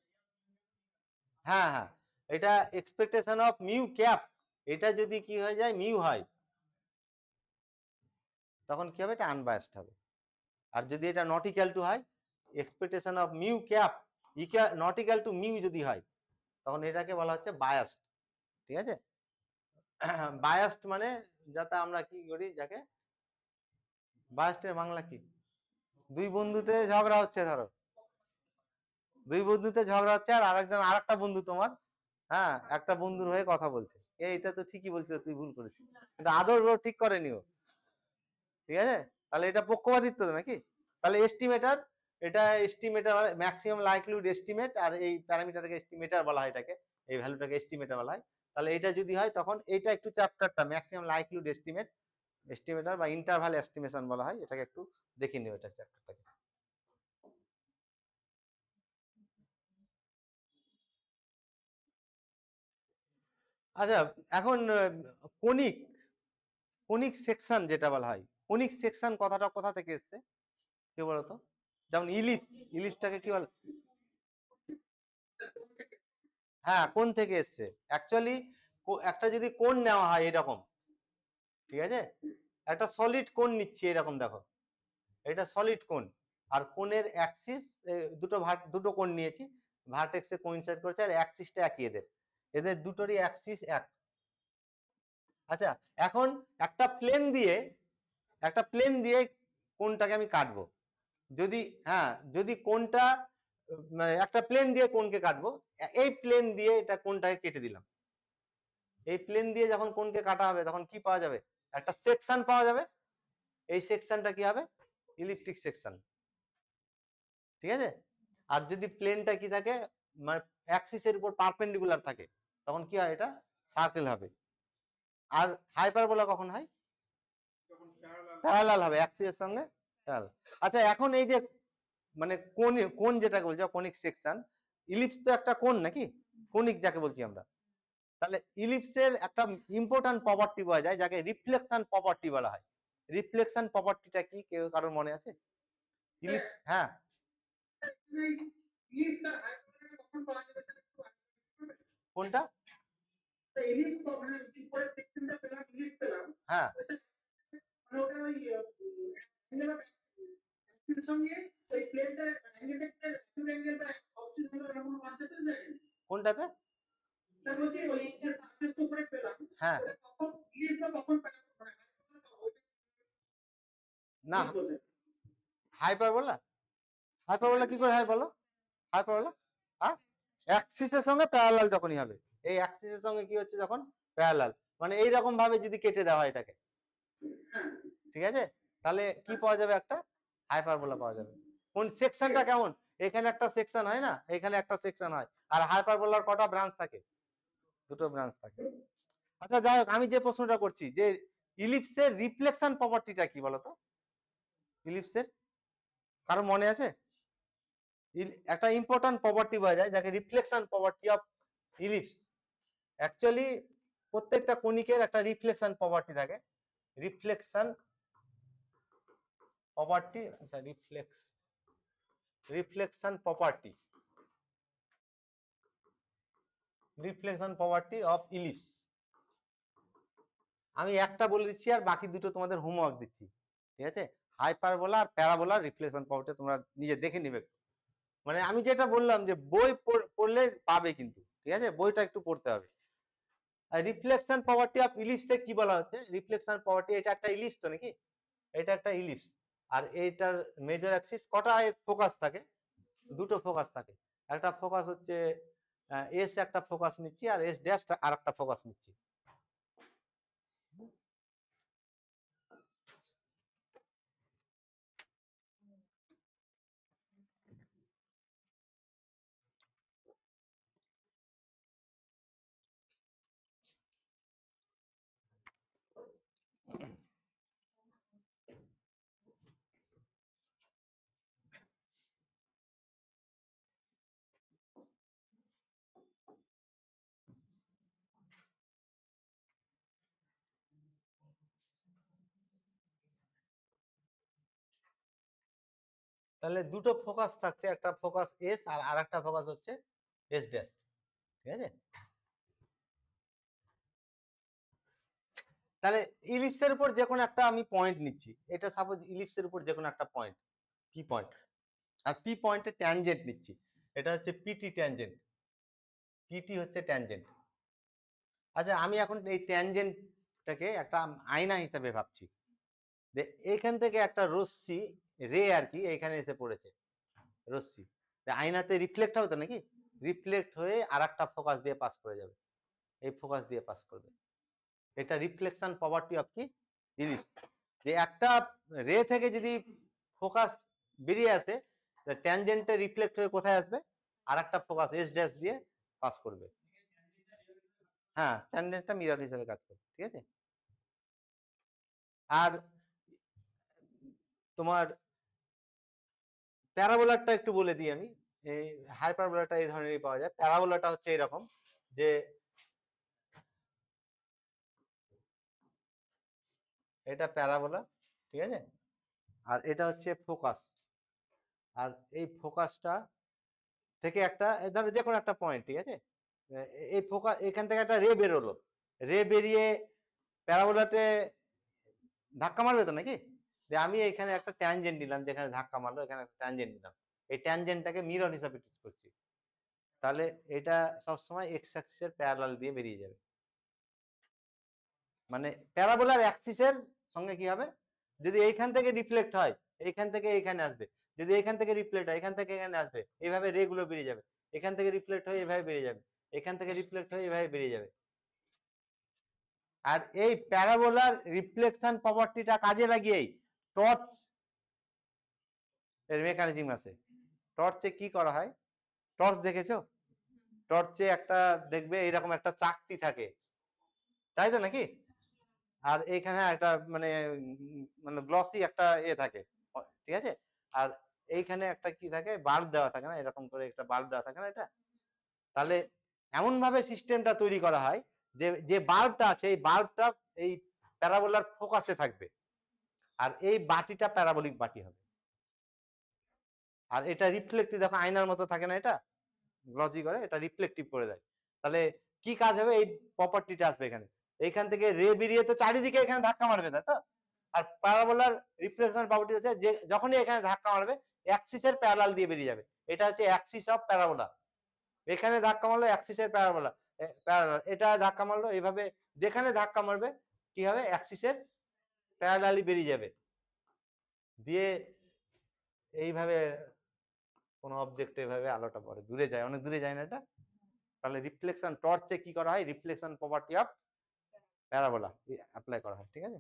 হ্যাঁ হ্যাঁ, এটা এক্সপেকটেশন অফ মিউ ক্যাপ, এটা যদি কি হয়ে যায় মিউ হয় তখন কি হবে, এটা আনবায়াসড হবে। আর যদি এটা নট ইকুয়াল টু হয়, expectation of mu cap not equal to mu যদি হয় তখন এটাকে বলা হচ্ছে বায়াসড, ঠিক আছে। বায়াসড মানে যাতে আমরা কি করি, যাকে বায়াসডের বাংলা কি, দুই বন্ধুতে ঝগড়া হচ্ছে, ধরো দুই বন্ধুতে ঝগড়া হচ্ছে আর আরেকজন আরেকটা বন্ধু তোমার, হ্যাঁ, একটা বন্ধুর হয়ে কথা বলছে, এইটা তো ঠিকই বলছিল, তুই ভুল করেছিস, কিন্তু আদর ও ঠিক করেনি ও, ঠিক আছে। তাহলে এটা পক্ষপাতিত্ব নাকি? তাহলে এস্টিমেটার, এটা এস্টিমেটার ম্যাক্সিমাম লাইকলিহুড এস্টিমেট, আর এই প্যারামিটারকে এস্টিমেটার বলা হয়, এটাকে এই ভ্যালুটাকে এস্টিমেটার বলা হয়। তাহলে এটা যদি হয় তখন এটা একটু চ্যাপ্টারটা ম্যাক্সিমাম লাইকলিহুড এস্টিমেটার বা ইন্টারভাল এস্টিমেশন বলা হয়, এটাকে একটু দেখে নিও এটা চ্যাপ্টারটাকে। আচ্ছা, এখন কনিক কনিক সেকশন যেটা বলা হয়, কনিক সেকশন কথাটা কোথা থেকে এসছে কি বলতো? যেমন ইলিপসটাকে কি বলে? হ্যাঁ, কোন থেকে এসছে? অ্যাকচুয়ালি একটা যদি কোণ নেওয়া হয় এরকম, ঠিক আছে, একটা সলিড কোণ নিচ্ছি এরকম, দেখো এটা সলিড কোণ, আর কোণের অ্যাক্সিস দুটো কোণ নিয়েছি, ভার্টেক্সে কোইনসাইড করছে আর অ্যাক্সিসটা একই, এদের দুটোরই অ্যাক্সিস এক। আচ্ছা, এখন একটা প্লেন দিয়ে কোণটাকে আমি কাটবো, যদি হ্যাঁ, যদি কোণটা মানে একটা প্লেন দিয়ে কোণকে কাটবো, এই প্লেন দিয়ে এটা কোণটাকে কেটে দিলাম, এই প্লেন দিয়ে যখন কোণকে কাটা হবে তখন কি পাওয়া যাবে, একটা সেকশন পাওয়া যাবে, এই সেকশনটা কি হবে, ইলিপ্টিক সেকশন, ঠিক আছে। আর যদি প্লেনটা কি থাকে, মানে অ্যাক্সিসের উপর পারপেন্ডিকুলার থাকে, তখন কি হয়, এটা সার্কেল হবে। আর হাইপারবোলা কখন হয়, প্যারালাল হবে, অ্যাক্সিসের সঙ্গে প্যারালাল। আচ্ছা, এখন এই যে মানে কোণ যেটা বলছি কনিক সেকশন, ইলিপস তো একটা কোণ নাকি, কনিক যাকে বলছি আমরা, তাহলে ইলিপসের একটা ইম্পর্টেন্ট প্রপার্টি পাওয়া যায় যাকে রিফ্লেকশন প্রপার্টি বলা হয়। রিফ্লেকশন প্রপার্টিটা কি, কেউ কারোর মনে আছে? হ্যাঁ, কোনটা? হ্যাঁ, কোনটাতে? হ্যাঁ, না, হাইপারবোলা কি করে হয় বলো? হাইপারবোলা হ্যাঁ, অ্যাক্সিসের সঙ্গে প্যারালাল যখনই হবে, এই অ্যাক্সিসের সঙ্গে কি হচ্ছে যখন প্যারালাল, মানে এইরকম ভাবে যদি কেটে দেওয়া হয় এটাকে, ঠিক আছে, তাহলে কি পাওয়া যাবে, একটা হাইপারবোলা পাওয়া যাবে। কোন সেকশনটা কেমন, এখানে একটা সেকশন হয় না, এখানে একটা সেকশন হয়, আর হাইপারবোলার কটা ব্রাঞ্চ থাকে, দুটো ব্রাঞ্চ থাকে। আচ্ছা, যাই হোক, আমি যে প্রশ্নটা করছি যে ইলিপসের রিফ্লেকশন প্রপার্টিটা কি বলতো, ইলিপসের কারো মনে আছে? একটা ইম্পর্টেন্ট প্রপার্টি পাওয়া যায় যাকে reflection property of ellipse. Actually প্রত্যেকটা কণিকের একটা রিফ্লেকশন প্রপার্টি থাকে, রিফ্লেকশন প্রপার্টি, আচ্ছা রিফ্লেকশন প্রপার্টি অফ ইলিপস। আমি একটা বলে দিচ্ছি আর বাকি দুটো তোমাদের হোমওয়ার্ক দিচ্ছি, ঠিক আছে। হাইপারবোলা আর প্যারাবোলা রিফ্লেকশন প্রপার্টি তোমরা নিজে দেখে নিবে, মানে আমি যেটা বললাম যে বই পড়লে পাবে কিন্তু, ঠিক আছে, বইটা একটু পড়তে হবে। রিফ্লেকশন প্রপার্টি অফ ইলিপসে কি বলা হচ্ছে, রিফ্লেকশন প্রপার্টি, এটা একটা ইলিপস তো নাকি, এটা একটা ইলিপস, আর এইটার মেজর অ্যাক্সিস কটা ফোকাস থাকে, দুটো ফোকাস থাকে, একটা ফোকাস হচ্ছে এস, একটা ফোকাস নিচ্ছি, আর এস ড্যাশ আর একটা ফোকাস নিচ্ছি। তাহলে দুটো ফোকাস থাকছে, একটা ফোকাস এস আর আরেকটা ফোকাস হচ্ছে এস ড্যাশ, ঠিক আছে। তাহলে ইলিপসের উপর যে কোনো একটা আমি পয়েন্ট নিচ্ছি, এটা সাপোজ ইলিপসের উপর যে কোনো একটা পয়েন্ট, পি পয়েন্ট, আর পি পয়েন্টে ট্যানজেন্ট নিচ্ছি, এটা হচ্ছে পিটি ট্যানজেন্ট, পিটি হচ্ছে ট্যানজেন্ট। আচ্ছা আমি এখন এই ট্যানজেন্টটাকে একটা আয়না হিসাবে ভাবছি, যে এইখান থেকে একটা রশ্মি রে আর কি এখানে এসে পড়েছে, রশ্মি আয়নাতে রিফ্লেক্ট হবে তো নাকি, রিফ্লেক্ট হয়ে আর একটা ফোকাস দিয়ে পাস করে যাবে, এই ফোকাস দিয়ে পাস করবে। এটা রিফ্লেকশন প্রপার্টি অফ কি ইলিপস, যে একটা রে থেকে যদি ফোকাস বেরিয়ে আসে, ট্যানজেন্টে রিফ্লেক্ট হয়ে কোথায় আসবে, আর একটা ফোকাস এস ড্যাশ দিয়ে পাস করবে। হ্যাঁ, ট্যানজেন্টটা মিরর হিসেবে কাজ করবে, ঠিক আছে। আর তোমার প্যারাবোলারটা একটু বলে দিই আমি, এই হাইপারবোলাটা এই ধরনেরই পাওয়া যায়। প্যারাবোলাটা হচ্ছে এরকম, যে এটা প্যারাবোলা, ঠিক আছে, আর এটা হচ্ছে ফোকাস, আর এই ফোকাসটা থেকে একটা ধরো যে কোনো একটা পয়েন্ট, ঠিক আছে, এই ফোকাস এখান থেকে একটা রে বেরোলো, রে বেরিয়ে প্যারাবোলাতে ধাক্কা মারবে তো নাকি, যে আমি এখানে একটা ট্যানজেন্ট নিলাম, যেখানে ধাক্কা মারলো এখানে একটা ট্যানজেন্ট নিলাম, এই ট্যানজেন্টটাকে মিরর হিসাবে ট্রিট করছি, তাহলে এটা সবসময় এক্স অ্যাক্সিসের প্যারালাল দিয়ে বেরিয়ে যাবে। মানে প্যারাবোলার অ্যাক্সিসের সঙ্গে কি হবে, যদি এইখান থেকে রিফ্লেক্ট হয় এইখান থেকে এইখানে আসবে, যদি এইখান থেকে রিফ্লেক্ট হয় এখান থেকে এখানে আসবে, এইভাবে রে গুলো বেরিয়ে যাবে, এখান থেকে রিফ্লেক্ট হয়ে এইভাবে বেরিয়ে যাবে, এখান থেকে রিফ্লেক্ট হয়ে এইভাবে বেরিয়ে যাবে। আর এই প্যারাবোলার রিফ্লেকশন প্রপার্টিটা কাজে লাগিয়েই টর্চ এর মেকানিজম আছে। টর্চে কি করা হয়, টর্চ দেখেছো, টর্চে একটা দেখবে এরকম একটা চাকতি থাকে, তাই তো নাকি, আর এইখানে একটা মানে মানে গ্লসি একটা থাকে, ঠিক আছে, আর এইখানে একটা কি থাকে, বাল্ব দেওয়া থাকে না, এরকম করে একটা বাল্ব দেওয়া থাকে না এটা। তাহলে এমন ভাবে সিস্টেমটা তৈরি করা হয় যে যে বাল্বটা আছে এই বাল্বটা এই প্যারাবোলার ফোকাসে থাকবে, আর এই বাটিটা প্যারাবোলিক বাটি হবে, আর এটা রিফ্লেক্টিভ, দেখো আয়নার মতো থাকে না, এটা গ্লসি করে, এটা রিফ্লেক্টিভ করে দেয়। তাহলে কি কাজ হবে, এই প্রপার্টিটা আসবে এখানে, এইখান থেকে রে বেরিয়ে তো চারিদিকে এখানে ধাক্কা মারবে, তাই তো। আর প্যারাবোলার রিফ্লেকশন প্রপার্টি হচ্ছে যে যখনই এখানে ধাক্কা মারবে অ্যাক্সিসের প্যারালাল দিয়ে বেরিয়ে যাবে, এটা হচ্ছে অ্যাক্সিস অফ প্যারাবোলা। এখানে ধাক্কা মারলো অ্যাক্সিসের প্যারাবোলা, এটা ধাক্কা মারলো এইভাবে, যেখানে ধাক্কা মারবে কি হবে, অ্যাক্সিসের প্যারালালি বেরিয়ে যাবে, দিয়ে এইভাবে কোন অবজেক্ট এভাবে আলোটা পড়ে, দূরে যায়, অনেক দূরে যায় না এটা। তাহলে রিফ্লেকশন টর্চে কি করা হয়, reflection property of parabola apply করা হয়, ঠিক আছে।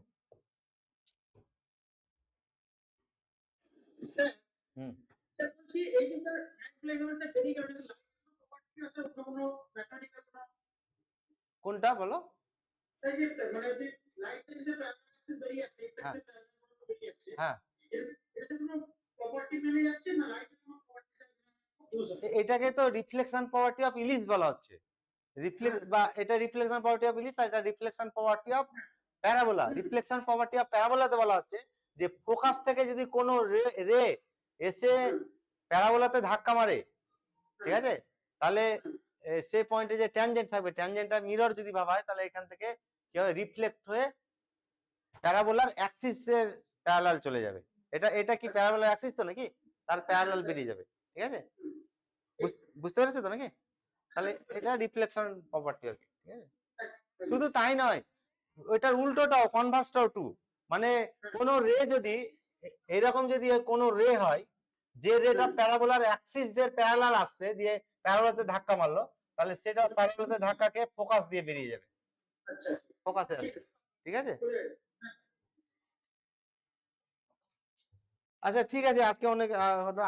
স্যার হুম, স্যার বলছি এই যে স্যার অ্যাঙ্গেল লেভেলটা বেরিয়ে গেল, লাইট প্রপার্টি আছে কোনো মেকানিক্যাল কোনো, কোনটা বলো, এই যে মানে যে লাইটের যে প্যারালাল বেরিয়ে যাচ্ছে, হ্যাঁ এক্সেস প্যারালাল বেরিয়ে যাচ্ছে, হ্যাঁ, এর কোনো প্রপার্টি মেনে যাচ্ছে না লাইটের কোনো প্রপার্টি ইউজ হয়? এটাকে তো রিফ্লেকশন প্রপার্টি অফ ইলিস বলা হচ্ছে, রিফ্লেক্স বা এটা রিফ্লেকশন প্রপার্টি অফ ইলিস, আর এটা reflection property of parabola. Reflection property of প্যারাবোলাতে বলা হচ্ছে যে ফোকাস থেকে যদি কোনো রে এসে প্যারাবোলাতে ধাক্কা মারে, ঠিক আছে, তাহলে সেই পয়েন্টে যে ট্যানজেন্ট থাকবে, ট্যানজেন্টটা মিরর যদি ভাবা হয়, তাহলে এখান থেকে কি হবে, রিফ্লেক্ট হয়ে প্যারাবোলার অ্যাক্সিসের প্যারালাল চলে যাবে। এটা এটা কি প্যারাবোলার অ্যাক্সিস তো নাকি, তার প্যারালাল বেরিয়ে যাবে, ঠিক আছে, বুঝতে পেরেছো তো নাকি। তাহলে এটা রিফ্লেকশন প্রপার্টি আর কি, ঠিক আছে। শুধু তাই নয়, ওইটার উল্টোটাও, কনভার্সটাও টু, মানে কোন রে যদি এরকম যদি কোনো রে হয়, যে রেটা প্যারাবোলার অ্যাক্সিস এর প্যারালাল আসছে, দিয়ে প্যারাবোলাতে ধাক্কা মারলো, তাহলে সেটা প্যারাবোলাতে ধাক্কাকে ফোকাস দিয়ে বেরিয়ে যাবে, আচ্ছা ফোকাসে আসবে, ঠিক আছে। আচ্ছা ঠিক আছে, আজকে অনেক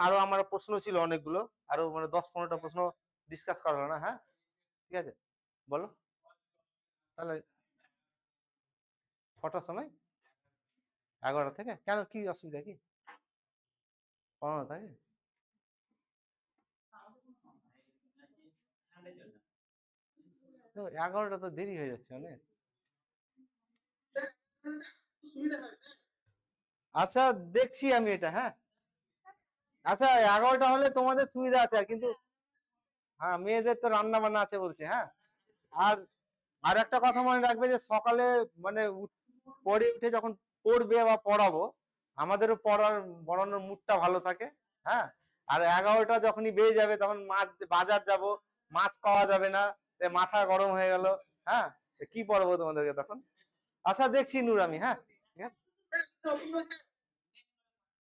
আরো আমার প্রশ্ন ছিল অনেকগুলো, আরো মানে 10-15টা প্রশ্ন ডিসকাস করা হলো না, হ্যাঁ ঠিক আছে, বলো তাহলে কটার সময়, 11টা থেকে, কেন কি অসুবিধা কি, পড়ানো থাকে, তো 11টা তো দেরি হয়ে যাচ্ছে অনেক। সুবিধা হয়। আচ্ছা দেখছি আমি এটা, হ্যাঁ আচ্ছা 11টা হলে তোমাদের সুবিধা আছে, কিন্তু হ্যাঁ মেয়েদের তো রান্না বান্না আছে বলছে। হ্যাঁ, আর আর একটা কথা মনে রাখবে যে সকালে মানে পড়ে উঠে যখন পড়বে বা পড়াবো, আমাদেরও পড়ানোর মুডটা ভালো থাকে। হ্যাঁ, আর 11টা যখনই বেজে যাবে তখন বাজার যাব, মাছ পাওয়া যাবে না, মাথা গরম হয়ে গেল। হ্যাঁ, কি পড়াবো তোমাদেরকে তখন? আচ্ছা দেখছি নূর আমি। হ্যাঁ, ঠিক আছে। Well,